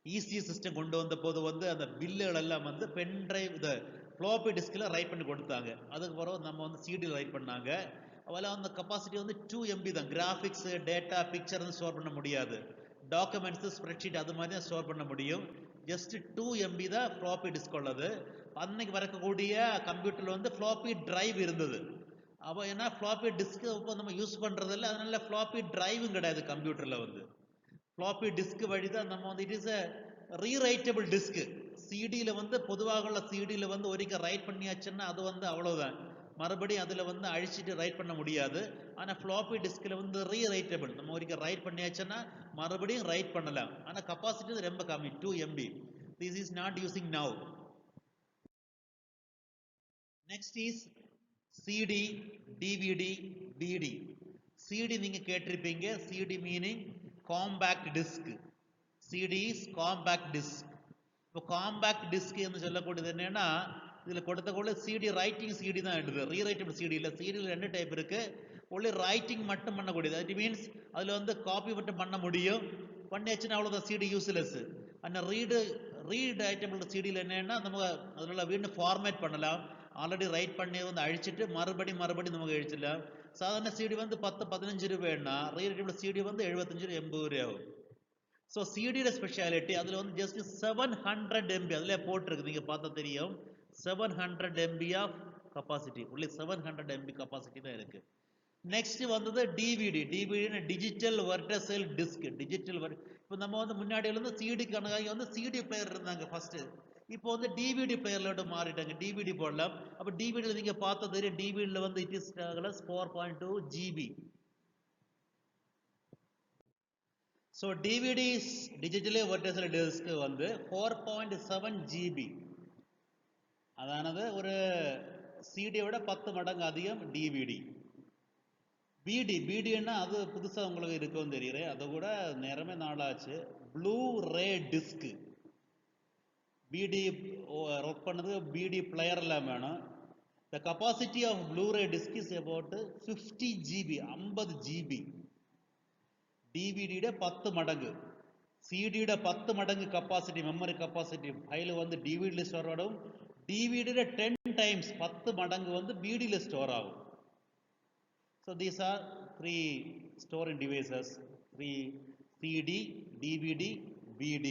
ஈஸி சிஸ்டம் கொண்டு வந்த போது வந்து அந்த பில்லுகள் எல்லாம் வந்து பென் டிரைவ் இந்த ஃப்ளாப்பி டிஸ்கில் ரைட் பண்ணி கொடுத்தாங்க. அதுக்கு பிறகு நம்ம வந்து சிடியில் ரைட் பண்ணாங்க. அதில் அந்த கெப்பாசிட்டி வந்து 2 MB தான். கிராஃபிக்ஸ், டேட்டா, பிக்சர் வந்து ஸ்டோர் பண்ண முடியாது. டாக்குமெண்ட்ஸு, ஸ்ப்ரெட்ஷீட் அது மாதிரி தான் ஸ்டோர் பண்ண முடியும். ஜஸ்ட் 2 MB தான் ஃப்ளாப்பி டிஸ்க் உள்ளது. அன்னைக்கு வரக்கூடிய கம்ப்யூட்டரில் வந்து ஃப்ளாப்பி டிரைவ் இருந்தது. அப்போ ஏன்னா ஃப்ளாப்பி டிஸ்க்கு இப்போ நம்ம யூஸ் பண்ணுறதில்ல, அதனால ஃப்ளாப்பி டிரைவும் கிடையாது கம்ப்யூட்டரில் வந்து. ஃப்ளாப்பி டிஸ்க் வழி தான் நம்ம வந்து it is a rewritable disk. சிடியில் வந்து பொதுவாக உள்ள சிடியில் வந்து ஒரிக்கல் ரைட் பண்ணியாச்சுன்னா அது வந்து அவ்வளோதான். மறுபடியும் அதில் வந்து அழிச்சிட்டு ரைட் பண்ண முடியாது. ஆனால் ஃப்ளாப்பி டிஸ்கில் வந்து ரீரைட்டபிள். நம்ம ஒரிக்கல் ரைட் பண்ணியாச்சுன்னா மறுபடியும் ரைட் பண்ணலாம். ஆனால் கெப்பாசிட்டி ரொம்ப கம்மி, 2 MB. This is not using now. Next is CD, DVD, BD. CD நீங்க கேட்டிருப்பீங்க. CD meaning compact disc. CD is compact disc. இப்போ காம்பேக்ட் டிஸ்க் என்று சொல்லக்கூடியது என்னன்னா, இதுல கொடுத்தக்குள்ள சிடி ரைட்டிங் சிடி தான் எடுது, ரீரைட்டபிள் சிடி இல்லை. சிடியில் 2 டைப் இருக்கு. ஒன்லி ரைட்டிங் மட்டும் பண்ணக்கூடியது. இட் மீன்ஸ் அதுல வந்து காப்பி மட்டும் பண்ண முடியும். பண்ணியாச்சுன்னா அவ்வளோதான், சிடி யூஸ்லெஸ். ஆனால் ரீரைட்டபிள் சிடியில் என்னன்னா, நம்ம அதில் வீണ്ടുம் ஃபார்மேட் பண்ணலாம். ஆல்ரெடி ரைட் பண்ணி வந்து அழிச்சிட்டு மறுபடி நமக்கு அழிச்சிடலாம். சாதாரண சிடி வந்து 10-15 ரூபாய்னா ரீரைட்டபிள் சிடி வந்து 75 80 ரூபாய் ஆகும். ஸோ சிடியோட ஸ்பெஷாலிட்டி அதில் வந்து ஜஸ்ட் 700 MB அதில் போட்டிருக்கு, நீங்கள் பார்த்தா தெரியும். 700 MB ஆஃப் கப்பாசிட்டி, உள்ளே 700 MB கப்பாசிட்டி தான் இருக்கு. நெக்ஸ்ட் வந்தது DVD. DVD digital versatile disk. Digital இப்போ நம்ம வந்து முன்னாடி வந்து சிடி கணக்காக வந்து சிடி பிளேயர் இருந்தாங்க ஃபர்ஸ்ட். இப்போ வந்து டிவிடி பிளேயர்லோட மாறிட்டாங்க, டிவிடி போடலாம். அப்போ டிவிடியில் நீங்கள் பார்த்தா தெரியும், டிவிடியில் வந்து it is 4.2 GB. So DVDs digitally versatile disk வந்து 4.7 GB. அதானது ஒரு சிடியை விட 10 மடங்கு அதிகம் டிவிடி. பிடின்னா அது புதுசாக உங்களுக்கு இருக்குன்னு தெரியுது, அதை கூட நேரமே நாளாச்சு. Blu ray disk. BD work பண்ணது பிடி பிளேயர் எல்லாம் வேணும். The capacity of Blu ray disk is about 50 GB, 50 GB. டிவிடியோட 10 மடங்கு, சிடியோட 10 மடங்கு கப்பாசிட்டி, மெமரி கப்பாசிட்டி ஃபைல் வந்து டிவிடியில் ஸ்டோர் ஆகும். டிவிடியோட 10 டைம்ஸ் 10 மடங்கு வந்து பிடியில் ஸ்டோர் ஆகும். So these are 3 storing devices, 3 CD, DVD, BD.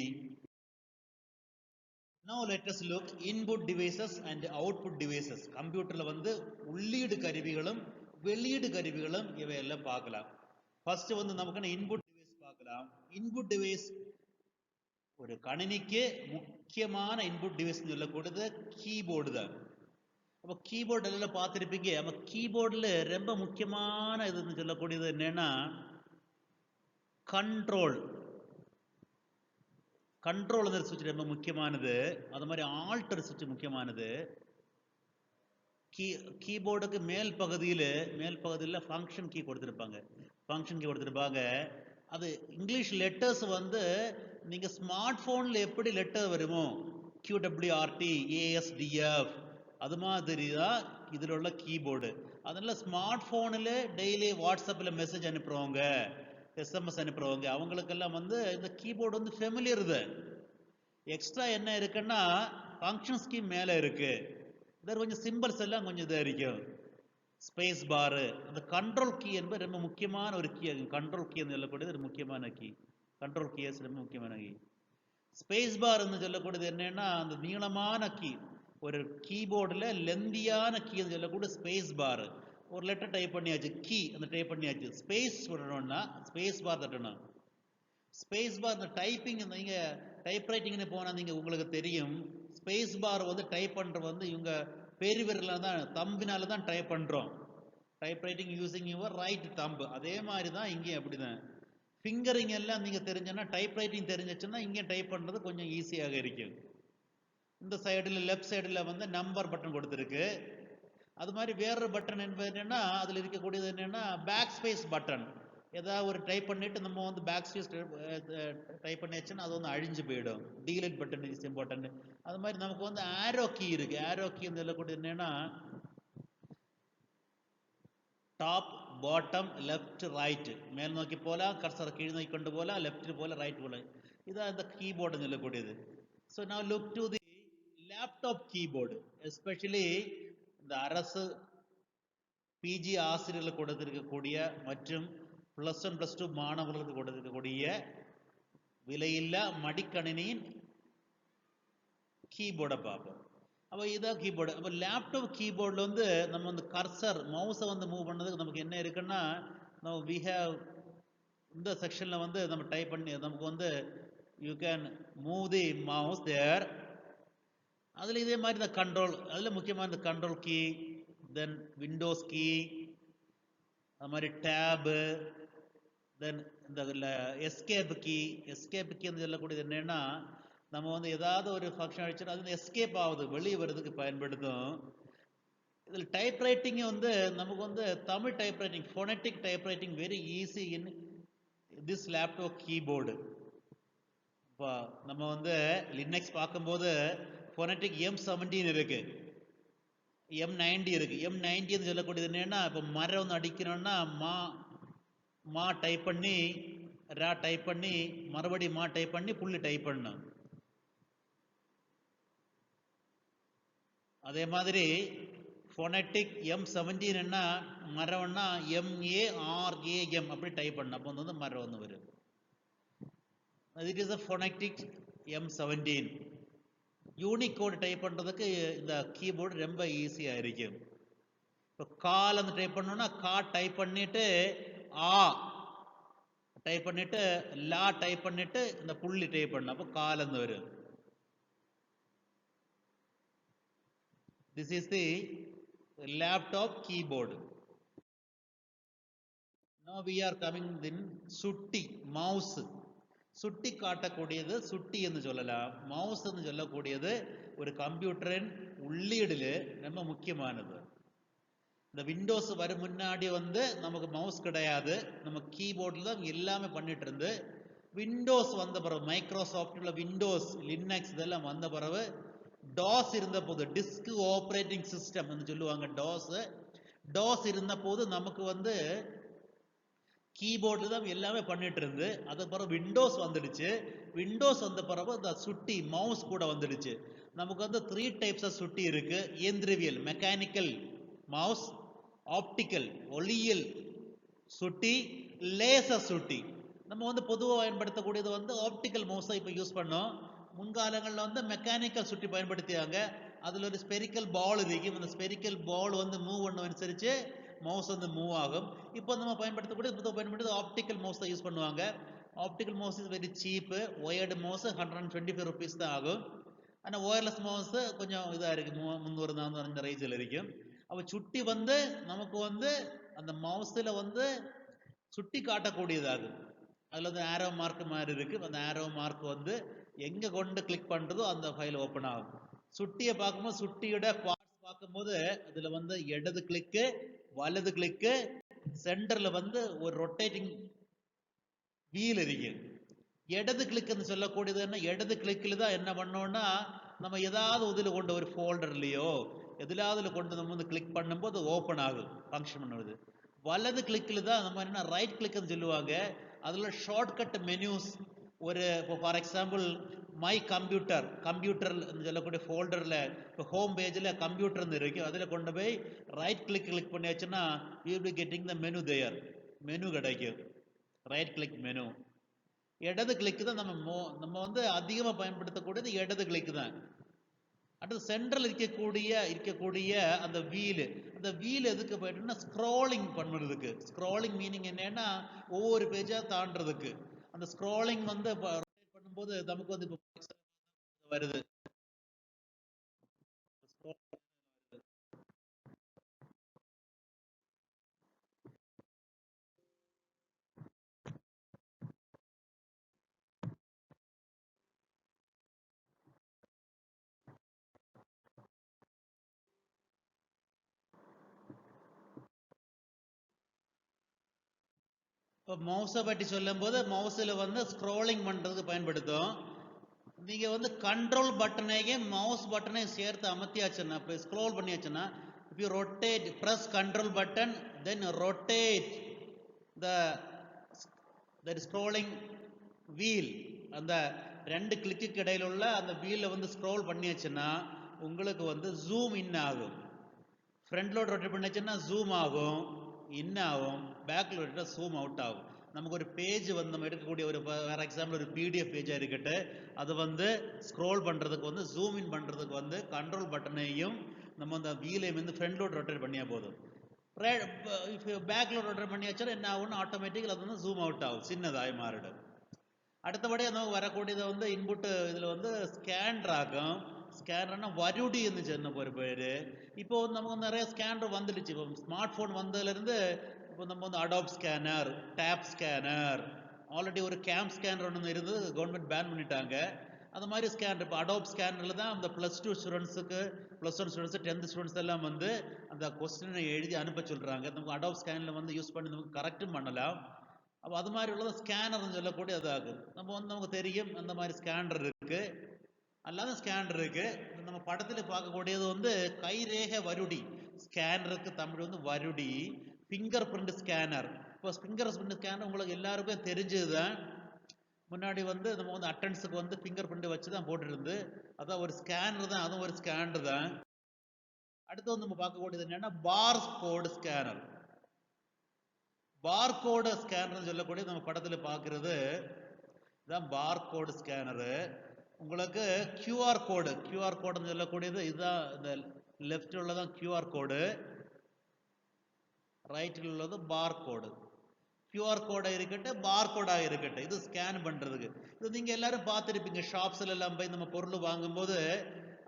Now let us look input devices and output devices. கம்ப்யூட்டர்ல வந்து உள்ளீடு கருவிகளும் வெளியீடு கருவிகளும் இவையெல்லாம் பார்க்கலாம். ஃபர்ஸ்ட் வந்து நமக்கு இன்புட் டிவைஸ் பார்க்கலாம். இன்புட் டிவைஸ் ஒரு கணினிக்கு முக்கியமான இன்புட் டிவைஸ் சொல்லக்கூடியது கீபோர்டு தான். அப்போ கீபோர்டு எல்லாம் பார்த்துருப்பீங்க. நம்ம கீபோர்டில் ரொம்ப முக்கியமான இதுன்னு சொல்லக்கூடியது என்னன்னா கண்ட்ரோல். கண்ட்ரோல் சுவிட்ச் ரொம்ப முக்கியமானது. அது மாதிரி ஆல்டர் சுவிட்ச் முக்கியமானது. கீபோர்டுக்கு மேல் பகுதியில் ஃபங்க்ஷன் கீ கொடுத்துருப்பாங்க. அது இங்கிலீஷ் லெட்டர்ஸ் வந்து நீங்க ஸ்மார்ட் போன்ல எப்படி லெட்டர் வருமோ QWRT ASDF அது மாதிரி தான் இதில் உள்ள கீபோர்டு. அதனால ஸ்மார்ட் போனில் டெய்லி வாட்ஸ்அப்பில் மெசேஜ் அனுப்புறவங்க, SMS அனுப்புறவங்க அவங்களுக்கெல்லாம் வந்து இந்த கீபோர்டு வந்து ஃபெமிலியர் தான். எக்ஸ்ட்ரா என்ன இருக்குன்னா ஃபங்க்ஷன்ஸ் கீ மேலே இருக்கு. இதில் கொஞ்சம் சிம்பிள்ஸ் எல்லாம் கொஞ்சம் இதாக இருக்கும். ஸ்பேஸ் பாரு, அந்த கண்ட்ரோல் கீ என்பது ரொம்ப முக்கியமான ஒரு கீ. கண்ட்ரோல் கீ என்று சொல்லக்கூடியது ஒரு முக்கியமான கீ. கண்ட்ரோல் கீஸ் ரொம்ப முக்கியமான கீ. ஸ்பேஸ் பார் என்று சொல்லக்கூடியது என்னன்னா அந்த நீளமான கீ. ஒரு கீபோர்டில் லெந்தியான கீ சொல்லக்கூடிய ஸ்பேஸ் பார். ஒரு லெட்டர் டைப் பண்ணியாச்சு, கீ அந்த டைப் பண்ணியாச்சு, ஸ்பேஸ் விடணும்னா ஸ்பேஸ் பார் தட்டணும். ஸ்பேஸ் பார் இந்த டைப்பிங், நீங்க டைப் ரைட்டிங்னு போனால் நீங்க உங்களுக்கு தெரியும், ஸ்பேஸ் பார் வந்து டைப் பண்றது வந்து இவங்க பெருவிரல தான், தம்பினால தான் டைப் பண்றோம். Type writing using your right thumb. அதே மாதிரி தான் இங்கே அப்படிதான். ஃபிங்கரிங் எல்லாம் நீங்க தெரிஞ்சோன்னா, டைப் ரைட்டிங் தெரிஞ்சிச்சுன்னா இங்கே டைப் பண்றது கொஞ்சம் ஈஸியாக இருக்கும். இந்த சைடில் லெஃப்ட் சைடில் வந்து நம்பர் பட்டன் கொடுத்துருக்கு. அது மாதிரி வேறொரு பட்டன் என்னன்னா அதில் இருக்கக்கூடியது என்னன்னா பேக் ஸ்பேஸ் பட்டன். ஏதாவது ஒரு டைப் பண்ணிட்டு நம்ம வந்து பேக் ஸ்பேஸ் டைப் பண்ணியாச்சுன்னா அது வந்து அழிஞ்சு போயிடும். டீலைட் பட்டன் இஸ் இம்பார்ட்டன்ட். அது மாதிரி நமக்கு வந்து ஆரோ கீ இருக்கு. ஆரோ கீ சொல்லக்கூடியது என்னன்னா டாப் பாட்டம் லெஃப்ட் ரைட். மேல் நோக்கி போகலாம், கர்சர் கீழ் நோக்கி கொண்டு போகலாம், லெஃப்ட் போல ரைட் போல. இதான் இந்த கீபோர்டு சொல்லக்கூடியது. ஸோ நான் look to the laptop keyboard. Especially இந்த அரசு பிஜி ஆசிரியர்களுக்கு கொடுத்திருக்கக்கூடிய மற்றும் +1 +2 மாணவர்களுக்கு கொடுத்திருக்கக்கூடிய விலையில்லா மடிக்கணினியின் கீபோர்டை பார்ப்போம். அப்போ இதான் கீபோர்டு. அப்போ லேப்டாப் கீபோர்டில் வந்து நம்ம வந்து கர்சர் மவுஸை வந்து மூவ் பண்ணதுக்கு நமக்கு என்ன இருக்குன்னா, நம்ம வி ஹேவ் இந்த செக்ஷனில் வந்து நம்ம டைப் பண்ணி நமக்கு வந்து you can move the mouse there. அதில் இதே மாதிரி இந்த கண்ட்ரோல், அதில் முக்கியமாக இந்த control key, then Windows key, அது மாதிரி டேபு, தென் இந்த எஸ்கேப் கீ. எஸ்கேப் கீ சொல்லக்கூடியது என்னன்னா நம்ம வந்து ஏதாவது ஒரு ஃபங்க்ஷன் அடிச்சோன்னா அது எஸ்கேப் ஆகுது, வெளியே வர்றதுக்கு பயன்படுத்தும். இதில் டைப் ரைட்டிங் வந்து நமக்கு வந்து Tamil type writing, phonetic type writing very easy in this laptop keyboard. இப்போ நம்ம வந்து லினக்ஸ் பார்க்கும்போது ஃபோனட்டிக் M17 இருக்கு, M90 இருக்கு. M90 சொல்லக்கூடியது என்னன்னா, இப்போ மரம் வந்து அடிக்கணும்னா மா டைப் பண்ணி, ரா டைப் பண்ணி, மறுபடியும் மா டைப் பண்ணி, புள்ளி டைப் பண்ணணும். அதே மாதிரி ஃபோனட்டிக் M17 என்ன மரம்னா MARAM அப்படி டைப் பண்ணணும். அப்போ வந்து மரம் வந்து வரும். It is a phonetic M17. Unicode type பண்ணுறதுக்கு இந்த கீபோர்டு ரொம்ப ஈஸியாக இருக்கும். இப்போ கால் வந்து டைப் பண்ணோன்னா கா டைப் பண்ணிட்டு ஆ டைப் பண்ணிட்டு லா டைப் பண்ணிட்டு இந்த புள்ளி டைப் பண்ணணும். அப்போ கால் வந்து வரும். This is the laptop keyboard. Now we are coming in சுட்டி மவுஸ். சுட்டி காட்டக்கூடியது சுட்டி என்று சொல்லலாம். மவுஸ் என்று சொல்லக்கூடியது ஒரு கம்ப்யூட்டரின் உள்ளீடுல ரொம்ப முக்கியமானது. இந்த விண்டோஸ் வரும் முன்னாடி வந்து நமக்கு மவுஸ் கிடையாது, நம்ம கீபோர்டில் தான் எல்லாமே பண்ணிட்டு இருந்து. விண்டோஸ் வந்த பிறகு, மைக்ரோசாஃப்டில் விண்டோஸ், லினக்ஸ் இதெல்லாம் வந்த பிறகு, டாஸ் இருந்த போது, டிஸ்க் ஆப்ரேட்டிங் சிஸ்டம் என்று சொல்லுவாங்க. டாஸ் இருந்த போது நமக்கு வந்து கீபோர்டில் தான் எல்லாமே பண்ணிட்டு இருந்து. அதுக்கு பிறகு விண்டோஸ் வந்துடுச்சு. விண்டோஸ் வந்த பிறகு இந்த சுட்டி மவுஸ் கூட வந்துடுச்சு. நமக்கு வந்து 3 டைப்ஸ் ஆஃப் சுட்டி இருக்கு. இயந்திரவியல் மெக்கானிக்கல் மவுஸ், ஆப்டிக்கல் ஒளியியல் சுட்டி, லேசர் சுட்டி. நம்ம வந்து பொதுவாக பயன்படுத்தக்கூடியது வந்து ஆப்டிக்கல் மவுஸை இப்போ யூஸ் பண்ணோம். முன்காலங்களில் வந்து மெக்கானிக்கல் சுட்டி பயன்படுத்தியாங்க. அதில் ஒரு ஸ்பெரிக்கல் பால் இருக்கும். அந்த ஸ்பெரிக்கல் பால் வந்து மூவ் பண்ண அனுசரித்து மவுஸ் வந்து மூவ் ஆகும். இப்போ நம்ம பயன்படுத்தக்கூடியது ஆப்டிக்கல் மவுஸ் தான் யூஸ் பண்ணுவாங்க. ஆப்டிக்கல் மவுஸ் இஸ் வெரி சீப்பு. ஒயர்டு மவுஸ் 125 rupees தான் ஆகும். ஆனால் ஒயர்லெஸ் மவுஸ் கொஞ்சம் இதாக இருக்குது, 300-400 அந்த ரேஞ்சில் இருக்கும். அப்போ சுட்டி வந்து நமக்கு வந்து அந்த மவுஸில் வந்து சுட்டி காட்டக்கூடியதாகும். அதில் வந்து ஆரோ மார்க் மாதிரி இருக்குது. அந்த ஆரோ மார்க் வந்து எங்கே கொண்டு கிளிக் பண்ணுறதோ அந்த ஃபைல் ஓப்பன் ஆகும். சுட்டியை பார்க்கும்போது சுட்டியோட பார்ட்ஸ் பார்க்கும்போது அதில் வந்து இடது கிளிக்கு, வலது கிளிக்கு, சென்டரில் வந்து ஒரு ரொட்டேட்டிங் வீல் இருக்கு. இடது கிளிக்னு சொல்லக்கூடியது என்ன, இடது கிளிக்கில் தான் என்ன பண்ணோம்னா நம்ம ஏதாவது இதில் கொண்டு ஒரு ஃபோல்டர்லையோ எதிலாவது கொண்டு நம்ம வந்து கிளிக் பண்ணும்போது ஓப்பன் ஆகும், ஃபங்க்ஷன் பண்ணுவது. வலது கிளிக்கில் தான் நம்ம என்ன ரைட் கிளிக்னு சொல்லுவாங்க. அதில் ஷார்ட்கட் மெனுஸ் ஒரு இப்போ ஃபார் எக்ஸாம்பிள் மை கம்ப்யூட்டர் சொல்லக்கூடிய ஃபோல்டரில் இப்போ ஹோம் பேஜில் கம்ப்யூட்டர்னு இருக்குது. அதில் கொண்டு போய் ரைட் கிளிக் பண்ணியாச்சுன்னா you will be getting the menu there. Menu கிடைக்கும், ரைட் கிளிக் மெனு. இடது கிளிக்கு தான் நம்ம வந்து அதிகமாக பயன்படுத்தக்கூடியது இடது கிளிக்கு தான். அடுத்து சென்ட்ரல் இருக்கக்கூடிய அந்த வீல் எதுக்கு போயிட்டுன்னா ஸ்க்ரோலிங் பண்ணுறதுக்கு. ஸ்க்ரோலிங் மீனிங் என்னன்னா ஒவ்வொரு பேஜா தாண்டறதுக்கு. அந்த ஸ்க்ரோலிங் வந்து பண்ணும்போது நமக்கு வந்து இப்போ வருது. இப்போ மவுஸை பற்றி சொல்லும் போது மவுஸில் வந்து ஸ்க்ரோலிங் பண்ணுறதுக்கு பயன்படுத்தும். நீங்கள் வந்து கண்ட்ரோல் பட்டனையும் மவுஸ் பட்டனையும் சேர்த்து அமர்த்தியாச்சுன்னா, இப்போ ஸ்க்ரோல் பண்ணியாச்சுன்னா, if you rotate, press control button, then rotate the scrolling wheel. அந்த 2 கிளிக்கு இடையில உள்ள அந்த வீலை வந்து ஸ்க்ரோல் பண்ணியாச்சுன்னா உங்களுக்கு வந்து ஜூம் இன் ஆகும். ஃப்ரண்ட்ல ரொட்டேட் பண்ணியாச்சுன்னா ஜூம் ஆகும், இன் ஆகும். பேக்கில் ரொட்டேட் ஜூம் அவுட் ஆகும். நமக்கு ஒரு பேஜ் வந்து நம்ம எடுக்கக்கூடிய ஒரு ஃபார் எக்ஸாம்பிள் ஒரு பிடிஎஃப் பேஜாக இருக்கட்டு, அது வந்து ஸ்க்ரோல் பண்ணுறதுக்கு வந்து ஜூம் இன் பண்ணுறதுக்கு வந்து கண்ட்ரோல் பட்டனையும் நம்ம அந்த வீலையும் வந்து ஃப்ரண்ட்லோட் ரொட்டேட் பண்ணியா போதும். பேக்கில் ரொட்டேட் பண்ணியாச்சுன்னா என்ன ஆகும்னா ஆட்டோமேட்டிக்கல் அது வந்து ஜூம் அவுட் ஆகும், சின்னதாகி மாறிடும். அடுத்தபடி நமக்கு வரக்கூடியதை வந்து இன்புட்டு இதில் வந்து ஸ்கேனர் ஆகும். ஸ்கேனர்னா வருடி என்று சொன்ன ஒரு பேர். இப்போ வந்து நமக்கு நிறைய ஸ்கேனர் வந்துடுச்சு. இப்போ ஸ்மார்ட் ஃபோன் வந்ததுலேருந்து இப்போ நம்ம வந்து Adobe scanner, tap scanner, already ஒரு கேம் ஸ்கேனர் ஒன்று இருந்தது, கவர்மெண்ட் பேன் பண்ணிட்டாங்க. அது மாதிரி ஸ்கேனர் இப்போ அடோப் ஸ்கேனரில் தான் அந்த +2 ஸ்டூடெண்ட்ஸுக்கு +1 ஸ்டூடெண்ட்ஸு 10th ஸ்டூடெண்ட்ஸ் எல்லாம் வந்து அந்த கொஸ்டினை எழுதி அனுப்ப சொல்கிறாங்க. நமக்கு அடோப் ஸ்கேனில் வந்து யூஸ் பண்ணி நமக்கு கரெக்டும் பண்ணலாம். அப்போ அது மாதிரி உள்ளது ஸ்கேனர்னு சொல்லக்கூடிய அதாகும். நம்ம வந்து நமக்கு தெரியும் அந்த மாதிரி ஸ்கேனர் இருக்கு, அல்லாத ஸ்கேனர் இருக்கு. நம்ம படத்தில் பார்க்கக்கூடியது வந்து கைரேகை வருடி ஸ்கேனருக்கு தமிழ் வந்து வருடி. Finger print scanner. இப்போ ஃபிங்கர் பிரிண்ட் ஸ்கேனர் உங்களுக்கு எல்லாருக்குமே தெரிஞ்சது தான். முன்னாடி வந்து நம்ம வந்து அட்டன்ஸுக்கு வந்து ஃபிங்கர் பிரிண்ட் வச்சு தான் போட்டுருந்து. அதான் ஒரு ஸ்கேனர் தான், அதுவும் ஒரு ஸ்கேனர் தான். அடுத்து வந்து நம்ம பார்க்கக்கூடியது என்னன்னா பார்கோடு ஸ்கேனர். பார்கோடு ஸ்கேனர் சொல்லக்கூடிய நம்ம படத்தில் பார்க்கறது இதுதான் பார்கோடு ஸ்கேனரு. உங்களுக்கு கியூஆர் கோடுன்னு சொல்லக்கூடியது இதுதான். இந்த லெஃப்ட் உள்ளதான் கியூஆர் கோடு, ரைட்டில் உள்ளது பார்கோடு. கியூஆர் கோடா இருக்கட்டும், பார்கோடா இருக்கட்டும், இது ஸ்கேன் பண்றதுக்கு. இது நீங்க எல்லாரும் பார்த்துருப்பீங்க. ஷாப்ஸ்ல எல்லாம் போய் நம்ம பொருள் வாங்கும்போது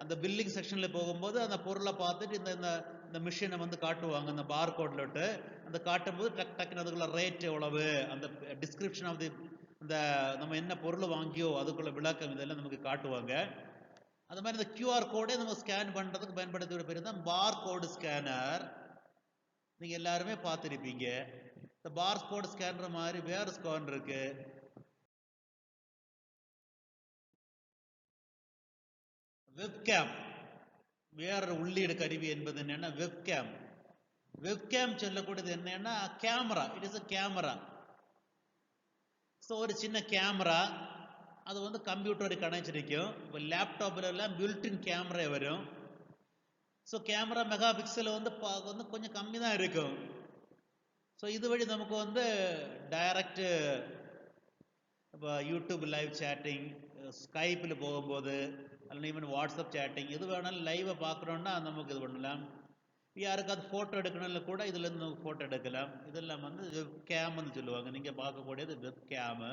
அந்த பில்லிங் செக்ஷன்ல போகும்போது அந்த பொருளை பார்த்துட்டு இந்த இந்த மிஷினை வந்து காட்டுவாங்க. அந்த பார்கோட்ல விட்டு அந்த காட்டும்போது டக்குன்னு அதுக்குள்ள ரேட் எவ்வளவு, அந்த டிஸ்கிரிப்ஷன் ஆஃப் தி இந்த நம்ம என்ன பொருள் வாங்கியோ அதுக்குள்ள விளக்கம் இதெல்லாம் நமக்கு காட்டுவாங்க. அது மாதிரி இந்த கியூஆர் கோடை நம்ம ஸ்கேன் பண்றதுக்கு பயன்படுத்திய பேர் தான் பார்கோடு ஸ்கேனர். நீங்க எல்லாருமே பார்த்துருப்பீங்க. இந்த பார்கோடு ஸ்கேனர் மாதிரி வேற ஸ்கேனர் இருக்கு. வெப்கேம் வேற உள்ளீடு கருவி என்பது என்னன்னா வெப்கேம். வெப்கேம் சொல்லக்கூடியது என்னன்னா camera. It is a camera. So ஒரு சின்ன கேமரா, அது வந்து கம்ப்யூட்டருக்கு கணைச்சிருக்கும். இப்போ லேப்டாப்ல எல்லாம் பில்டின் கேமரா வரும். ஸோ கேமரா மெகா பிக்சல் வந்து கொஞ்சம் கம்மி தான் இருக்கும். ஸோ இது வழி நமக்கு வந்து டைரக்ட் இப்போ யூடியூப் லைவ் சேட்டிங், ஸ்கைப்பில் போகும்போது, அல்லது ஈவன் வாட்ஸ்அப் சேட்டிங், எது வேணாலும் லைவை பார்க்குறோன்னா நமக்கு இது பண்ணலாம். யாருக்காவது ஃபோட்டோ எடுக்கணும்ல கூட இதுல இருந்து ஃபோட்டோ எடுக்கலாம். இதெல்லாம் வந்து வெப் கேம்னு சொல்லுவாங்க. நீங்க பார்க்கக்கூடியது web game.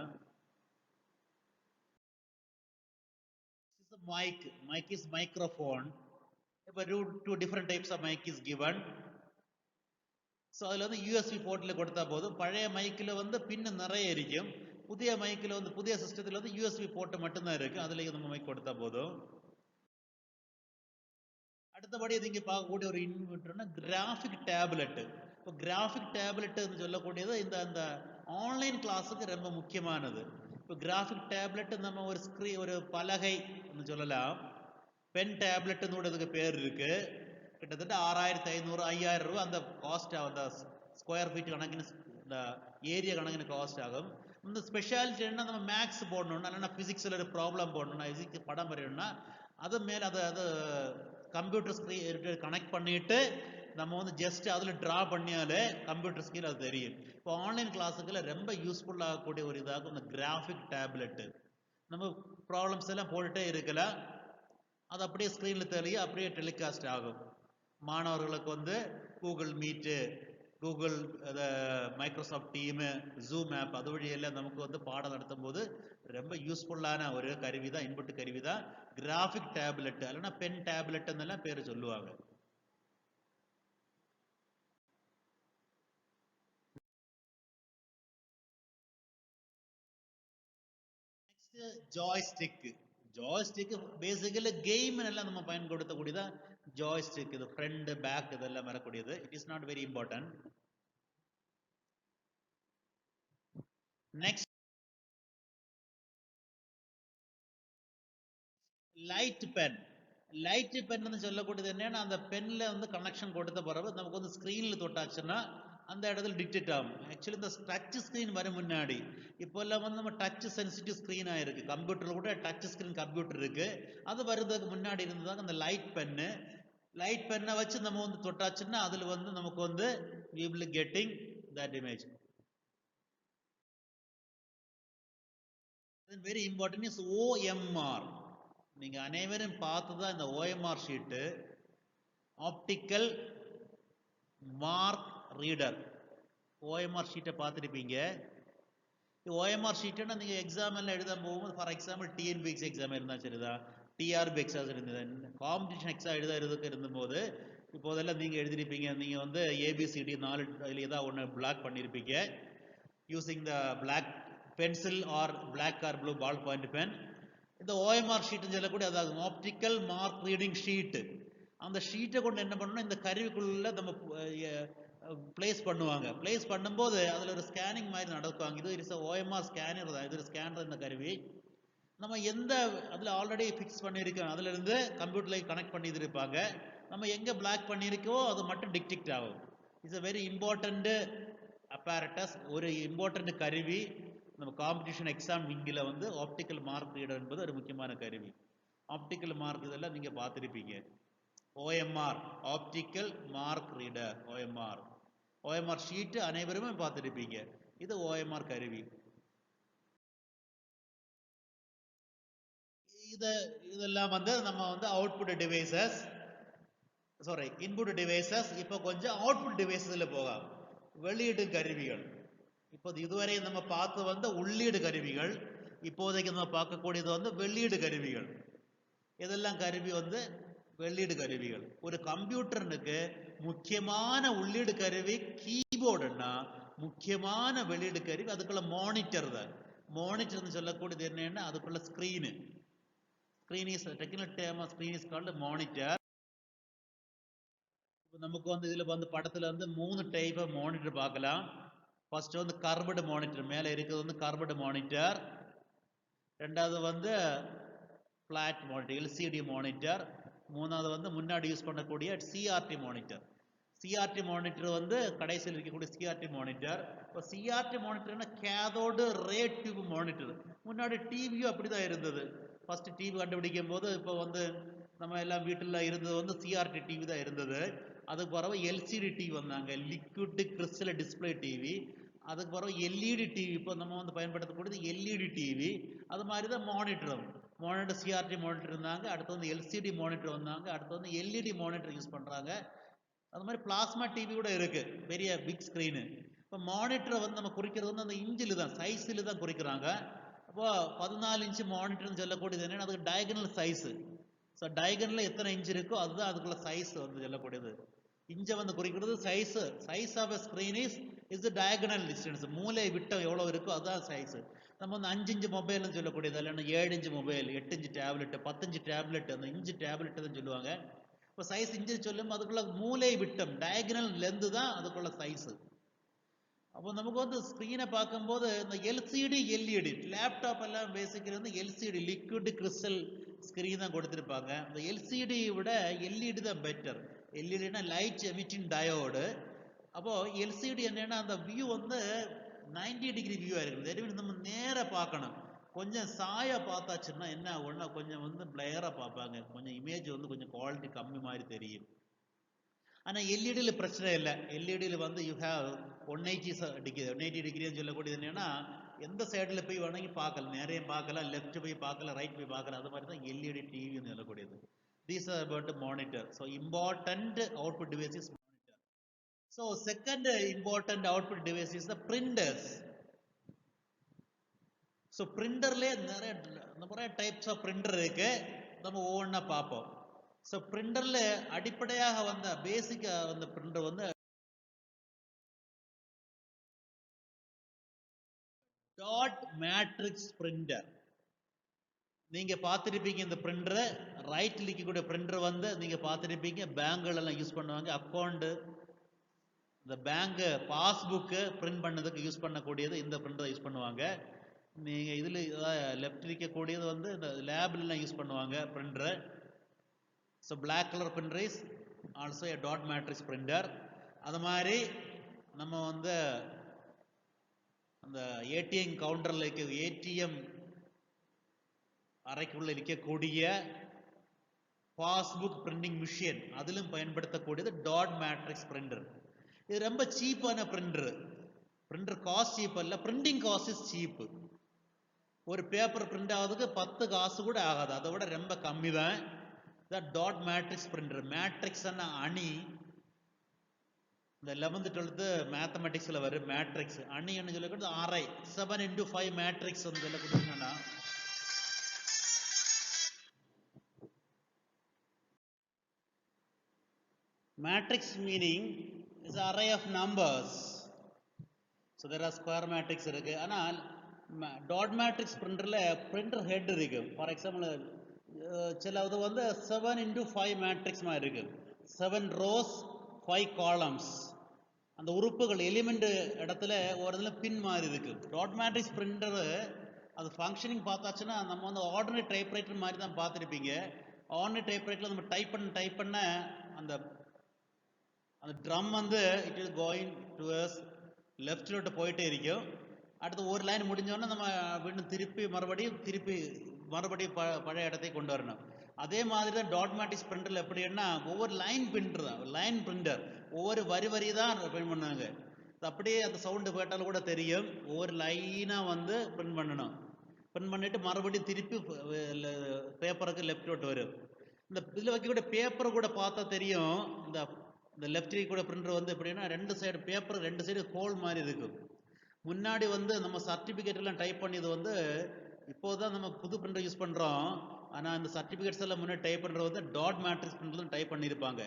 Mic is microphone. இப்போ two different types of mic is given. So அதில் வந்து யூஎஸ்பி போர்ட்டில் கொடுத்தா போதும். பழைய மைக்கில் வந்து பின்னு நிறைய இருக்கும். புதிய மைக்கில் வந்து புதிய சிஸ்டத்தில் வந்து யூஎஸ்பி போர்ட்டு மட்டும்தான் இருக்கு. அதில் நம்ம மைக் கொடுத்தா போதும். அடுத்தபடி நீங்க பார்க்கக்கூடிய ஒரு இன்வெர்டர்னா கிராஃபிக் டேப்லெட். இப்போ கிராஃபிக் டேப்லெட்னு சொல்லக்கூடியது இந்த ஆன்லைன் கிளாஸுக்கு ரொம்ப முக்கியமானது. இப்போ கிராஃபிக் டேப்லெட் நம்ம ஒரு பலகை சொல்லலாம். பென் டேப்லெட்னு கூட இதுக்கு பேர் இருக்கு. கிட்டத்தட்ட 6500 5000 ரூபாய் அந்த காஸ்ட், அந்த ஸ்கொயர் ஃபீட் கணக்கிന്, இந்த ஏரியா கணக்கிന് காஸ்ட் ஆகும். இந்த ஸ்பெஷாலிட்டி என்ன, நம்ம மேக்ஸ் போடணும்னா, இல்லைன்னா பிசிக்ஸில் ஒரு ப்ராப்ளம் போடணும்னா, பிசிக்ஸ் படம் வரையணும்னா அது மேலே அது கம்ப்யூட்டர் ஸ்க்ரீன் கனெக்ட் பண்ணிட்டு நம்ம வந்து ஜஸ்ட் அதில் ட்ரா பண்ணியாலே கம்ப்யூட்டர் ஸ்க்ரீன் அது தெரியும். இப்போ ஆன்லைன் கிளாஸுக்குள்ள ரொம்ப யூஸ்ஃபுல் ஆகக்கூடிய ஒரு இதாகும் இந்த கிராஃபிக் டேப்லெட்டு. நம்ம ப்ராப்ளம்ஸ் எல்லாம் போட்டுட்டே இருக்கலாம், அது அப்படியே ஸ்க்ரீனில் தெரியும், அப்படியே டெலிகாஸ்ட் ஆகும். மாணவர்களுக்கு வந்து Google Meet, Google Microsoft team, Zoom app அது வழியெல்லாம் நமக்கு வந்து பாடம் நடத்தும் போது ரொம்ப யூஸ்ஃபுல்லான ஒரு கருவி தான், இன்புட் கருவி தான் கிராஃபிக் டேப்லெட். இல்லைன்னா பென் டேப்லெட் எல்லாம் பேர் சொல்லுவாங்க. ஜாய்ஸ்டிக். ஜாய்ஸ்டிக் பேசிக்கலி கேம் எல்லாம் நம்ம பயன்படுத்தக்கூடியதான் ஜாய்ஸ்டிக். இது ஃப்ரண்ட் பேக் இதெல்லாம் வரக்கூடியது. It is not very important. Next light pen. Light பென்னு சொல்லக்கூடியது என்னன்னா, அந்த பென்ல வந்து கனெக்ஷன் கொடுத்த பிறகு நமக்கு வந்து ஸ்க்ரீனில் தொட்டாச்சுன்னா அந்த இடத்துல டிடெக்ட் ஆகும். ஆக்சுவலி இந்த டச் ஸ்க்ரீன் வரும் முன்னாடி இப்போ எல்லாம் வந்து நம்ம டச் சென்சிட்டிவ் ஸ்க்ரீன் ஆயிருக்கு. கம்ப்யூட்டர்ல கூட டச் ஸ்க்ரீன் கம்ப்யூட்டர் இருக்கு. அது வருவதற்கு முன்னாடி இருந்ததாக அந்த லைட் பென்னு. லைட் பென்னை வச்சு நம்ம வந்து தொட்டாச்சுன்னா அதுல வந்து நமக்கு வந்து we will getting that image. Very important is OMR. நீங்க அனைவரும் பார்த்துதான் இந்த OMR sheet, optical mark reader. OMR ஷீட்டை பார்த்துருப்பீங்க. OMR ஷீட்டுன்னா நீங்க எக்ஸாம் எல்லாம் எழுத போகும்போது, ஃபார் எக்ஸாம்பிள் டிஎன்பிஎஸ்சி எக்ஸாம் இருந்தா சரிதா, டிஆர்பி எக்ஸாம் இருந்தது, காம்படிஷன் எக்ஸாம் எழுதுறதுக்கு இருந்தபோது இப்போதெல்லாம் நீங்க எழுதிருப்பீங்க. நீங்க வந்து ABCD 4 அதில் ஏதாவது ஒன்று பிளாக் பண்ணியிருப்பீங்க using the black pencil or black or blue ball point pen. இந்த ஓஎம்ஆர் ஷீட்னு சொல்லக்கூடிய அதாவது ஆப்டிக்கல் மார்க் ரீடிங் ஷீட்டு. அந்த ஷீட்டை கொண்டு என்ன பண்ணணும், இந்த கருவிக்குள்ள நம்ம பிளேஸ் பண்ணுவாங்க. பிளேஸ் பண்ணும்போது அதில் ஒரு ஸ்கேனிங் மாதிரி நடக்குவாங்க. இது இஸ் ஓஎம்ஆர் ஸ்கேனர் தான், இது ஒரு ஸ்கேனர். இந்த கருவி நம்ம எந்த அதில் ஆல்ரெடி ஃபிக்ஸ் பண்ணியிருக்கோம், அதுல இருந்து கம்ப்யூட்டரில் கனெக்ட் பண்ணி இருப்பாங்க. நம்ம எங்கே பிளாக் பண்ணியிருக்கோ அது மட்டும் டிடெக்ட் ஆகும். It's a very important apparatus, ஒரு இம்பார்ட்டண்ட் கருவி. நம்ம காம்படிஷன் எக்ஸாம் இங்கில் வந்து ஆப்டிக்கல் மார்க் ரீடர் என்பது ஒரு முக்கியமான கருவி. ஆப்டிக்கல் மார்க் இதெல்லாம் நீங்கள் பார்த்துருப்பீங்க. OMR optical mark reader, OMR. OMR sheet அனைவருமே பார்த்துருப்பீங்க. இது ஓஎம்ஆர் கருவி. இதெல்லாம் வந்து நம்ம வந்து output devices, sorry input devices. இப்போ கொஞ்சம் அவுட்புட் டிவைசஸ்ல போகலாம். வெளியீடு கருவிகள். இப்போது இதுவரை நம்ம பார்த்து வந்த உள்ளீடு கருவிகள். இப்போதைக்கு நம்ம பார்க்கக்கூடியது வந்து வெளியீடு கருவிகள். இதெல்லாம் கருவி வந்து வெளியீடு கருவிகள். ஒரு கம்ப்யூட்டருக்கு முக்கியமான உள்ளீடு கருவி கீபோர்டுன்னா, முக்கியமான வெளியீடு கருவி அதுக்குள்ள மானிட்டர் தான். மானிட்டர்னு சொல்லக்கூடியது என்னன்னா அதுக்குள்ள screen. Screen is technical term of screen is called monitor. இப்போ நமக்கு வந்து இதில் வந்து படத்தில் வந்து 3 டைப் ஆஃப் மானிட்டர் பார்க்கலாம். ஃபர்ஸ்ட் வந்து கர்வ்டு மானிட்டர், மேலே இருக்கிறது வந்து கர்வ்டு மானிட்டர். ரெண்டாவது வந்து ஃப்ளாட் மானிட்டர், எல்சிடி மானிட்டர். மூணாவது வந்து முன்னாடி யூஸ் பண்ணக்கூடிய சிஆர்டி மானிட்டர். சிஆர்டி மானிட்டர் வந்து கடைசியில் இருக்கக்கூடிய சிஆர்டி மானிட்டர். இப்போ சிஆர்டி மானிட்டர்னா கேதோடு ரே டியூப் மானிட்டர். முன்னாடி டிவியும் அப்படிதான் இருந்தது. ஃபர்ஸ்ட் டிவி கண்டுபிடிக்கும் போது இப்போ வந்து நம்ம எல்லாம் வீட்டில் இருந்தது வந்து சிஆர்டி டிவி தான் இருந்தது. அதுக்கு பிறகு எல்சிடி டிவி வந்தாங்க, லிக்விட் கிறிஸ்டல் டிஸ்பிளே டிவி. அதுக்கு பிறகு எல்இடி டிவி, இப்போ நம்ம வந்து பயன்படுத்தக்கூடியது எல்இடி டிவி. அது மாதிரி தான் மானிட்டரும். மானிட்டர் சிஆர்டி மானிட்டர் இருந்தாங்க, அடுத்து வந்து எல்சிடி மானிட்டர் வந்தாங்க, அடுத்து வந்து எல்இடி மானிட்டர் யூஸ் பண்ணுறாங்க. அது மாதிரி பிளாஸ்மா டிவி கூட இருக்கு, பெரிய பிக் ஸ்க்ரீனு. இப்போ மானிட்டரை வந்து நம்ம குறிக்கிறது வந்து அந்த இன்ச்சில் தான், சைஸில் தான் குறிக்கிறாங்க. அப்போ 14 இன்ச்சு மானிட்டர்னு சொல்லக்கூடியது என்னன்னா அதுக்கு டயகனல் சைஸு. ஸோ டயகனலில் எத்தனை இன்ச் இருக்கோ அதுதான் அதுக்குள்ள சைஸ் வந்து சொல்லக்கூடியது. இன்ச்சை வந்து குறிக்கிறது size. Size of a screen is diagonal distance. மூளை விட்டம் எவ்வளோ இருக்கோ அதுதான் சைஸ். நம்ம வந்து 5 இன்ச்சு மொபைல்னு சொல்லக்கூடியது, இல்லைன்னா 7 inch mobile, 8 inch tablet, 10 inch tablet, அந்த இன்ச்சு டேப்லெட் தான் சொல்லுவாங்க. இப்போ சைஸ் இன்ச்சு சொல்லும் அதுக்குள்ள மூளை விட்டம் டயகனல் லென்த் தான் அதுக்குள்ள சைஸ். அப்போ நமக்கு வந்து ஸ்க்ரீனை பார்க்கும்போது இந்த எல்சிடி எல்இடி லேப்டாப் எல்லாம் பேசிக்கிறது வந்து எல்சிடி லிக்விட் கிறிஸ்டல் ஸ்க்ரீன் தான் கொடுத்துருப்பாங்க. இந்த எல்சிடி விட எல்இடி தான் பெட்டர். எல்இடினா லைட் எமிட்டிங் டயோடு. அப்போ எல்சிடி என்னன்னா அந்த வியூ வந்து 90 டிகிரி வியூவாக இருக்குது. நம்ம நேராக பார்க்கணும். கொஞ்சம் சாயா பார்த்தாச்சுன்னா என்ன ஆகும்னா கொஞ்சம் வந்து பிளேயராக பார்ப்பாங்க, கொஞ்சம் இமேஜ் வந்து கொஞ்சம் குவாலிட்டி கம்மி மாதிரி தெரியும். ஆனால் எல்இடியில் பிரச்சனை இல்லை. எல்இடியில் வந்து யூ ஹேவ் 180 டிகிரின்னு சொல்லக்கூடியது என்னன்னா எந்த சைடில் போய் வணங்கி பார்க்கலாம், நிறைய பார்க்கலாம், லெஃப்ட் போய் பார்க்கலாம், ரைட் போய் பார்க்கலாம். அது மாதிரி தான் எல்இடி டிவின்னு சொல்லக்கூடியது. These are about to monitor. So important output device is monitor. So second important output device is the printers. So printerலே நிறைய டைப்ஸ் ஆஃப் பிரிண்டர் இருக்கு, நம்ம ஒவ்வொன்றா பார்ப்போம். ஸோ பிரிண்டர்ல அடிப்படையாக வந்த பேசிக்கா வந்த பிரிண்டர் வந்து டாட் மேட்ரிக்ஸ் பிரிண்டர். நீங்க பார்த்துருப்பீங்க இந்த பிரிண்டரை. ரைட் இருக்கக்கூடிய பிரிண்டர் வந்து நீங்க பார்த்துருப்பீங்க, பேங்குகள் எல்லாம் யூஸ் பண்ணுவாங்க. அக்கௌண்ட், இந்த பேங்க் பாஸ்புக்கு பிரிண்ட் பண்ணதுக்கு யூஸ் பண்ணக்கூடியது இந்த பிரிண்டரை யூஸ் பண்ணுவாங்க. நீங்க இதுல லெஃப்ட் இருக்கக்கூடியது வந்து இந்த லேப்ல எல்லாம் யூஸ் பண்ணுவாங்க பிரிண்டரை. So black colour printer is also a dot matrix printer. அது மாதிரி நம்ம வந்து அந்த ஏடிஎம் கவுண்டரில் இருக்க ஏடிஎம் அறைக்குள்ள இருக்கக்கூடிய பாஸ்புக் பிரிண்டிங் மிஷின் அதிலும் பயன்படுத்தக்கூடியது டாட் மேட்ரிக்ஸ் பிரிண்டர். இது ரொம்ப சீப்பான பிரிண்டர். பிரிண்டர் காஸ்ட் சீப் அல்ல, பிரிண்டிங் காஸ்ட் இஸ் சீப்பு. ஒரு பேப்பர் பிரிண்ட் ஆகுதுக்கு 10 காசு கூட ஆகாது, அதை விட ரொம்ப கம்மி தான். Dot matrix printer. மேட்ரிக்ஸ் அணி, இந்த 11th 12th மேத்தமெட்டிக்ஸ்ல வரும் மேட்ரிக்ஸ் அணி என்ன சொல்லக்கூடாது, அரை 7 into 5 மேட்ரிக்ஸ் வந்து சொல்லக்கூடாதுன்னா matrix meaning is array of numbers. So there are square matrix இருக்கு. ஆனால் டாட் மேட்ரிக்ஸ் பிரிண்டர்ல பிரிண்டர் ஹெட் இருக்கு. ஃபார் எக்ஸாம்பிள் சிலது வந்து 7x5 மேட்ரிக்ஸ் மாதிரி இருக்கு. 7 rows 5 columns. அந்த உறுப்புகள் எலிமெண்ட் இடத்துல ஒரு இதில் பின் மாதிரி இருக்கு. டாட் மேட்ரிக்ஸ் பிரிண்டர் அது ஃபங்க்ஷனிங் பார்த்தாச்சுன்னா நம்ம வந்து ஆர்டினரி டைப்ரைட்டர் மாதிரி தான் பார்த்துருப்பீங்க. ஆர்டினரி டைப்ரைட்டரில் நம்ம டைப் பண்ண அந்த அந்த ட்ரம் வந்து இட் இஸ் கோயிங் டுவர்ஸ் லெஃப்ட்ல போயிட்டே இருக்கும். அடுத்து ஒரு லைன் முடிஞ்சோன்னா நம்ம வீണ്ടുம் மறுபடியும் பழைய இடத்தை கொண்டு வரணும். அதே மாதிரி தான் டாட் மேட்ரிக்ஸ் பிரிண்டர்ல எப்படின்னா ஒவ்வொரு லைன் பிரிண்டர் தான், லைன் பிரிண்டர் ஒவ்வொரு வரி தான் பிரிண்ட் பண்ணாங்க. அப்படியே அந்த சவுண்டு கேட்டாலும் கூட தெரியும். ஒவ்வொரு லைனா வந்து பிரிண்ட் பண்ணணும். பிரிண்ட் பண்ணிட்டு மறுபடியும் திருப்பி பேப்பருக்கு லெஃப்ட் விட்டு வரும். இந்த இதில் வைக்கக்கூடிய பேப்பர் கூட பார்த்தா தெரியும். இந்த லெஃப்ட் கூட பிரிண்டர் வந்து எப்படின்னா ரெண்டு சைடு பேப்பர் ரெண்டு சைடு ஹோல் மாதிரி இருக்கும். முன்னாடி வந்து நம்ம சர்டிஃபிகேட் எல்லாம் டைப் பண்ணியது வந்து இப்போதான் நம்ம புது பிரிண்டர் யூஸ் பண்றோம். ஆனால் அந்த சர்டிஃபிகேட்ஸ் எல்லாம் முன்னாடி டைப் பண்றது வந்து டாட் மேட்ரிக்ஸ் பிரிண்டர் டைப் பண்ணியிருப்பாங்க.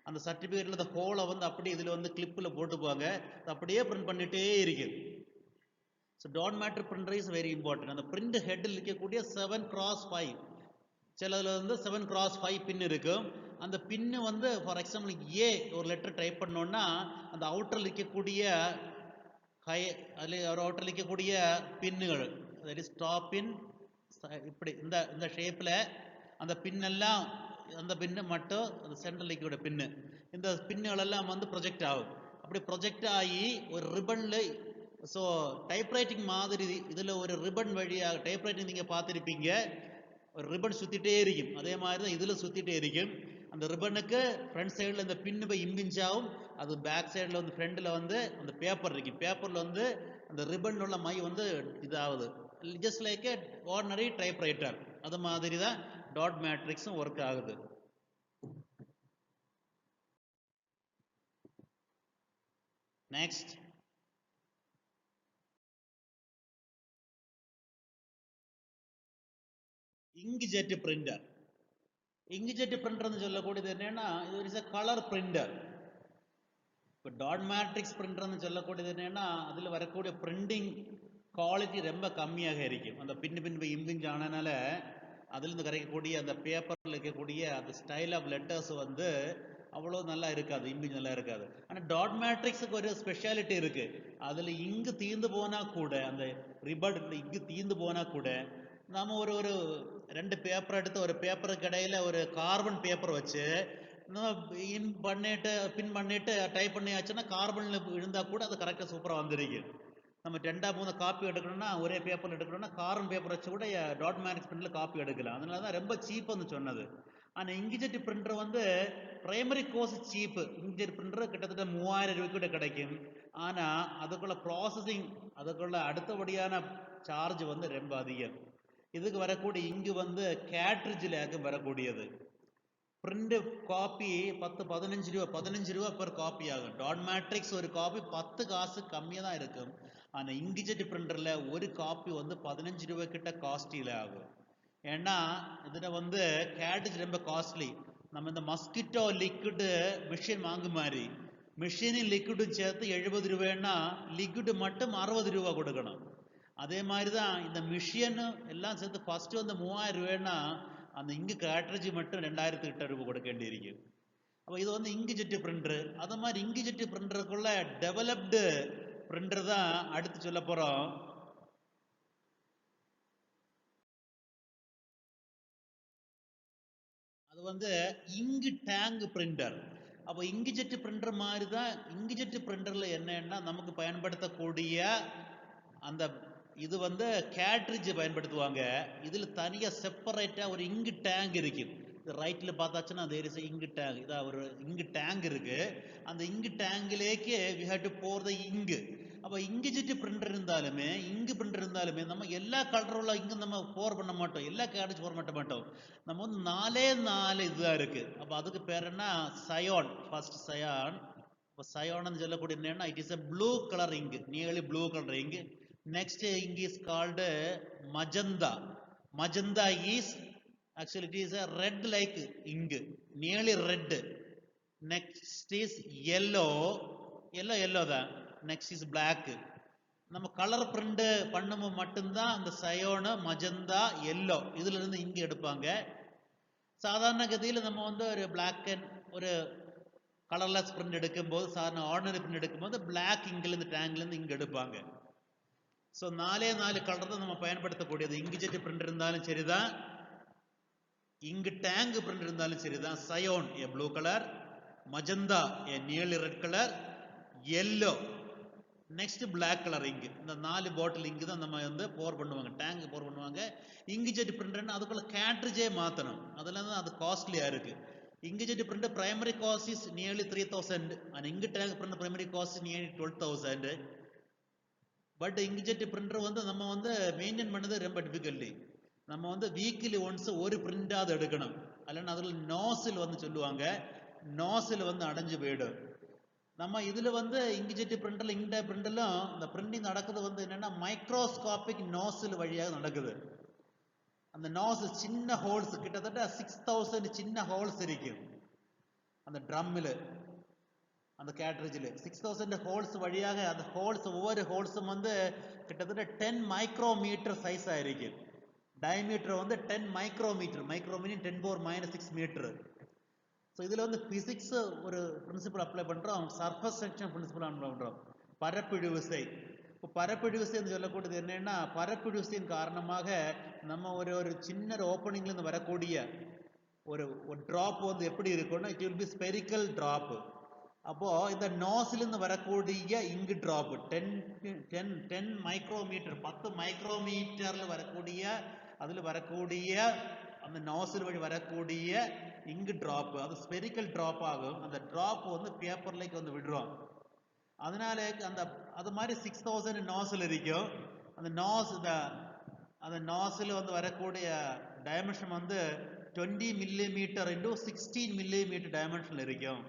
அந்த சர்டிஃபிகேட்ல அந்த ஹோலை வந்து அப்படியே இதில் வந்து கிளிப்பில் போட்டுப்பாங்க. அப்படியே பிரிண்ட் பண்ணிட்டே இருக்கு. So dot matric printer is very important. அந்த பிரிண்ட் ஹெட்டில் இருக்கக்கூடிய 7x5 சிலதுல வந்து 7x5 பின் இருக்கும். அந்த பின்னு வந்து ஃபார் எக்ஸாம்பிள் ஏ ஒரு லெட்டர் டைப் பண்ணோம்னா அந்த அவுட்டரில் இருக்கக்கூடிய அதில் அவுட்டரில் இருக்கக்கூடிய பின்னுகள் தட் இஸ் டாப் பின் இப்படி இந்த ஷேப்பில் அந்த பின்னெல்லாம் அந்த பின்னு மட்டும் அந்த சென்ட்ரல் லிக்விட பின்னு இந்த பின்னுகள் எல்லாம் வந்து ப்ரொஜெக்ட் ஆகும். அப்படி ப்ரொஜெக்ட் ஆகி ஒரு ரிப்பனில் ஸோ டைப்ரைட்டிங் மாதிரி இதில் ஒரு ரிப்பன் வழியாக டைப்ரைட்டிங் நீங்கள் பார்த்துருப்பீங்க. ஒரு ரிப்பன் சுற்றிட்டே இருக்கும். அதே மாதிரி தான் இதில் சுற்றிட்டே இருக்கும். அந்த ரிப்பனுக்கு ஃப்ரண்ட் சைடில் இந்த பின்னு போய் இம்பிஞ்ச் ஆகும். அது பேக் சைடில் வந்து ஃப்ரண்டில் வந்து அந்த பேப்பர் இருக்கு. பேப்பரில் வந்து அந்த ரிப்பன் உள்ள மை வந்து இதாகுது. ஜஸ்ட் லைக் ஏ ஆர்டினரி டைப்ரைட்டர். அது மாதிரி தான் டாட் மேட்ரிக்ஸும் ஒர்க் ஆகுது. Next inkjet printer. இங்க்ஜெட் பிரிண்டர்னு சொல்லக்கூடியது என்னன்னா இது இஸ் a கலர் பிரிண்டர். இப்போ டாட் மேட்ரிக்ஸ் பிரிண்டர்னு சொல்லக்கூடியது என்னன்னா அதில் வரக்கூடிய பிரிண்டிங் குவாலிட்டி ரொம்ப கம்மியாக இருக்கும். அந்த பின்னு இம்பிஞ்ச் ஆனதுனால அதுலேருந்து கிடைக்கக்கூடிய அந்த பேப்பரில் இருக்கக்கூடிய அந்த ஸ்டைல் ஆஃப் லெட்டர்ஸ் வந்து அவ்வளோ நல்லா இருக்காது, இம்பிஞ்ச் நல்லா இருக்காது. ஆனால் டாட் மேட்ரிக்ஸுக்கு ஒரு ஸ்பெஷாலிட்டி இருக்கு. அதில் இங்கு தீர்ந்து போனால் கூட அந்த ரிப்பன் இங்கு தீர்ந்து போனால் கூட நாம் ஒரு ரெண்டு பேப்பர் எடுத்து ஒரு பேப்பருக்கு இடையில ஒரு கார்பன் பேப்பர் வச்சு பின் பண்ணிட்டு டைப் பண்ணியாச்சுன்னா கார்பன்ல இருந்தா கூட அது கரெக்டாக சூப்பராக வந்துருக்கு. நம்ம 2-3 காப்பி எடுக்கணும்னா ஒரே பேப்பர் எடுக்கணும்னா கார்பன் பேப்பர் வச்சு கூட டாட் மேட்ரிக்ஸ் பிரிண்டர்ல காப்பி எடுக்கலாம். அதனால தான் ரொம்ப சீப்புன்னு சொன்னது. ஆனால் இங்க்ஜெட் பிரிண்டர் வந்து பிரைமரி கோர்ஸ் சீப்பு. இங்க்ஜெட் பிரிண்டர் கிட்டத்தட்ட 3000 ரூபாய்க்கு கூட கிடைக்கும். ஆனால் அதுக்குள்ள ப்ராசஸிங் அதுக்குள்ள அடுத்தபடியான சார்ஜ் வந்து ரொம்ப அதிகம். இதுக்கு வரக்கூடிய இங்கு வந்து கேட்ரிட்ஜில் வரக்கூடியது. பிரிண்ட் காப்பி 15 ரூபா பெர் காப்பி ஆகும். டாட் மேட்ரிக்ஸ் ஒரு காப்பி 10 காசு கம்மியாக தான் இருக்கும். ஆனால் இங்க்ஜெட் பிரிண்டரில் ஒரு காப்பி வந்து 15 ரூபா கிட்ட காஸ்ட்லியில் ஆகும். ஏன்னா இதில் வந்து கேட்ரிட்ஜ் ரொம்ப காஸ்ட்லி. நம்ம இந்த மஸ்கிட்டோ லிக்விடு மிஷின் வாங்கும் மாதிரி மிஷினும் லிக்விடும் சேர்த்து 70 ரூபாய்னா லிக்விடு மட்டும் 60 ரூபா கொடுக்கணும். அதே மாதிரி தான் இந்த மிஷின் எல்லாம் சேர்த்து ஃபர்ஸ்ட் வந்து 3000 ரூபாய்னா அந்த இங்கு கேட்ரிட்ஜ் மட்டும் 2800 ரூபாய் கொடுக்க வேண்டியிருக்கு. அப்போ இது வந்து இங்க்ஜெட் பிரிண்டர். அது மாதிரி இங்க்ஜெட் பிரிண்டருக்குள்ள டெவலப்டு பிரிண்டர் தான் அடுத்து சொல்ல போறோம். அது வந்து இங்கு டேங்க் பிரிண்டர். அப்போ இங்க்ஜெட் பிரிண்டர் மாதிரி தான் இங்க்ஜெட் பிரிண்டர்ல என்னன்னா நமக்கு பயன்படுத்தக்கூடிய அந்த இது வந்து கேட்ரிட்ஜ் பயன்படுத்துவாங்க. இதில் தனியாக செப்பரேட்டாக ஒரு இங்கு டேங்க் இருக்கு. இது ரைட்டில் பார்த்தாச்சுன்னா தேர் இஸ் இங்கு டேங்க். இதாக ஒரு இங்கு டேங்க் இருக்கு. அந்த இங்கு டேங்கிலேக்கு வி ஹேவ் டு போர் த இங்கு. அப்போ இங்க்ஜெட் பிரிண்டர் இருந்தாலுமே இங்கு பிரிண்டர் இருந்தாலுமே நம்ம எல்லா கலருள்ள இங்கு நம்ம போர் பண்ண மாட்டோம், எல்லா கேட்ரிட்ஜ் போர் பண்ண மாட்டோம். நம்ம வந்து 4 இதுதான் இருக்கு. அப்போ அதுக்கு பேர் என்ன? சயான். First cyan. இப்போ சயான் சொல்லக்கூடிய என்னன்னா it is a blue colour இங்கு, நியர்லி ப்ளூ கலர் இங்கு. Next ink is called magenta. Magenta is actually it is a red like ink, nearly red. Next is yellow. Yellow தான். Next is black. நம்ம கலர் பிரிண்ட் பண்ணும்போது மட்டும்தான் அந்த சயோனு மஜந்தா எல்லோ இதுல இருந்து இங்க எடுப்பாங்க. சாதாரண கதியில் நம்ம வந்து ஒரு பிளாக் அண்ட் ஒரு கலர்லெஸ் பிரிண்ட் எடுக்கும்போது சாதாரண ஆர்டினரி பிரிண்ட் எடுக்கும்போது பிளாக் இங்கிலிருந்து டேங்க்லேருந்து இங்கே எடுப்பாங்க. ஸோ 4 கலர் தான் நம்ம பயன்படுத்தக்கூடியது. இங்க்ஜெட் பிரிண்ட் இருந்தாலும் சரிதான், இங்கு டேங்க் பிரிண்ட் இருந்தாலும் சரிதான். Cyan a blue colour, magenta a nearly red colour, yellow, next black colour ink. இந்த 4 பாட்டில் இங்கு தான் நம்ம வந்து போர் பண்ணுவாங்க, டேங்க் போர் பண்ணுவாங்க. இங்க்ஜெட் பிரிண்ட் அதுக்குள்ள கேட்ரிஜே மாற்றணும், அதெல்லாம் தான் அது காஸ்ட்லியாக இருக்கு. Inkjet print primary cost is nearly 3000 and இங்கு tank print primary cost nearly 12,000. But inkjet printer வந்து நம்ம வந்து மெயின்டைன் பண்ணது ரொம்ப டிஃபிகல்ட்டி. நம்ம வந்து வீக்லி ஒன்ஸ் ஒரு பிரிண்டாவது எடுக்கணும், அல்லனா அதில் நாசில் வந்து சொல்லுவாங்க, நாசில் வந்து அடைஞ்சு போயிடும். நம்ம இதுல வந்து இங்க்ஜெட் பிரிண்டர்ல இங்க் பிரிண்டர்லும் இந்த பிரிண்டிங் நடக்குது வந்து என்னன்னா மைக்ரோஸ்கோபிக் நாசில் வழியாக நடக்குது. அந்த நாசில் சின்ன ஹோல்ஸ், கிட்டத்தட்ட 6000 சின்ன ஹோல்ஸ் இருக்கும் அந்த ட்ரம்மில், அந்த கேட்ரிஜில் 6000 ஹோல்ஸ் வழியாக. அந்த ஹோல்ஸ் ஒவ்வொரு ஹோல்ஸும் வந்து கிட்டத்தட்ட 10 மைக்ரோமீட்டர் சைஸ் ஆயிருக்கும். டயமீட்டர் வந்து 10 மைக்ரோமீட்டர், மைக்ரோமீட்டர் 10⁻⁶ மீட்டர். ஸோ இதில் வந்து பிசிக்ஸ் ஒரு பிரின்சிபல் அப்ளை பண்ணுறோம், சர்ஃபஸ் செக்ஷன் பிரின்சிபல் அப்ளை பண்ணுறோம், பரப்பிடு விசை. இப்போ பரப்பிடு விசைன்னு சொல்லக்கூடியது என்னன்னா, பரப்பிடு விசையின் காரணமாக நம்ம ஒரு சின்ன ஓப்பனிங்லேருந்து வரக்கூடிய ஒரு ட்ராப் வந்து எப்படி இருக்கும்னா it will B spherical drop. அப்போ இந்த நாசிலிருந்து வரக்கூடிய இங்கு டிராப் 10 மைக்ரோமீட்டர், 10 மைக்ரோமீட்டர்ல வரக்கூடிய, அதில் வரக்கூடிய அந்த நாசில் வழி வரக்கூடிய இங்கு டிராப், அது ஸ்பெரிக்கல் டிராப் ஆகும். அந்த டிராப் வந்து பேப்பர்லேக்கு வந்து விடுறோம். அதனால அந்த அது மாதிரி 6000 நாசில் இருக்கும். அந்த அந்த நாசில் வந்து வரக்கூடிய டைமென்ஷன் வந்து 20 மில்லிமீட்டர் இன்டூ 16 மில்லிமீட்டர் டைமென்ஷன் இருக்கும்.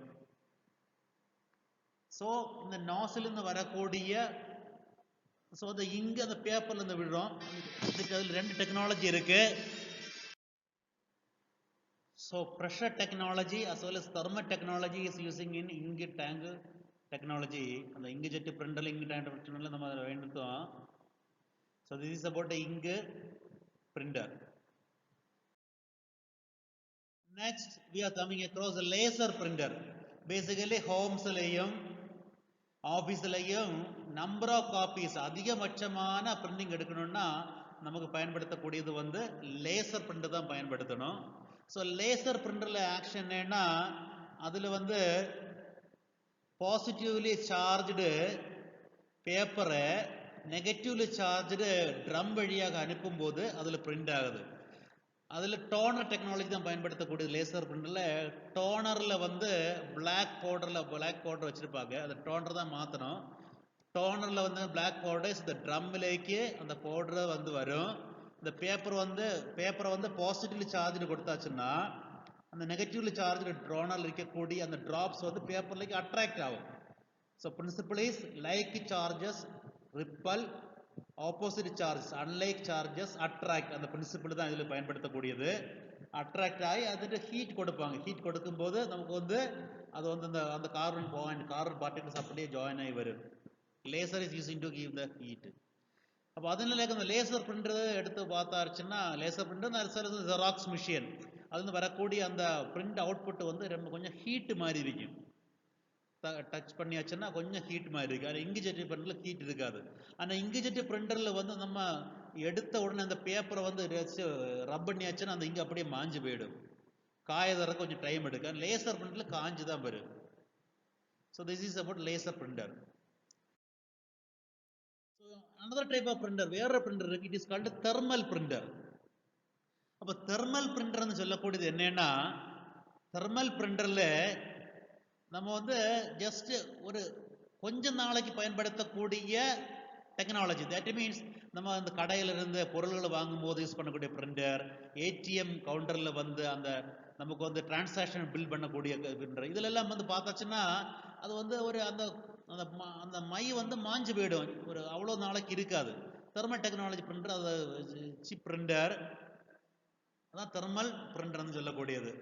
ஸோ இந்த நாசிலிருந்து வரக்கூடிய ஸோ அந்த இங்கு அந்த பேப்பர்ல இருந்து விடுறோம். இதுக்கு அதில் 2 டெக்னாலஜி இருக்கு. So pressure technology as well as thermal technology is using in ink tank technology. அந்த ink jet printer ink tank பிரிண்டர்ல நம்ம வேண்டுத்தோம். So this is about ink printer. Next we are coming across a laser printer. Basically ஹோம்ஸ்லையும் ஆஃபீஸ்லையும் நம்பர் ஆஃப் காப்பீஸ் அதிகபட்சமான பிரிண்டிங் எடுக்கணும்னா நமக்கு பயன்படுத்தக்கூடியது வந்து லேசர் பிரிண்டர் தான் பயன்படுத்தணும். ஸோ லேசர் பிரிண்டரில் ஆக்ஷன் என்னன்னா, அதில் வந்து பாசிட்டிவ்லி சார்ஜ்டு பேப்பரை நெகட்டிவ்லி சார்ஜ்டு ட்ரம் வழியாக அனுப்பும்போது அதில் பிரிண்ட் ஆகுது. அதில் டோனர் டெக்னாலஜி தான் பயன்படுத்தக்கூடியது லேசர் பிரிண்டரில். டோனரில் வந்து பிளாக் பவுடர் வச்சுருப்பாங்க, அந்த டோனர் தான் மாற்றணும். டோனரில் வந்து பிளாக் பவுடர்ஸ் இந்த ட்ரம்மிலேக்கு அந்த பவுடரை வந்து வரும். இந்த பேப்பரை வந்து பாசிட்டிவ்லி சார்ஜ்டு கொடுத்தாச்சுன்னா அந்த நெகட்டிவ்லி சார்ஜ்டு டோனரில் இருக்கக்கூடிய அந்த ட்ராப்ஸ் வந்து பேப்பர்லேக்கு அட்ராக்ட் ஆகும். So principle is like charges repel, opposite charges unlike charges attract. அந்த பிரின்சிபல் தான் இதில் பயன்படுத்தக்கூடியது. அட்ராக்ட் ஆகி அதுக்கு ஹீட் கொடுப்பாங்க. ஹீட் கொடுக்கும்போது நமக்கு வந்து அது வந்து அந்த கார்பன் பார்ட்டிகல்ஸ் அப்படியே ஜாயின் ஆகி வரும். Laser is using to give the heat. அப்போ அதனால அந்த லேசர் பிரிண்டர் எடுத்து பார்த்தாச்சுன்னா, லேசர் பிரிண்டர் ஜெராக்ஸ் மிஷின், அதுலேருந்து வரக்கூடிய அந்த பிரிண்ட் அவுட்புட் வந்து ரொம்ப கொஞ்சம் ஹீட் மாதிரி இருக்கும். டச் பண்ணியாச்சுன்னா கொஞ்சம் ஹீட் மாதிரி இருக்கு. ஆனால் இங்க்ஜெட் பிரிண்டரில் ஹீட் இருக்காது. ஆனால் இங்க்ஜெட் பிரிண்டரில் வந்து நம்ம எடுத்த உடனே அந்த பேப்பரை வந்து ரப் பண்ணியாச்சுன்னா அந்த இங்கு அப்படியே மாஞ்சு போயிடும். காயதர கொஞ்சம் டைம் எடுக்கும். லேசர் பிரிண்டரில் காஞ்சு தான் வரும். So this is about laser printer. another type of printer, வேற பிரிண்டர் இருக்கு, it is called thermal printer. அப்போ தெர்மல் பிரிண்டர்னு சொல்லக்கூடியது என்னன்னா, தெர்மல் பிரிண்டர்ல நம்ம வந்து ஜஸ்ட் ஒரு கொஞ்ச நாளைக்கு பயன்படுத்தக்கூடிய டெக்னாலஜி. தட் மீன்ஸ் நம்ம அந்த கடையிலிருந்து பொருள்களை வாங்கும்போது யூஸ் பண்ணக்கூடிய பிரிண்டர், ஏடிஎம் கவுண்டரில் வந்து அந்த நமக்கு வந்து டிரான்சாக்ஷன் பில் பண்ணக்கூடிய பிரிண்டர், இதுல எல்லாம் வந்து பார்த்தாச்சுன்னா அது வந்து ஒரு அந்த மை வந்து மாஞ்சு போயிடும், ஒரு அவ்வளோ நாளைக்கு இருக்காது. தெர்மல் டெக்னாலஜி பிரிண்டர், அது சிப் பிரிண்டர், அதான் தெர்மல் பிரிண்டர்னு சொல்லக்கூடியது.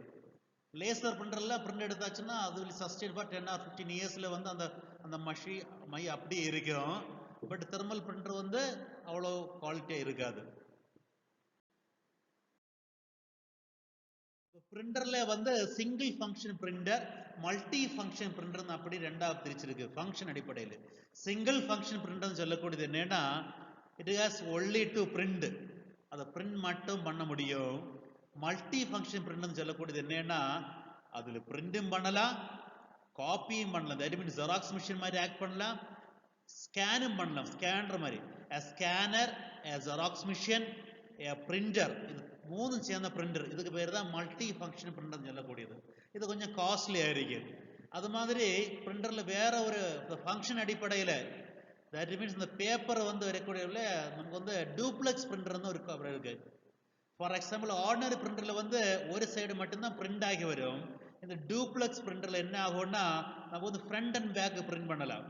லேசர் பிரிண்டர்ல பிரிண்ட் எடுத்தாச்சுன்னா அது சஸ்டெயின் ஃபார் 10 or 15 இயர்ஸ்ல வந்து அந்த மை அப்படியே இருக்கும். பட் தெர்மல் பிரிண்டர் வந்து அவ்வளோ குவாலிட்டியாக இருக்காது. பிரிண்டர்ல வந்து single function printer, multi function printer அப்படி ரெண்டாவது பிரிச்சிருக்கு ஃபங்க்ஷன் அடிப்படையில். சிங்கிள் ஃபங்க்ஷன் பிரிண்டர் சொல்லக்கூடியது என்னன்னா, it has only to print, அதை பிரிண்ட் மட்டும் பண்ண முடியும். மல்டி ஃபங்க்ஷன் பிரிண்டர் சொல்லக்கூடியது என்னன்னா, அதுல பிரிண்டும் பண்ணலாம், காப்பியும் பண்ணலாம். தட் மீன்ஸ் ஜெராக்ஸ் மிஷின் மாதிரி ஆக்ட் பண்ணலாம், ஸ்கேனும் பண்ணலாம், ஸ்கேனர் மாதிரி. ஸ்கேனர், ஜெராக்ஸ் மிஷின், பிரிண்டர், இது மூணும் சேர்ந்த பிரிண்டர். இதுக்கு பேர் தான் மல்டி ஃபங்க்ஷன் பிரிண்டர் சொல்லக்கூடியது. இது கொஞ்சம் காஸ்ட்லி ஆയിരിക്കും. அது மாதிரி பிரிண்டர்ல வேற ஒரு ஃபங்க்ஷன் அடிப்படையில், தட் மீன்ஸ் இந்த பேப்பரை வந்து வரக்கூடிய நமக்கு வந்து டூப்ளெக்ஸ் பிரிண்டர்னு ஒரு இருக்கு. ஃபார் எக்ஸாம்பிள் ஆர்டினரி பிரிண்டர்ல வந்து ஒரு சைடு மட்டும்தான் பிரிண்ட் ஆகி வரும். இந்த டூப்ளெக்ஸ் பிரிண்டர்ல என்ன ஆகும்னா, நம்ம வந்து ஃப்ரண்ட் அண்ட் பேக் பிரிண்ட் பண்ணலாம்.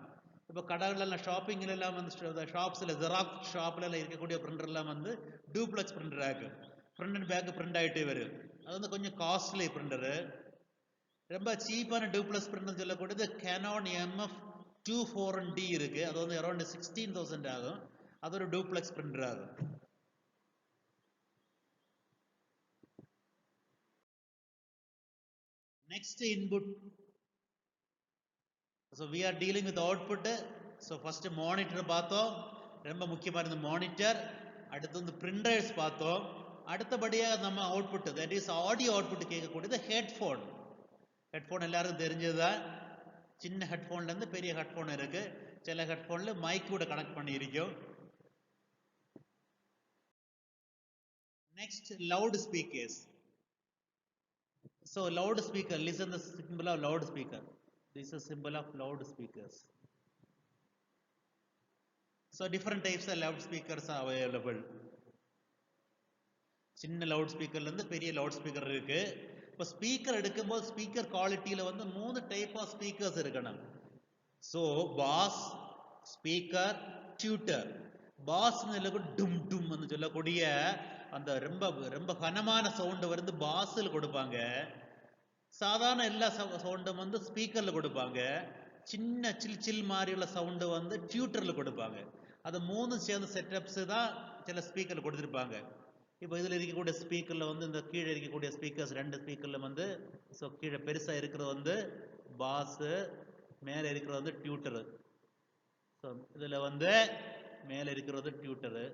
இப்போ கடைகளெல்லாம் ஷாப்பிங்ல எல்லாம் வந்து ஷாப்ஸில் ஜெராக்ஸ் ஷாப்ல எல்லாம் இருக்கக்கூடிய பிரிண்டர்லாம் வந்து டூப்ளெக்ஸ் பிரிண்டர் ஆகும். ஃப்ரண்ட் அண்ட் பேக் பிரிண்ட் ஆகிட்டே வரும். அது வந்து கொஞ்சம் காஸ்ட்லி பிரிண்டரு. ரொம்ப சீப்பான டூப்ளெக்ஸ் பிரிண்டர் சொல்லக்கூடியது கேனான் MF204D இருக்கு. அது வந்து அரௌண்ட் 16,000 ஆகும். அது ஒரு டூப்ளெக்ஸ் பிரிண்டர் ஆகும். Next input. So we are dealing with output. So first monitor பார்த்தோம், ரொம்ப முக்கியமா இருந்த மானிட்டர். அடுத்து வந்து printers பார்த்தோம். அடுத்தபடியாக நம்ம output, that is audio output கேட்கக்கூடியது ஹெட்ஃபோன். ஹெட்ஃபோன் எல்லாருக்கும் தெரிஞ்சதுதான். சின்ன ஹெட்ஃபோன்ல இருந்து பெரிய ஹெட்ஃபோன் இருக்கு. சில ஹெட்ஃபோன்ல மைக் கூட கனெக்ட் பண்ணி இருக்கும். Next loud speakers. So loudspeaker, listen the symbol of loudspeaker. This is symbol of loudspeakers. So different types of loudspeakers are available. சின்ன லவுட் ஸ்பீக்கர்ல இருந்து பெரிய லவுட் ஸ்பீக்கர் இருக்கு. இப்போ ஸ்பீக்கர் எடுக்கும்போது ஸ்பீக்கர் குவாலிட்டியில வந்து 3 டைப் ஆஃப் ஸ்பீக்கர்ஸ் இருக்கணும். So bass speaker, tweeter. Bass டும் டும் சொல்லக்கூடிய அந்த ரொம்ப ரொம்ப கனமான சவுண்டு வந்து பாஸில் கொடுப்பாங்க. சாதாரண எல்லா சவுண்டும் வந்து ஸ்பீக்கர்ல கொடுப்பாங்க. சின்ன சில் சில் மாதிரி உள்ள சவுண்டு வந்து டியூட்டர்ல கொடுப்பாங்க. அது 3 சேர்ந்த செட்டப்ஸ் தான் சில ஸ்பீக்கர்ல கொடுத்துருப்பாங்க. இப்போ இதில் இருக்கக்கூடிய ஸ்பீக்கர்ல வந்து இந்த கீழே இருக்கக்கூடிய ஸ்பீக்கர்ஸ் 2 ஸ்பீக்கர்ல வந்து, ஸோ கீழே பெருசா இருக்கிறது வந்து பாஸு, மேலே இருக்கிறது வந்து டியூட்டரு. ஸோ இதுல வந்து மேலே இருக்கிறது tweeter.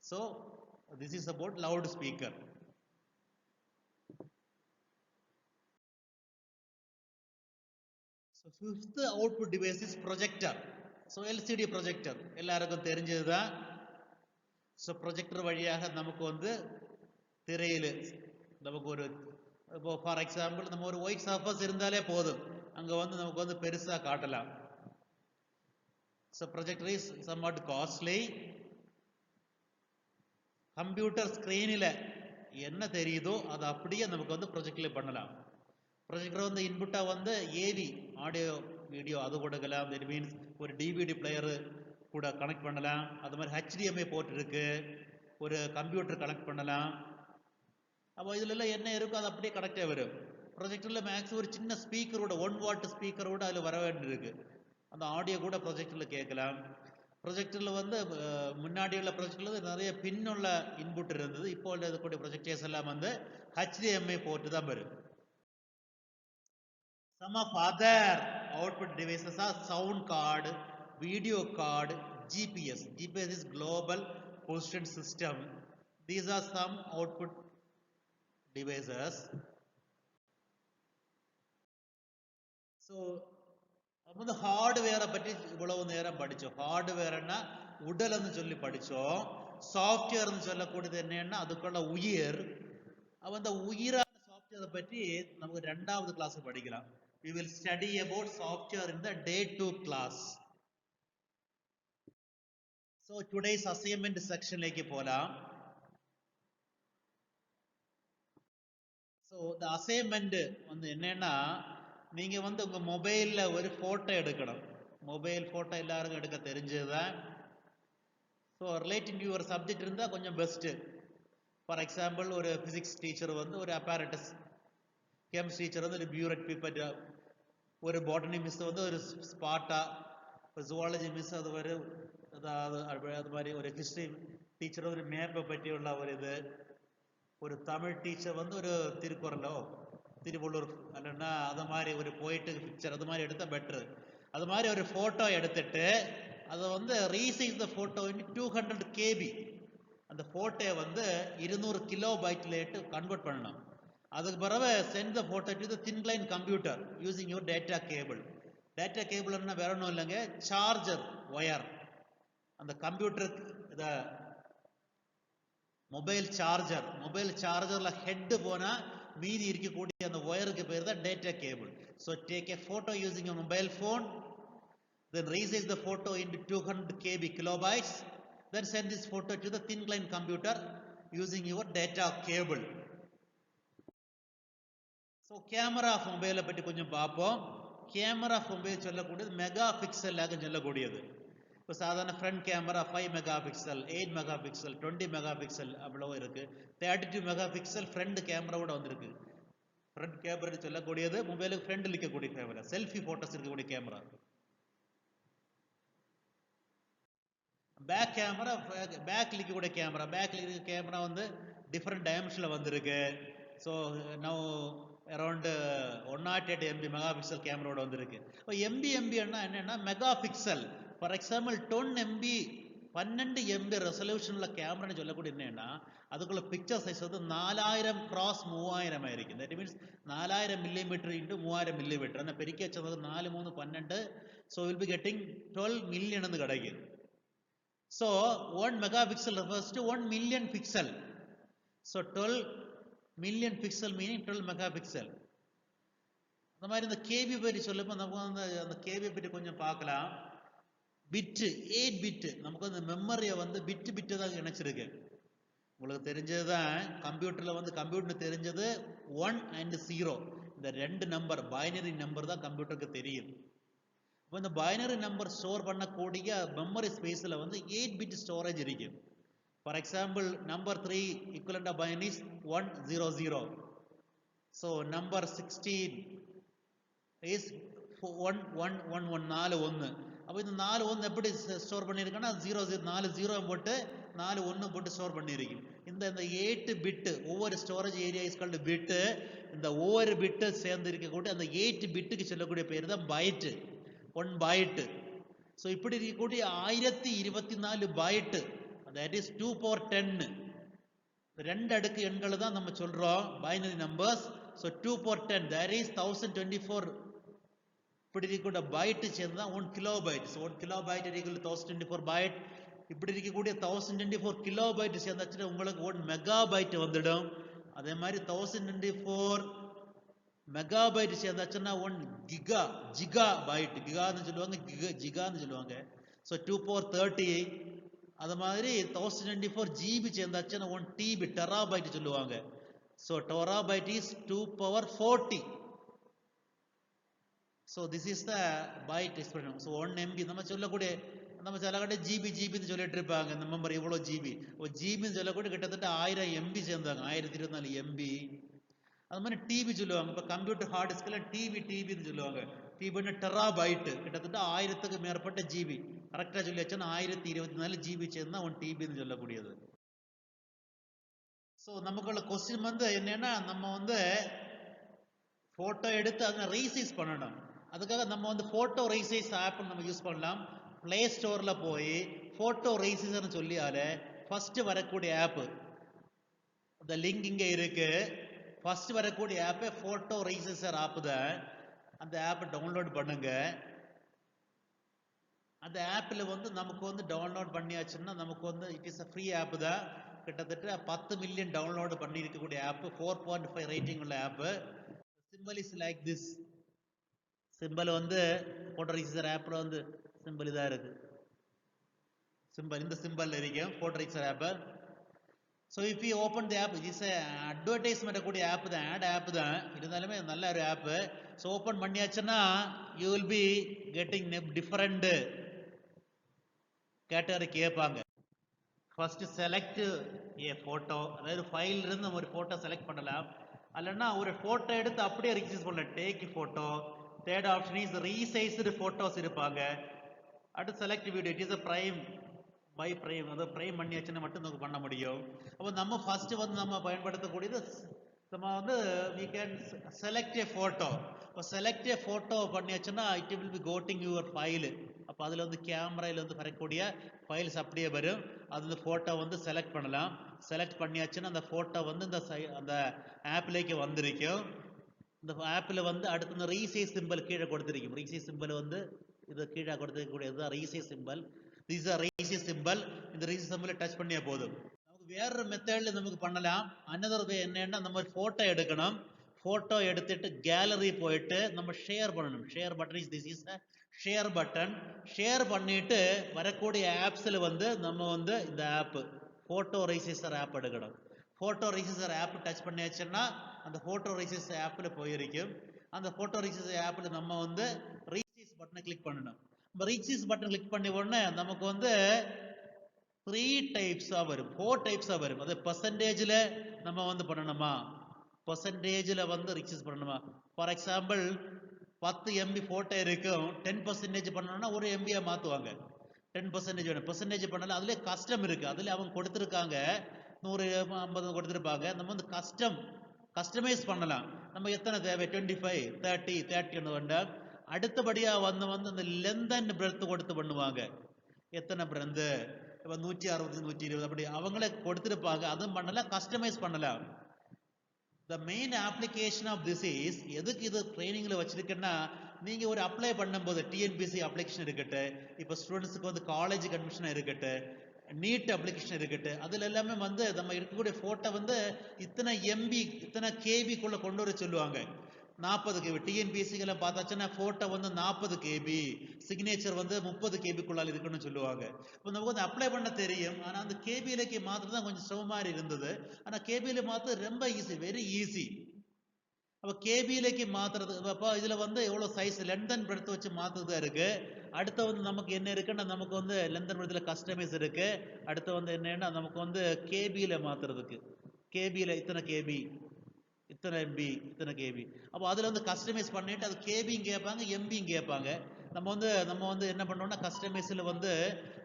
So this is about loud speaker. So fifth output device is projector. So LCD projector எல்லாருக்கும் தெரிஞ்சதுதான். ஸோ ப்ரொஜெக்டர் வழியாக நமக்கு வந்து திரையில் நமக்கு ஒரு, இப்போ ஃபார் எக்ஸாம்பிள் நம்ம ஒரு ஒயிட் சர்ஃபேஸ் இருந்தாலே போதும், அங்கே வந்து நமக்கு வந்து பெருசாக காட்டலாம். So projector is somewhat costly. Computer ஸ்க்ரீனில் என்ன தெரியுதோ அதை அப்படியே நமக்கு வந்து ப்ரொஜெக்டில் பண்ணலாம். ப்ரொஜெக்டர் வந்து இன்புட்டாக வந்து ஏவி ஆடியோ வீடியோ அது கொடுக்கலாம். தட் மீன்ஸ் ஒரு டிவிடி பிளேயரு கூட கனெக்ட் பண்ணலாம். அது மாதிரி HDMI போர்ட் இருக்கு, ஒரு கம்ப்யூட்டர் கனெக்ட் பண்ணலாம். அப்போ இதுல எல்லாம் என்ன இருக்கோ அது அப்படியே கனெக்டே வரும். ப்ரொஜெக்டர்ல மேக்ஸிமம் ஒரு சின்ன ஸ்பீக்கரோட 1 வாட் ஸ்பீக்கரோட அதில் வர வேண்டியிருக்கு. அந்த ஆடியோ கூட ப்ரொஜெக்டர்ல கேட்கலாம். ப்ரொஜெக்டர்ல வந்து முன்னாடி உள்ள ப்ரொஜெக்டர்ல நிறைய பின்னுள்ள இன்புட் இருந்தது. இப்போ இருக்கக்கூடிய ப்ரொஜெக்டர்ஸ் எல்லாம் வந்து HDMI போர்ட் தான் வரும். Some of other output devices are sound card, video card, GPS. GPS is global position system. These are some output devices. So நம்ம ஹார்ட்வேரை பற்றி இவ்வளவு நேரம் படிச்சோம். ஹார்ட்வேர்னா உடல்னு சொல்லி படிச்சோம். சாஃப்ட்வேர்னு சொல்லக்கூடியது என்னன்னா அதுக்குள்ள உயிர். அந்த உயிரான சாஃப்ட்வேரை பற்றி நமக்கு 2வது கிளாஸ் படிக்கலாம். We will study about software in the day 2 class. So today's assignment section like போலாம். So the assignment வந்து என்னன்னா, நீங்க வந்து உங்க மொபைல்ல ஒரு போட்டோ எடுக்கணும். மொபைல் போட்டோ எல்லாருக்கும் எடுக்க தெரிஞ்சதுதான். So relating to your subject இருந்தால் கொஞ்சம் பெஸ்ட்டு. ஃபார் எக்ஸாம்பிள் ஒரு ஃபிசிக்ஸ் டீச்சர் வந்து ஒரு அப்பாரட்டஸ், கெமிஸ்ட்ரி டீச்சர் வந்து ஒரு பியூரெட் பீப்பர், ஒரு பாட்டனி மிஸ் வந்து ஒரு ஸ்பாட்டா, സുവോളജി മിസ് അതുവരെ അതുമാതിരി ഒരു ഹിസ്റ്ററി ടീച്ചർ ഒരു മേപ്പை പറ്റിയുള്ള ഒരു ഇത് ஒரு தமிழ் டீச்சர் வந்து ஒரு திருக்குறளோ திருவள்ளூர் இல்லைன்னா அது மாதிரி ஒரு போயிட்டு பிக்சர் அது மாதிரி எடுத்தால் பெட்ரு. அது மாதிரி ஒரு ஃபோட்டோ எடுத்துட்டு அதை வந்து resize the photo in 200 KB. அந்த ஃபோட்டோவை வந்து 200 கிலோபைட்லேட்டு கன்வெர்ட் பண்ணணும். அதுக்கு பிறகு send the photo to the thin line computer using your data cable. Data கேபிள்னா வேற ஒன்றும் இல்லைங்க, சார்ஜர் ஒயர். அந்த கம்ப்யூட்டருக்கு இதை மொபைல் சார்ஜரில் ஹெட்டு போனால் மீதி இருக்கக்கூடிய அந்த ஒயருக்கு பேர் தான் data cable. So take a photo using your mobile phone, then resize the photo into 200 KB kilobytes, then send this photo to the thin client computer using your data cable. So camera of mobile பற்றி கொஞ்சம் பார்ப்போம். கேமரா ஆஃப் மொபைல் சொல்லக்கூடியது மெகா பிக்சலாக சொல்லக்கூடியது. இப்போ சாதாரண front camera 5 mega pixel, 8 mega pixel, 20 mega pixel அவ்வளோ இருக்கு. 32 மெகா பிக்சல் ஃப்ரண்ட் கேமராவோட வந்திருக்கு. ஃப்ரண்ட் கேமரா சொல்லக்கூடியது மொபைலுக்கு ஃப்ரண்டில் இருக்கக்கூடிய கேமரா, செல்ஃபி போட்டோஸ் இருக்கக்கூடிய கேமரா. பேக் கேமரா, பேக்கில் இருக்கக்கூடிய கேமரா, பேக்கில் இருக்க கேமரா வந்து டிஃப்ரெண்ட் டைமென்ஷனில் வந்திருக்கு. So now around 108 MB mega pixel கேமராவோட வந்திருக்கு. இப்போ எம்பின்னா என்னென்னா mega pixel. For example 10 MB 12 MB ரெசல்யூஷனில் கேமரான்னு சொல்லக்கூடிய என்னென்னா அதுக்குள்ள பிக்சர் சைஸ் வந்து 4000x3000 ஆയിരിക്കും. That means 4000 millimetre into 3000 millimetre. அந்த பெருக்கி வச்சது 4 3 12. So will be getting 12 million வந்து கிடைக்கும். So 1 megapixel refers to 1 million pixel. So 12 million pixel meaning 12 megapixel. அந்த மாதிரி இந்த கேபி பற்றி சொல்லுப்போ நமக்கு வந்து அந்த கேபி பற்றி கொஞ்சம் பார்க்கலாம். பிட்டு 8 பிட்டு நமக்கு வந்து மெமரியை வந்து பிட்டு தான் இணைச்சிருக்கு. உங்களுக்கு தெரிஞ்சது தான் கம்ப்யூட்டரில் வந்து கம்ப்யூட்டர் தெரிஞ்சது 1 and 0. இந்த 2 நம்பர் பைனரி நம்பர் தான் கம்ப்யூட்டருக்கு தெரியும். இப்போ இந்த பைனரி நம்பர் ஸ்டோர் பண்ணக்கூடிய மெமரி ஸ்பேஸில் வந்து 8 பிட் ஸ்டோரேஜ் இருக்கும். For example number 3 equivalent of binary is 100. So number 16 is 1111 41. அப்போ இந்த 41 எப்படி ஸ்டோர் பண்ணியிருக்கேன்னா 4 0 போட்டு 4 1 போட்டு ஸ்டோர் பண்ணியிருக்கும். இந்த 8 பிட்டு ஒவ்வொரு ஸ்டோரேஜ் ஏரியா இஸ் கால்டு பிட்டு. இந்த ஒவ்வொரு பிட்டு சேர்ந்து இருக்கக்கூடிய அந்த 8 பிட்டுக்கு சொல்லக்கூடிய பேர் தான் பைட்டு, 1 பைட்டு. ஸோ இப்படி இருக்கக்கூடிய 1024 பைட்டு, தட் இஸ் 2 power 10. 2 அடுக்கு எண்கள் தான் நம்ம சொல்றோம் binary numbers. So 2 power 10 that is 1024. இப்படி இருக்கக்கூடிய பைட்டு சேர்ந்து தான் 1 kilobyte. So 1 kilobyte equal 1024 byte. இப்படி இருக்கக்கூடிய 1024 கிலோபைட் சேர்ந்தாச்சுன்னா உங்களுக்கு 1 மெகாபைட் வந்துடும். அதே மாதிரி 1024 மெகாபைட் சேர்ந்தாச்சுன்னா 1 ஜிகாபைட். கிகான்னு சொல்லுவாங்க, ஜிகான்னு சொல்லுவாங்க. So 2 power 30. அது மாதிரி 1024 GB சேர்ந்தாச்சுன்னா 1 TB டெராபைட் சொல்லுவாங்க. So terabyte is 2 power 40. So this is the byte expression. So 1 MB நம்ம சொல்லக்கூடிய நம்ம சில கட்ட ஜிபின்னு சொல்லிட்டு இருப்பாங்க. இந்த மெம்பர் இவ்வளோ ஜிபி, ஜிபின்னு சொல்லக்கூடிய கிட்டத்தட்ட 1000 MB சேர்ந்தாங்க, 1024 MB. அது மாதிரி டிபி சொல்லுவாங்க. இப்போ கம்ப்யூட்டர் ஹார்ட் டிஸ்கில் டிபின்னு சொல்லுவாங்க. டிபின்னு டெராபைட்டு, கிட்டத்தட்ட 1000க்கு மேற்பட்ட ஜிபி. கரெக்டாக சொல்லி வச்சோன்னா 1024 GB சேர்ந்தா 1 TBன்னு சொல்லக்கூடியது. ஸோ நமக்குள்ள கொஸ்டின் வந்து என்னன்னா நம்ம வந்து ஃபோட்டோ எடுத்து அதை ரீசைஸ் பண்ணணும். அதுக்காக நம்ம வந்து ஃபோட்டோ ரீசைஸ் ஆப் நம்ம யூஸ் பண்ணலாம். பிளே ஸ்டோரில் போய் ஃபோட்டோ ரீசைஸ்ன்னு சொல்லியால ஃபர்ஸ்ட் வரக்கூடிய ஆப்பு, அந்த லிங்க் இங்கே இருக்கு. ஃபர்ஸ்ட் வரக்கூடிய ஆப்பே ஃபோட்டோ ரீசைசர் ஆப் தான். அந்த ஆப்பை டவுன்லோட் பண்ணுங்க. அந்த ஆப்பில் வந்து நமக்கு வந்து டவுன்லோட் பண்ணியாச்சுன்னா நமக்கு வந்து it is a free app தான். கிட்டத்தட்ட 10 மில்லியன் டவுன்லோடு பண்ணி இருக்கக்கூடிய ஆப்பு, 4.5 ரேட்டிங் உள்ள app. Symbol is like this. Symbol வந்து ஃபோட்டோ ரீசைசர் ஆப்பில் வந்து சிம்பிள் இதாக இருக்கு. சிம்பிள் இந்த சிம்பிள் இருக்கும் photo resizer app. So if you open the app, it's advertisement கூடிய ஆப் தான், ஆட் ஆப் தான், இருந்தாலுமே நல்ல ஒரு ஆப்பு. ஸோ ஓப்பன் பண்ணியாச்சுன்னா you will be getting different category கேட்பாங்க. ஃபர்ஸ்ட் செலக்ட் ஏ ஃபோட்டோ, அதாவது ஃபைல் இருந்து நம்ம ஒரு ஃபோட்டோ செலக்ட் பண்ணலாம். அல்லனா ஒரு ஃபோட்டோ எடுத்து அப்படியே ரீசைஸ் பண்ணலாம், take photo. Third option is resized photos இருப்பாங்க. அடுத்து select video, it is a prime by prime, அதாவது பிரைம் பண்ணியாச்சுன்னா மட்டும் நமக்கு பண்ண முடியும். அப்போ நம்ம ஃபர்ஸ்ட் வந்து நம்ம பயன்படுத்தக்கூடியது நம்ம வந்து we can select a photo. இப்போ select a photo பண்ணியாச்சுன்னா it will be goting your file. அப்போ அதில் வந்து கேமராயில் வந்து வரக்கூடிய ஃபைல்ஸ் அப்படியே வரும். அது இந்த ஃபோட்டோ வந்து செலக்ட் பண்ணலாம். செலக்ட் பண்ணியாச்சுன்னா அந்த ஃபோட்டோ வந்து அந்த ஆப்லேக்கு வந்திருக்கும். இந்த ஆப்பில் வந்து அடுத்து இந்த ரீசைஸ் சிம்பிள் கீழே கொடுத்துருக்கும். ரீசைஸ் சிம்பிள் வந்து இது கீழே கொடுத்துருக்கக்கூடியது resize symbol. This are resize symbol. இந்த ரீசைஸ் சிம்பிளை டச் பண்ணியா போதும். நமக்கு வேற மெத்தட்ல நமக்கு பண்ணலாம். அனதர் வே என்னன்னா, நம்ம ஃபோட்டோ எடுக்கணும். ஃபோட்டோ எடுத்துட்டு கேலரி போயிட்டு நம்ம ஷேர் பண்ணணும். Share button is this is share button. Share பண்ணிட்டு வரக்கூடிய ஆப்ஸில் வந்து நம்ம வந்து இந்த ஆப் ஃபோட்டோ ரைசேசர் ஆப் எடுக்கணும். ஃபோட்டோ ரைசேசர் ஆப் டச் பண்ணியாச்சுன்னா அந்த ஃபோட்டோ ரைசேசர் ஆப்பில் போயிருக்கும். அந்த ஃபோட்டோ ரைசேசர் ஆப்பில் நம்ம வந்து ரீசைஸ் பட்டனை கிளிக் பண்ணணும். நம்ம ரீசைஸ் பட்டன் கிளிக் பண்ணி உடனே நமக்கு வந்து 3 டைப்ஸாக வரும், 4 டைப்ஸாக வரும். அது பர்சன்டேஜில் நம்ம வந்து பண்ணணுமா, பர்சன்டேஜில் வந்து ரிச்சஸ் பண்ணணுமா. ஃபார் எக்ஸாம்பிள் 10 MB ஃபோட்டோ இருக்கும், 10% பண்ணணும்னா 1 MB மாற்றுவாங்க. 10% வேணும். பர்சன்டேஜ் பண்ணல, அதுலேயே கஸ்டம் இருக்குது. அதில் அவங்க கொடுத்துருக்காங்க 150 கொடுத்துருப்பாங்க. நம்ம வந்து கஸ்டமைஸ் பண்ணலாம். நம்ம எத்தனை தேவை, 25, 30 வேண்டாம். அடுத்தபடியாக வந்து அந்த லென்த் அண்ட் பிரெத் கொடுத்து பண்ணுவாங்க. எத்தனை பிரெந்து, இப்போ 160, 120 அப்படி அவங்களே கொடுத்துருப்பாங்க. அதுவும் பண்ணலாம், கஸ்டமைஸ் பண்ணலாம். The main application of this is, எதுக்கு இது ட்ரைனிங்கில் வச்சிருக்கேன்னா, நீங்கள் ஒரு அப்ளை பண்ணும்போது டிஎன்பிசி அப்ளிகேஷன் இருக்கட்டும், இப்போ ஸ்டூடெண்ட்ஸுக்கு வந்து காலேஜ் அட்மிஷன் இருக்கட்டும், நீட் அப்ளிகேஷன் இருக்கட்டும், அதில் எல்லாமே வந்து நம்ம இருக்கக்கூடிய ஃபோட்டோ வந்து இத்தனை எம்பி இத்தனை கேபிக்குள்ளே கொண்டு வர சொல்லுவாங்க. 40 KB டிஎன்பிஎஸ்சிகளை பார்த்தாச்சுன்னா ஃபோட்டோ வந்து 40 KB, சிக்னேச்சர் வந்து 30 KBக்குள்ளால் இருக்குன்னு சொல்லுவாங்க. இப்போ நமக்கு வந்து அப்ளை பண்ண தெரியும், ஆனால் அந்த கேபியிலேக்கு மாத்திரம் தான் கொஞ்சம் சிரமமாக இருந்தது. ஆனால் கேபியில் மாற்ற ரொம்ப ஈஸி, வெரி ஈஸி. அப்போ கேபியிலேக்கு மாற்றுறது, அப்போ இதில் வந்து எவ்வளோ சைஸ் லென்த் அண்ட் பிரெத் வச்சு மாற்றுறதா இருக்குது. அடுத்து வந்து நமக்கு என்ன இருக்குன்னா, நமக்கு வந்து லென்த் அண்ட் பிரெத்தில் கஸ்டமைஸ் இருக்குது. அடுத்து வந்து என்னன்னா, நமக்கு வந்து கேபியில் மாற்றுறதுக்கு, கேபியில் இத்தனை கேபி, இத்தனை எம்பி, இத்தனை கேபி. அப்போ அதில் வந்து கஸ்டமைஸ் பண்ணிட்டு அது கேபியும் கேட்பாங்க, எம்பியும் கேட்பாங்க. நம்ம வந்து என்ன பண்ணோம்னா, கஸ்டமைஸில் வந்து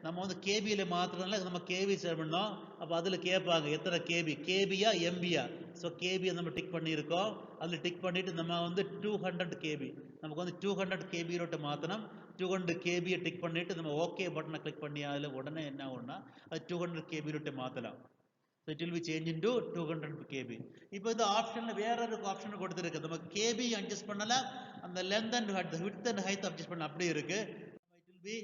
நம்ம வந்து கேபியில் மாத்திரம்ல நம்ம கேபி சேர் பண்ணோம். அப்போ அதில் கேட்பாங்க எத்தனை கேபி, கேபியா எம்பியா. ஸோ கேபியை நம்ம டிக் பண்ணியிருக்கோம். அதில் டிக் பண்ணிட்டு நம்ம வந்து 200 KB, நமக்கு வந்து 200 KBயிலோட்டு மாற்றணும். 200 KBயை டிக் பண்ணிட்டு நம்ம ஓகே பட்டனை கிளிக் பண்ணி அதில் உடனே என்ன ஆகும்னா அது 200 KBயிலோட்டு மாற்றலாம். So it will be changed into 200 KB. இப்போ இந்த ஆப்ஷனில் வேற ஒரு ஆப்ஷன் கொடுத்துருக்கு. நம்ம கேபி அட்ஜஸ்ட் பண்ணலாம், அந்த length and width and height adjust பண்ண அப்படி இருக்கு. இட் வில் பி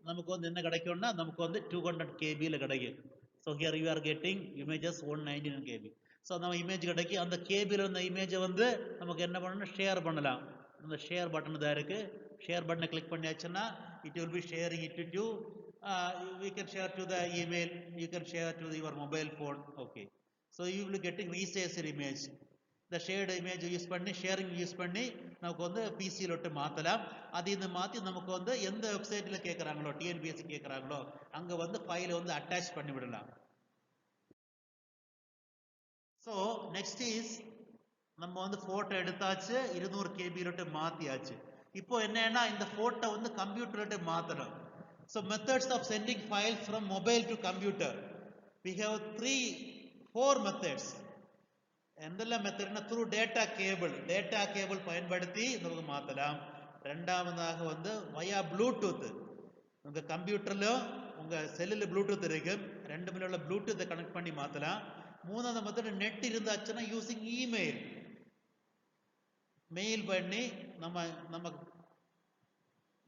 நமக்கு வந்து என்ன கிடைக்கும்னா, நமக்கு வந்து 200 KBயில் கிடைக்கும். So here you are getting images 199 KB. So நம்ம இமேஜ் கிடைக்கும். அந்த கேபியில் இருந்த இமேஜை வந்து நமக்கு என்ன பண்ணணும்னா ஷேர் பண்ணலாம். அந்த ஷேர் பட்டன் தான் இருக்கு. ஷேர் பட்டனை கிளிக் பண்ணியாச்சுன்னா it will be sharing it to we can share to the email, you can share to your mobile phone. Okay, so you will getting resized image. The shared image use பண்ணி, ஷேரிங் யூஸ் பண்ணி நமக்கு வந்து பிசியில் விட்டு மாற்றலாம். அது இந்த மாற்றி நமக்கு வந்து எந்த வெப்சைட்டில் கேட்குறாங்களோ, டிஎன்பிஎஸ்சி கேட்குறாங்களோ அங்கே வந்து ஃபைலை வந்து அட்டாச் பண்ணி விடலாம். ஸோ நெக்ஸ்ட் இஸ், நம்ம வந்து ஃபோட்டோ எடுத்தாச்சு, 200 KBயிலோட்டு மாற்றியாச்சு. இப்போ என்னன்னா, இந்த ஃபோட்டோ வந்து கம்ப்யூட்டர்கிட்ட மாற்றணும். So methods of sending files from mobile to computer. We have 4 methods. எந்தெல்லாம் மெத்தட்னா, த்ரூ டேட்டா கேபிள் பயன்படுத்தி நமக்கு மாற்றலாம். ரெண்டாவதாக வந்து வயா ப்ளூடூத், உங்கள் கம்ப்யூட்டர்லையும் உங்கள் செல்லில் ப்ளூடூத் இருக்கு, ரெண்டு மேல உள்ள ப்ளூடூத்தை கனெக்ட் பண்ணி மாற்றலாம். மூணாவது மெத்தட் நெட் இருந்தாச்சுன்னா யூசிங் மெயில் பண்ணி நம்ம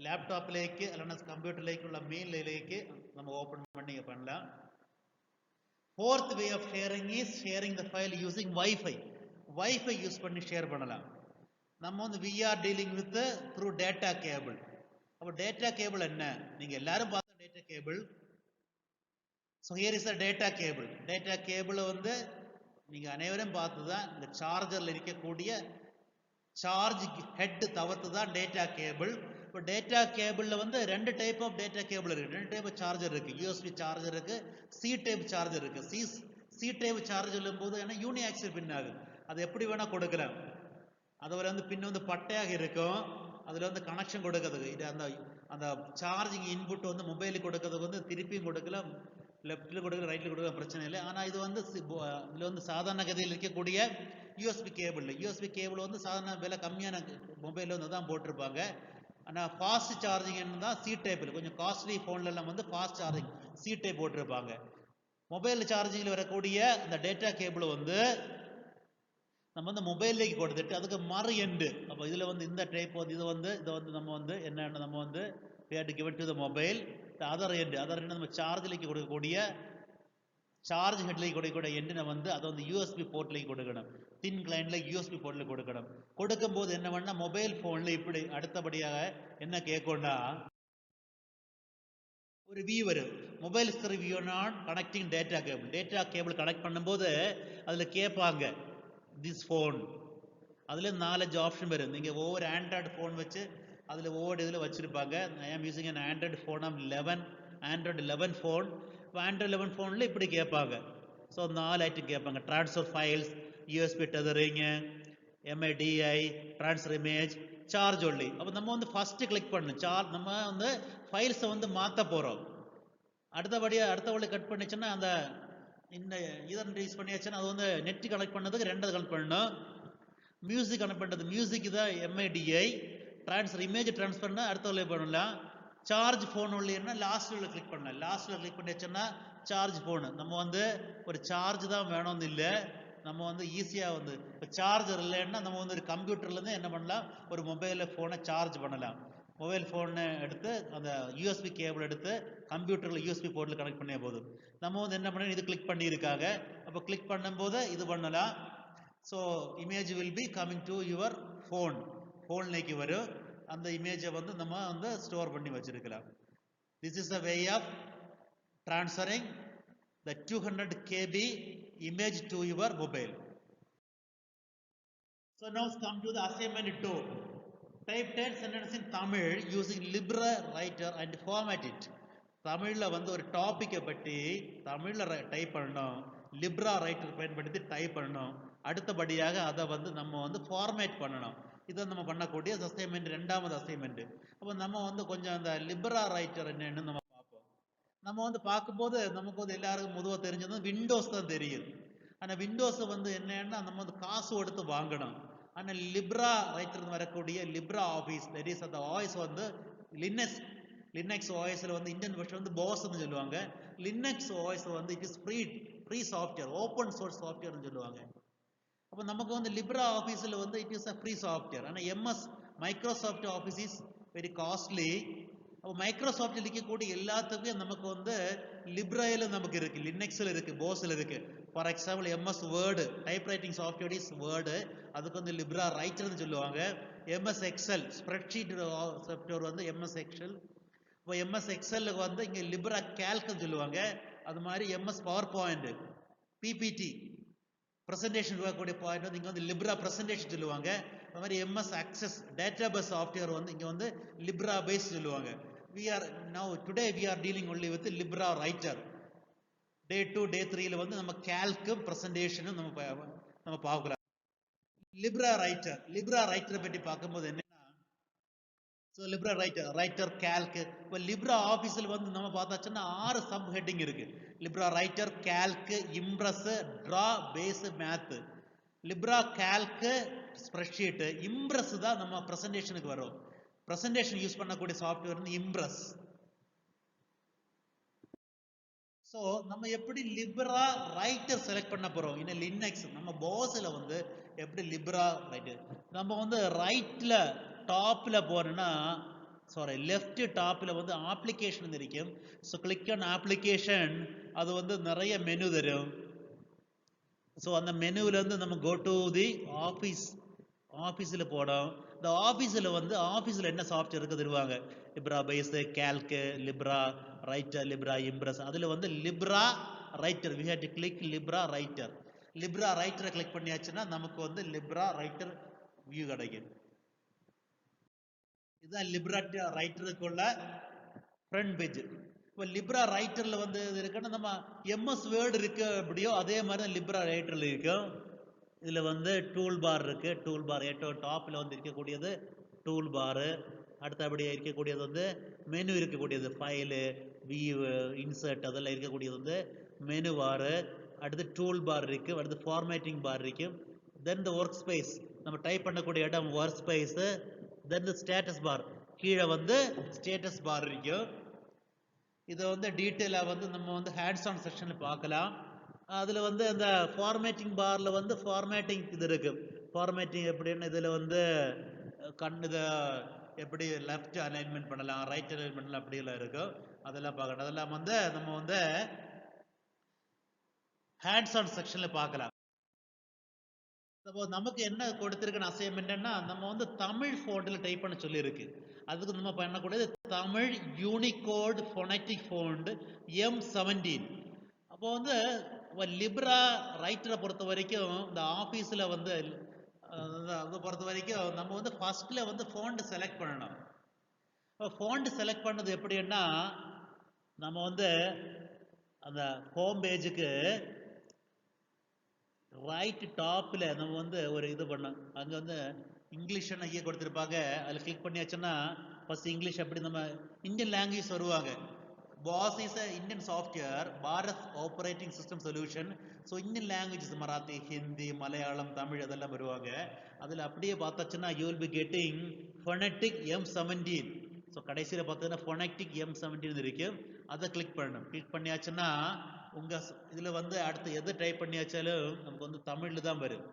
லேப்டாப்லேக்கு அல்லனா கம்ப்யூட்டர்லேக்கு உள்ள மெயிலேக்கு நம்ம ஓப்பன் பண்ணி பண்ணலாம். Fourth way of sharing is sharing the file using wifi use பண்ணி ஷேர் பண்ணலாம். நம்ம வந்து we are dealing with through data cable. அப்போ டேட்டா கேபிள் என்ன, நீங்க எல்லாரும் பார்த்த data cable. So here is a data cable வந்து நீங்க அனைவரும் பார்த்துதான், இந்த சார்ஜர்ல இருக்கக்கூடிய சார்ஜ் ஹெட் தவிர்த்து தான் டேட்டா கேபிள். இப்போ டேட்டா கேபிளில் வந்து 2 டைப் ஆஃப் டேட்டா கேபிள் இருக்குது, 2 டைப் ஆஃப் சார்ஜர் இருக்குது. யூஎஸ்பி சார்ஜர் இருக்குது, சி டைப் சார்ஜர் இருக்குது. சி டைப் சார்ஜர் போது ஏன்னா யூனி ஆக்சில் பின் ஆகுது, அது எப்படி வேணால் கொடுக்கலாம். அதுவரை வந்து பின்ன வந்து பட்டையாக இருக்கும். அதுல வந்து கனெக்ஷன் கொடுக்கறதுக்கு இது அந்த அந்த சார்ஜிங் இன்புட் வந்து மொபைலுக்கு கொடுக்கறதுக்கு வந்து திருப்பியும் கொடுக்கல, லெஃப்ட்ல கொடுக்கல ரைட்ல கொடுக்கல பிரச்சனை இல்லை. ஆனா இது வந்து இதுல வந்து சாதாரண கதையில் இருக்கக்கூடிய யூஎஸ்பி கேபிள் வந்து சாதாரண விலை கம்மியான மொபைல் வந்து தான் போட்டிருப்பாங்க. ஆனால் ஃபாஸ்ட் சார்ஜிங் தான் சி டைப்பில் கொஞ்சம் காஸ்ட்லி ஃபோன்ல எல்லாம் வந்து ஃபாஸ்ட் சார்ஜிங் சி டைப் போட்டிருப்பாங்க. மொபைல் சார்ஜிங்கில் வரக்கூடிய இந்த டேட்டா கேபிள் வந்து நம்ம வந்து மொபைல்லேக்கு கொடுத்துட்டு அதுக்கு மறு எண்டு. அப்போ இதில் வந்து இந்த டைப் வந்து இதை வந்து நம்ம வந்து என்னென்ன நம்ம வந்து given to the mobile other end நம்ம சார்ஜிലേക്ക് கொடுக்கக்கூடிய சார்ஜ் ஹெட்லேக்கு கொடுக்கக்கூடிய எண்டினை வந்து அதை வந்து யூஎஸ்பி போர்ட்லேக்கு கொடுக்கணும். தின் கிளைண்ட்ல யூஎஸ்பி போர்ட்டில் கொடுக்கணும். கொடுக்கும்போது என்ன பண்ணா மொபைல் ஃபோனில் இப்படி அடுத்தபடியாக என்ன கேட்கும்னா ஒரு வியூ வரும். Mobile view not connecting data cable connect பண்ணும்போது அதில் கேட்பாங்க திஸ் ஃபோன். அதில் 4-5 ஆப்ஷன் வரும். நீங்கள் ஒவ்வொரு ஆண்ட்ராய்டு ஃபோன் வச்சு அதில் ஒவ்வொரு இதில் வச்சுருப்பாங்க. I am using an Android phone of Android 11 phone. இப்போ ஆண்ட்ராய்டு 11 ஃபோனில் இப்படி கேட்பாங்க. ஸோ 4 ஐட்டம் கேட்பாங்க. Transfer files, USB tethering, MIDI, transfer image, charge only. அப்போ நம்ம வந்து ஃபஸ்ட்டு கிளிக் பண்ணணும். நம்ம வந்து ஃபைல்ஸை வந்து மாற்ற போகிறோம். அடுத்தபடி கட் பண்ணிச்சுன்னா அந்த இந்த இதன் யூஸ் பண்ணியாச்சுன்னா அது வந்து நெட் கனெக்ட் பண்ணதுக்கு 2வது கனெக்ட் பண்ணணும். மியூசிக் கனெக்ட் பண்ணுறது மியூசிக் தான் எம்ஐடிஐ. ட்ரான்ஸ்ஃபர் இமேஜ் ட்ரான்ஸ்ஃபர்னா அடுத்த பண்ணலாம். சார்ஜ் ஃபோன் உள்ளேன்னா லாஸ்ட்டில் கிளிக் பண்ணலாம். லாஸ்ட்டில் கிளிக் பண்ணியாச்சுன்னா சார்ஜ் ஃபோனு. நம்ம வந்து ஒரு சார்ஜ் தான் வேணும்னு இல்லை, நம்ம வந்து ஈஸியாக வந்து இப்போ சார்ஜர் இல்லைன்னா நம்ம வந்து ஒரு கம்ப்யூட்டர்லேருந்து என்ன பண்ணலாம், ஒரு மொபைலில் ஃபோனை சார்ஜ் பண்ணலாம். மொபைல் ஃபோனை எடுத்து அந்த யூஎஸ்பி கேபிள் எடுத்து கம்ப்யூட்டரில் யூஎஸ்பி போர்ட்டில் கனெக்ட் பண்ணிய போதும். நம்ம வந்து என்ன பண்ணணும், இது கிளிக் பண்ணியிருக்காங்க. அப்போ கிளிக் பண்ணும்போது இது பண்ணலாம். So image will be coming to your ஃபோன்லேக்கு வரும். அந்த இமேஜை வந்து நம்ம வந்து ஸ்டோர் பண்ணி வச்சிருக்கலாம். This is the way of transferring the 200 KB image to your mobile. So now come to the assignment 2. Type 10 sentences in Tamil using LibreWriter and format it. தமிழில் வந்து ஒரு டாப்பிக்கை பற்றி தமிழில் டைப் பண்ணணும், LibreWriter பயன்படுத்தி டைப் பண்ணணும். அடுத்தபடியாக அதை வந்து நம்ம வந்து ஃபார்மேட் பண்ணணும். இதை நம்ம பண்ணக்கூடிய அசைன்மெண்ட் 2வது அசைன்மெண்ட். அப்போ நம்ம வந்து கொஞ்சம் அந்த LibreWriter என்னன்னு நம்ம வந்து பார்க்கும்போது நமக்கு வந்து எல்லாருக்கும் பொதுவாக தெரிஞ்சது விண்டோஸ் தான் தெரியுது. ஆனால் விண்டோஸை வந்து என்னன்னா நம்ம வந்து காசு கொடுத்து வாங்கணும். ஆனால் LibreWriter வரக்கூடிய லிப்ரா ஆஃபீஸ் தட் இஸ் அந்த வாய்ஸ் வந்து லினக்ஸ் வாய்ஸில் வந்து இந்தியன் வெர்ஷன் வந்து போஸ்ன்னு சொல்லுவாங்க. லினக்ஸ் வாய்ஸ் வந்து it is free software, open source சாஃப்ட்வேர்னு சொல்லுவாங்க. அப்போ நமக்கு வந்து லிப்ரா ஆஃபீஸில் வந்து it is a free software. ஆனால் Microsoft office is very costly. அப்போ மைக்ரோசாஃப்ட் இருக்கக்கூடிய எல்லாத்துக்கும் நமக்கு வந்து லிப்ராயில் நமக்கு இருக்குது, லினக்ஸில் இருக்குது, போஸில் இருக்குது. For example MS word type writing software is word, அதுக்கு வந்து LibreWriterன்னு சொல்லுவாங்க. MS எக்ஸல் ஸ்ப்ரெட்ஷீட் சாஃப்ட்வேர் வந்து MS எக்ஸல். இப்போ MS எக்ஸலுக்கு வந்து இங்கே LibreCalcன்னு சொல்லுவாங்க. அது மாதிரி MS power point, PPT presentation வரக்கூடிய பாயிண்ட் வந்து இங்கே வந்து லிப்ரா ப்ரெசன்டேஷன் சொல்லுவாங்க. அது மாதிரி MS Access டேட்டாபேஸ் சாஃப்ட்வேர் வந்து இங்கே வந்து LibreBase சொல்லுவாங்க. Today we are dealing only with LibreWriter. Day 2 Day 3 வந்து நம்ம கால்க்கும் ப்ரெசன்டேஷனும் நம்ம பார்க்கலாம். LibreWriter பற்றி பார்க்கும்போது என்னன்னா, ஸோ ரைட்டர் கால்க். இப்போ லிப்ரா ஆஃபீஸில் வந்து நம்ம பார்த்தாச்சுன்னா 6 சப் ஹெட்டிங் இருக்கு. LibreWriter, calc, impress, draw, base, math. Libre calc spreadsheet, impress தான் நம்ம ப்ரெசன்டேஷனுக்கு வரும். ப்ரெசன்டேஷன் யூஸ் பண்ணக்கூடிய சாஃப்ட்வேர் வந்து இம்ப்ரெஸ். ஸோ நம்ம எப்படி LibreWriter செலக்ட் பண்ண போறோம்? இன்னும் லினக்ஸ் நம்ம போஸில் வந்து எப்படி LibreWriter நம்ம வந்து ரைட்ல டாப்ல போறோம்னா லெஃப்ட் டாப்ல வந்து அப்ளிகேஷன் இருக்கும். ஸோ கிளிக் ஆன் அப்ளிகேஷன், அது வந்து நிறைய மெனு தரும். ஸோ அந்த மெனுவில் வந்து நம்ம கோ டு தி ஆஃபீஸில் போடும். இந்த ஆஃபீஸில் என்ன சாஃப்ட்வேர் இருக்கு தருவாங்க. LibreBase, Calc, LibreWriter, Impress. அதில் வந்து LibreWriter we have to click LibreWriter. Click பண்ணியாச்சுன்னா நமக்கு வந்து LibreWriter வியூ கிடைக்கும். இதுதான் LibreWriterக்குள்ள ஃப்ரண்ட் பேஜ். இப்போ LibreWriterல வந்து இது இருக்குன்னா நம்ம MS வேர்டு இருக்கு அப்படியோ அதே மாதிரி தான் LibreWriterல இருக்கும். இதில் வந்து டூல் பார் இருக்கு. டூல் பார் டாப்பில் வந்து இருக்கக்கூடியது டூல் பாரு. அடுத்தபடியாக இருக்கக்கூடியது வந்து மெனு இருக்கக்கூடியது ஃபைலு வியூ இன்சர்ட் அதெல்லாம் இருக்கக்கூடியது வந்து மெனு பாரு. அடுத்து டூல் பார் இருக்கு. அடுத்து ஃபார்மேட்டிங் பார் இருக்கு. தென் த ஒர்க் ஸ்பேஸ் நம்ம டைப் பண்ணக்கூடிய இடம் work space. Then the status bar கீழே வந்து ஸ்டேட்டஸ் பார் இருக்கும். இதை வந்து டீட்டெயிலாக வந்து நம்ம வந்து ஹேண்ட்ஸ் ஆன் செக்ஷனில் பார்க்கலாம். அதில் வந்து அந்த ஃபார்மேட்டிங் பாரில் வந்து ஃபார்மேட்டிங் இது இருக்குது. ஃபார்மேட்டிங் எப்படின்னு இதில் வந்து இதை எப்படி லெஃப்ட் அலைன்மெண்ட் பண்ணலாம், ரைட் அலைன்மெண்ட் பண்ணலாம், அப்படியெல்லாம் இருக்கும். அதெல்லாம் பார்க்கணும். அதெல்லாம் வந்து நம்ம வந்து ஹேண்ட்ஸ் ஆன் செக்ஷனில் பார்க்கலாம். நமக்கு என்ன கொடுத்திருக்க அசைன்மெண்ட்னா நம்ம வந்து தமிழ் ஃபோண்டில் டைப் பண்ண சொல்லியிருக்கு. அதுக்கு நம்ம பண்ணக்கூடியது Tamil Unicode phonetic found M17. அப்போ வந்து லிப்ரா ரைட்டரை பொறுத்த வரைக்கும் இந்த ஆஃபீஸில் வந்து அதை பொறுத்த வரைக்கும் நம்ம வந்து ஃபர்ஸ்ட்ல வந்து ஃபோண்ட் செலக்ட் பண்ணணும். ஃபோண்ட் செலக்ட் பண்ணது எப்படின்னா நம்ம வந்து அந்த ஹோம் பேஜுக்கு ரைட் டாப்பில் நம்ம வந்து ஒரு இது பண்ணோம். அங்கே வந்து இங்கிலீஷ்னு ஐயா கொடுத்துருப்பாங்க. அதில் கிளிக் பண்ணியாச்சுன்னா ஃபர்ஸ்ட் இங்கிலீஷ் அப்படி நம்ம இந்தியன் லாங்குவேஜ் வருவாங்க. BOSS is a Indian software Bharat operating system solution. So Indian languages Marathi, Hindi, Malayalam, Tamil அதெல்லாம் வருவாங்க. அதில் அப்படியே பார்த்தாச்சுன்னா you will be getting phonetic M17. So கடைசியில் பார்த்தீங்கன்னா ஃபொனட்டிக் M17 இருக்கு. அதை கிளிக் பண்ணணும். கிளிக் பண்ணியாச்சுன்னா உங்கள் இதில் வந்து அடுத்து எது டைப் பண்ணியாச்சாலும் நமக்கு வந்து தமிழில் தான் வரும்.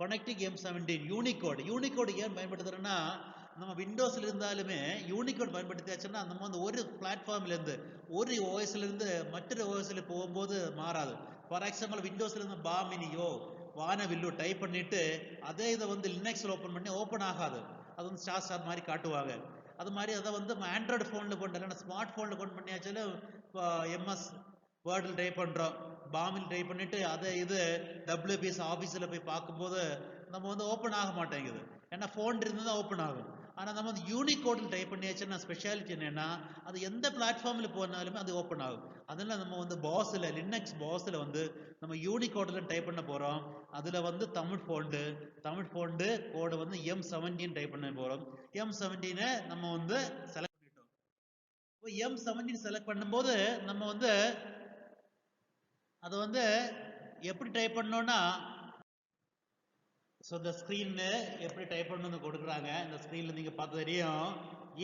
ஃபொனட்டிக் M17 யூனிகோடு ஏன் பயன்படுத்துகிறோன்னா நம்ம விண்டோஸில் இருந்தாலுமே யூனிகோட் பயன்படுத்தியாச்சுன்னா நம்ம வந்து ஒரு பிளாட்ஃபார்ம்லேருந்து ஒரு ஓஎஸ்லேருந்து மற்றொரு ஓஎஸ்ல போகும்போது மாறாது. ஃபார் எக்ஸாம்பிள் விண்டோஸில் இருந்து பாமினியோ வானவில்லோ டைப் பண்ணிட்டு அதே இதை வந்து லினக்ஸில் ஓப்பன் பண்ணி ஓப்பன் ஆகாது. அது வந்து ஸ்டார் மாதிரி காட்டுவாங்க. அது மாதிரி அதை வந்து ஆண்ட்ராய்டு ஃபோனில் கொண்டு இல்லைன்னா ஸ்மார்ட் ஃபோனில் கொண்டு பண்ணியாச்சாலும் இப்போ MS வேர்டில் டைப் பண்ணுறோம், பாமில் டைப் பண்ணிட்டு அதை இது WPS ஆஃபீஸில் போய் பார்க்கும்போது நம்ம வந்து ஓப்பன் ஆக மாட்டேங்குது. ஏன்னா ஃபோன் இருந்து தான் ஓப்பன் ஆகும். ஆனால் நம்ம வந்து யூனிகோடில் டைப் பண்ணியாச்சுன்னா ஸ்பெஷாலிட்டி என்னென்னா அது எந்த பிளாட்ஃபார்மில் போனாலுமே அது ஓப்பன் ஆகும். அதெல்லாம் நம்ம வந்து பாஸில் லினக்ஸ் பாஸில் வந்து நம்ம யூனிகோடில் டைப் பண்ண போகிறோம். அதில் வந்து தமிழ் ஃபோண்டு கோடை வந்து M17 டைப் பண்ண போகிறோம். M17 நம்ம வந்து செலக்ட் பண்ணிட்டோம். இப்போ M17 செலக்ட் பண்ணும்போது நம்ம வந்து அதை வந்து எப்படி டைப் பண்ணோன்னா ஸோ இந்த ஸ்க்ரீனு எப்படி டைப் பண்ணணும்னு கொடுக்குறாங்க. இந்த ஸ்க்ரீனில் நீங்கள் பார்த்து தெரியும்.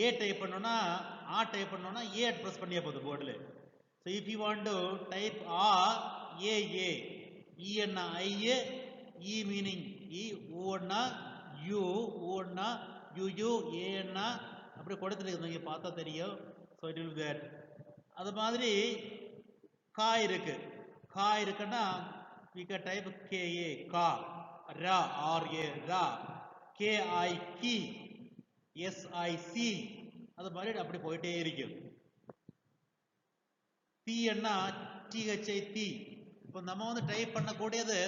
ஏ டைப் பண்ணோன்னா டைப் பண்ணோன்னா ஏ ப்ரெஸ் பண்ணியா போதும் போர்டில். So if you want to type A ஈன்னா ஐஏ இ மீனிங் இ ஊன்னா யூ ஊன்னா யூ ஏன்னா அப்படி கொடுத்துருக்கு. நீங்கள் பார்த்தா தெரியும். So it will that. அது மாதிரி கா இருக்குன்னா we can type KA கா, ரா RA ரா, KI கி, SIC அது மாதிரி அப்படி போயிட்டே இருக்கும். பி என்ன THI தி. இப்போ நம்ம வந்து டைப் பண்ணக்கூடியது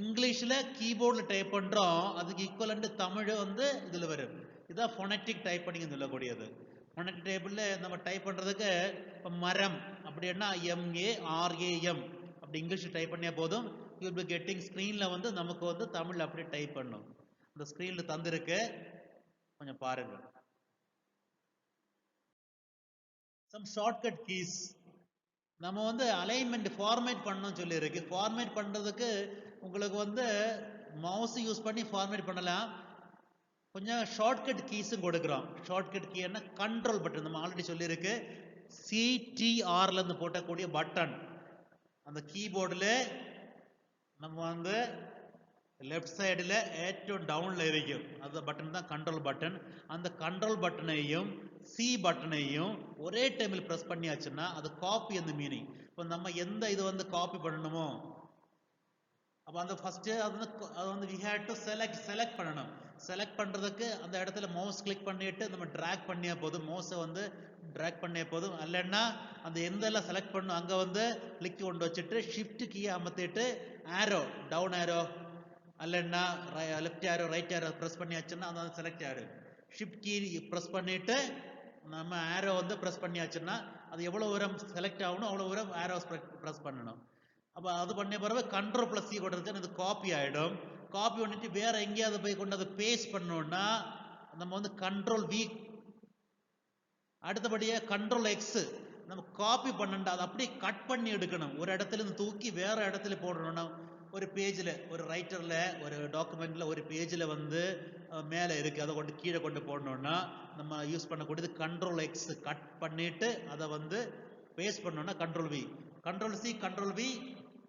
இங்கிலீஷில் கீபோர்டில் டைப் பண்ணுறோம். அதுக்கு ஈக்குவலண்ட் தமிழ் வந்து இதில் வரும். இதுதான் ஃபொனட்டிக் டைப் பண்ணி சொல்லக்கூடியது. ஃபொனட்டிக் டைப்பில் நம்ம டைப் பண்ணுறதுக்கு இப்போ மரம் அப்படின்னா MARAM அப்படி இங்கிலீஷ் டைப் பண்ணியா போதும். யூ வில் பி கெட்டிங் ஸ்க்ரீனில் வந்து நமக்கு வந்து தமிழ் அப்படி டைப் பண்ணும். இந்த ஸ்க்ரீனில் தந்திருக்கு, கொஞ்சம் பாருங்க. சம் ஷார்ட்கட் கீஸ் நம்ம வந்து அலைன்மெண்ட் ஃபார்மேட் பண்ணணும்னு சொல்லியிருக்கு. ஃபார்மேட் பண்ணுறதுக்கு உங்களுக்கு வந்து மவுஸ் யூஸ் பண்ணி ஃபார்மேட் பண்ணலாம். கொஞ்சம் ஷார்ட்கட் கீஸும் கொடுக்குறோம். ஷார்ட்கட் கீ என்ன கண்ட்ரோல் பட்டன் நம்ம ஆல்ரெடி சொல்லியிருக்கு. CTRலேருந்து போட்டக்கூடிய பட்டன் அந்த கீபோர்டில் நம்ம வந்து லெஃப்ட் சைடில் ஏற்றும் டவுனில் இருக்கும். அந்த பட்டன் தான் கண்ட்ரோல் பட்டன். அந்த கண்ட்ரோல் பட்டனையும் சி பட்டனையும் ஒரே டைமில் ப்ரெஸ் பண்ணியாச்சுன்னா அது காப்பி அந்த மீனிங். இப்போ நம்ம எந்த இது வந்து காப்பி பண்ணணுமோ அப்போ அந்த ஃபஸ்ட்டு அது வந்து வி ஹேட் டு செலக்ட் பண்ணணும். செலக்ட் பண்ணுறதுக்கு அந்த இடத்துல மவுஸ் கிளிக் பண்ணிட்டு நம்ம ட்ராக் பண்ணியா போதும். மவுஸை வந்து ட்ராக் பண்ணியா போதும். இல்லைன்னா அந்த எந்தெல்லாம் செலக்ட் பண்ணணும் அங்கே வந்து கிளிக் கொண்டு வச்சுட்டு ஷிஃப்ட் கீயை அமர்த்திட்டு ஆரோ டவுன் ஆரோ இல்லைன்னா left arrow right arrow press பண்ணியாச்சுன்னா அந்த select arrow. Shift key press பண்ணிவிட்டு நம்ம ஆரோ வந்து ப்ரெஸ் பண்ணியாச்சுன்னா அது எவ்வளோ தூரம் செலக்ட் ஆகணும் அவ்வளோ தூரம் ஆரோ ப்ரெஸ் பண்ணணும். அப்போ அது பண்ண பிறகு கண்ட்ரோல் ப்ளஸ் சி கொடுத்துட்டு அது காப்பி ஆகிடும். காப்பி பண்ணிட்டு வேற எங்கேயாவது போய் கொண்டு அதை பேஸ்ட் பண்ணோம்னா நம்ம வந்து கண்ட்ரோல் வி. அடுத்தபடியாக கண்ட்ரோல் எக்ஸ் நம்ம காப்பி பண்ணண்டா அதை அப்படியே கட் பண்ணி எடுக்கணும். ஒரு இடத்துல இருந்து தூக்கி வேற இடத்துல போடணும்னா ஒரு பேஜில் ஒரு ரைட்டரில் ஒரு டாக்குமெண்ட்டில் ஒரு பேஜில் வந்து மேலே இருக்குது, அதை கொண்டு கீழே கொண்டு போடணுன்னா நம்ம யூஸ் பண்ணக்கூடியது கண்ட்ரோல் எக்ஸ். கட் பண்ணிவிட்டு அதை வந்து பேஸ்ட் பண்ணோன்னா control V. Control C control V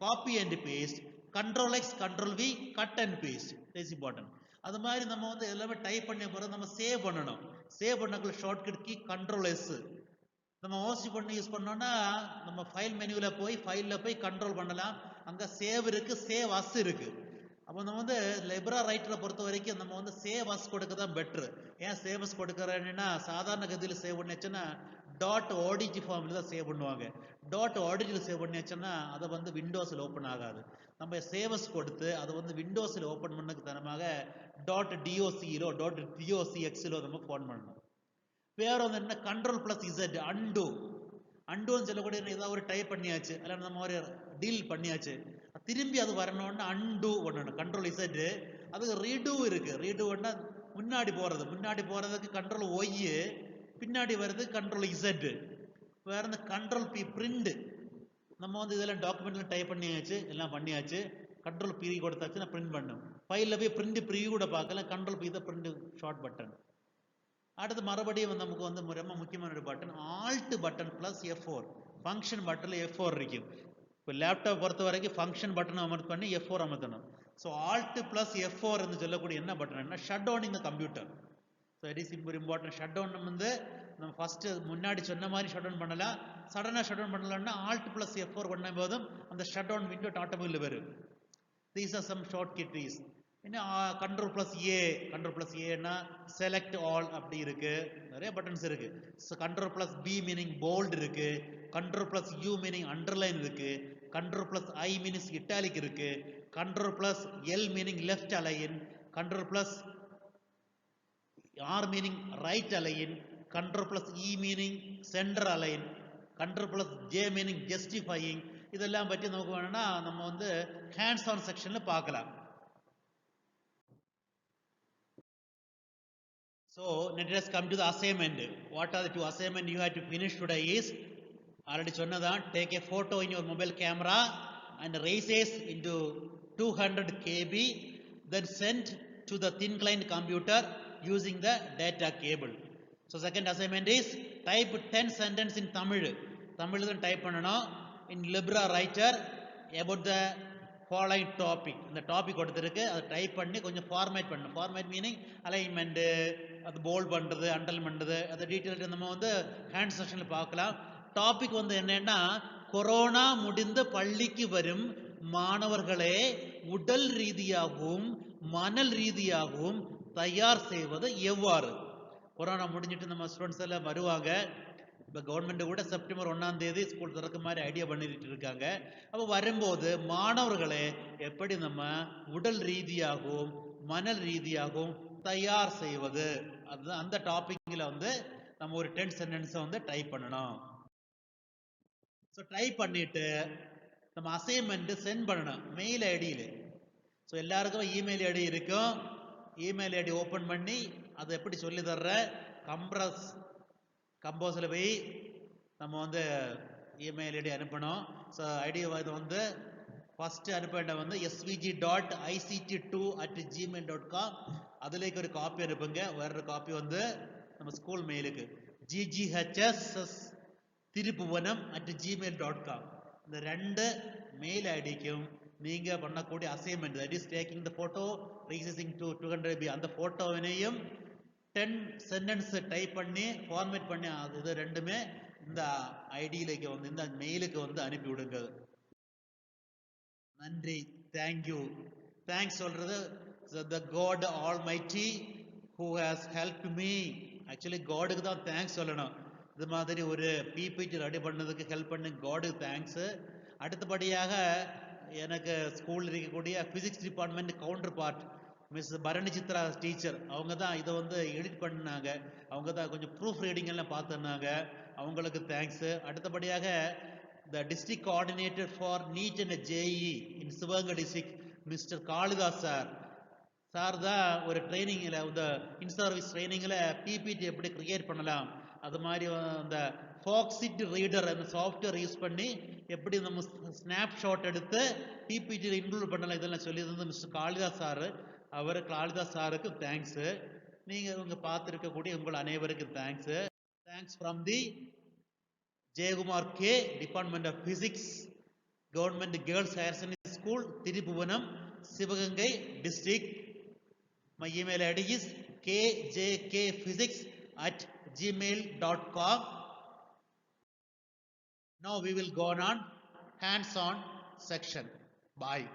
copy and paste. Control X control V cut and paste. Is important. அது மாதிரி நம்ம வந்து எல்லாமே டைப் பண்ண பிறகு நம்ம சேவ் பண்ணணும். சேவ் பண்ணக்குள்ள ஷார்ட்கட் கீ கண்ட்ரோல் எஸ். நம்ம ஓசி பண்ணி யூஸ் பண்ணோம்னா நம்ம ஃபைல் மெனுவில் போய் ஃபைலில் போய் கண்ட்ரோல் பண்ணலாம். அங்கே சேவ் இருக்குது, சேவ் அஸ் இருக்குது. அப்போ நம்ம வந்து லிப்ரா ரைட்டரை பொறுத்த வரைக்கும் நம்ம வந்து சேவ் அஸ் கொடுக்க தான் பெட்ரு. ஏன் சேவ் அஸ் கொடுக்குறேன்னா சாதாரண கதியில் சேவ் பண்ணிச்சுன்னா டாட் ஓடிஜி ஃபார்மில் தான் சேவ் பண்ணுவாங்க. டாட் ஓடிஜியில் சேவ் பண்ணியாச்சுன்னா அதை வந்து விண்டோஸில் ஓப்பன் ஆகாது. நம்ம சேவஸ் கொடுத்து அதை வந்து விண்டோஸில் ஓப்பன் பண்ணதுக்கு தரமாக டாட் டிஓசியிலோ டாட் டிஓசிஎக்ஸிலோ நம்ம ஃபோன் பண்ணணும். வேற வந்து என்ன கண்ட்ரோல் பிளஸ் இசட் அண்டு. அண்டுன்னு சொல்லக்கூடிய ஏதாவது ஒரு டைப் பண்ணியாச்சு, அல்ல நம்ம ஒரு டீல் பண்ணியாச்சு, திரும்பி அது வரணும்னா அண்டு பண்ணணும். Control Z. அதுக்கு ரீடு இருக்கு. ரீடுன்னா முன்னாடி போறது. முன்னாடி போறதுக்கு கண்ட்ரோல் ஒய், பின்னாடி வருது கண்ட்ரோல் இசட். வேற இந்த கண்ட்ரோல் பி பிரிண்ட். நம்ம வந்து இதெல்லாம் டாக்குமெண்ட்ல டைப் பண்ணியாச்சு, எல்லாம் பண்ணியாச்சு. கண்ட்ரோல் பி கொடுத்தாச்சுன்னா பிரிண்ட் பண்ணும். ஃபைலில் போய் பிரிண்ட் ப்ரிவியூ கூட பார்க்கலாம். கண்ட்ரோல் பி தான் பிரிண்ட் ஷார்ட் பட்டன். அடுத்து மறுபடியும் நமக்கு வந்து ரொம்ப முக்கியமான button alt button plus F4. Function பட்டனில் F4 இருக்கும். இப்போ லேப்டாப் பொறுத்த வரைக்கும் ஃபங்க்ஷன் பட்டன் அமர்த்து பண்ணி F4 அமர்த்தணும். So alt plus F4 என்று சொல்லக்கூடிய என்ன பட்டன், ஷட் டவுன் இந்த computer. So it is important. Shut down வந்து நம்ம ஃபர்ஸ்ட் முன்னாடி சொன்ன மாதிரி ஷட் டவுன் பண்ணலாம். சடனாக ஷட் டவுன் பண்ணலாம்னா ஆல்ட் பிளஸ் F4 பண்ண போதும் அந்த ஷட் டவுன் விண்டோ ஆட்டோமேட்டிக்ல வரும். These are some short keys. இன்னும் control plus A. Control plus ஏன்னா செலக்ட் ஆல் அப்படி இருக்கு, நிறைய பட்டன்ஸ் இருக்கு. Control plus B meaning bold இருக்கு. Control plus U meaning underline இருக்கு. Control plus I meaning italic இருக்கு. Control plus L meaning left align. Control plus R meaning right align. Control plus இ meaning centre align. Control plus J meaning justifying. இதெல்லாம் பற்றி நமக்கு வேணும்னா நம்ம வந்து ஹேண்ட்ஸ் ஆன் செக்ஷன்ல பார்க்கலாம். So let us come to the assignment. What are the two assignment you have to finish today is, already சொன்னதான், take a photo in your mobile camera and raises into 200 KB, then send to the thin client computer using the data cable. So second assignment is type 10 sentence in Tamil. Tamil தான் type பண்ணணும். In Libra writer about the following topic. இந்த டாபிக் கொடுத்துருக்கு, அதை டைப் பண்ணி கொஞ்சம் ஃபார்மேட் பண்ணணும். ஃபார்மேட் மீனிங் அலைன்மெண்ட்டு, அது போல்ட் பண்ணுறது, அண்டர்லைன் பண்ணுறது, அதை டீட்டெயில் நம்ம வந்து ஹேண்ட் செக்ஷனில் பார்க்கலாம். டாபிக் வந்து என்னன்னா, கொரோனா முடிந்து பள்ளிக்கு வரும் மாணவர்களே உடல் ரீதியாகவும் மனல் ரீதியாகவும் தயார் செய்வது எவ்வாறு. கொரோனா முடிஞ்சிட்டு நம்ம ஸ்டூடெண்ட்ஸ் எல்லாம் வருவாங்க. இப்போ கவர்மெண்ட் கூட செப்டம்பர் 1ஆம் தேதி ஸ்கூல் திறக்க மாதிரி ஐடியா பண்ணிட்டு இருக்காங்க. அப்போ வரும்போது மாணவர்களை எப்படி நம்ம உடல் ரீதியாகவும் மனல் ரீதியாகவும் தயார் செய்வது, அதுதான் அந்த டாபிக்ல வந்து நம்ம ஒரு 10 சென்டென்ஸை வந்து டைப் பண்ணணும். ஸோ டைப் பண்ணிட்டு நம்ம அசைன்மெண்ட் சென்ட் பண்ணணும் மெயில் ஐடியில். ஸோ எல்லாருக்கும் இமெயில் ஐடி இருக்கும். இமெயில் ஐடி ஓப்பன் பண்ணி அதை எப்படி சொல்லி தர்ற கம்போஸில் போய் நம்ம வந்து இமெயில் ஐடி அனுப்பணும். ஸோ ஐடி வந்து ஃபஸ்ட்டு அனுப்ப வேண்டாம் வந்து svg.ict2@gmail.com. அதுலேக்கு ஒரு காப்பி அனுப்புங்க. வேற காப்பி வந்து நம்ம ஸ்கூல் மெயிலுக்கு ggHS-திருப்புவனம்@gmail.com. இந்த 2 மெயில் ஐடிக்கும் நீங்கள் பண்ணக்கூடிய assignment, that is taking the photo resizing to 200 MB, அந்த ஃபோட்டோவினையும் 10 சென்டென்ஸ் டைப் பண்ணி ஃபார்மேட் பண்ணி இது ரெண்டுமே இந்த ஐடியிലേക്ക് வந்து இந்த மெயிலுக்கு வந்து அனுப்பி விடுங்க. நன்றி. தேங்க்யூ. தேங்க்ஸ் சொல்றது the God Almighty who has helped me. Actually காடுக்கு தான் தேங்க்ஸ் சொல்லணும். இது மாதிரி ஒரு பிபிடி ரெடி பண்ணதுக்கு ஹெல்ப் பண்ணி காடுக்கு தேங்க்ஸ். அடுத்தபடியாக எனக்கு ஸ்கூலில் இருக்கக்கூடிய physics department counterpart miss Bharani Chitra teacher, அவங்க தான் இதை வந்து எடிட் பண்ணாங்க. அவங்க தான் கொஞ்சம் ப்ரூஃப் ரீடிங் எல்லாம் பார்த்துருந்தாங்க. அவங்களுக்கு தேங்க்ஸு. அடுத்தபடியாக the district coordinator for NEET and JEE in Sivaganga district, Mr. Kalidas sir. Sir தான் ஒரு ட்ரைனிங்கில் இந்த இன்சர்வீஸ் ட்ரைனிங்கில் பிபிடி எப்படி கிரியேட் பண்ணலாம், அது மாதிரி அந்த ஃபாக்ஸிட் ரீடர் அந்த சாஃப்ட்வேர் யூஸ் பண்ணி எப்படி நம்ம ஸ்னாப்ஷாட் எடுத்து பிபிடியில் இன்க்ளூட் பண்ணலாம் இதெல்லாம் சொல்லியிருந்தது மிஸ்டர் காளிதாஸ் சார். அவர் காளிதாஸ் சாருக்கு தேங்க்ஸு. நீங்கள் இவங்க பார்த்துருக்கக்கூடிய உங்கள் அனைவருக்கும் thanks. Thanks from the Jayakumar K, department of physics, government girls higher secondary school, Tribhuvanam, Sivaganga district. My email ID is kjkphysics@gmail.com. Now we will go on hands-on section. Bye.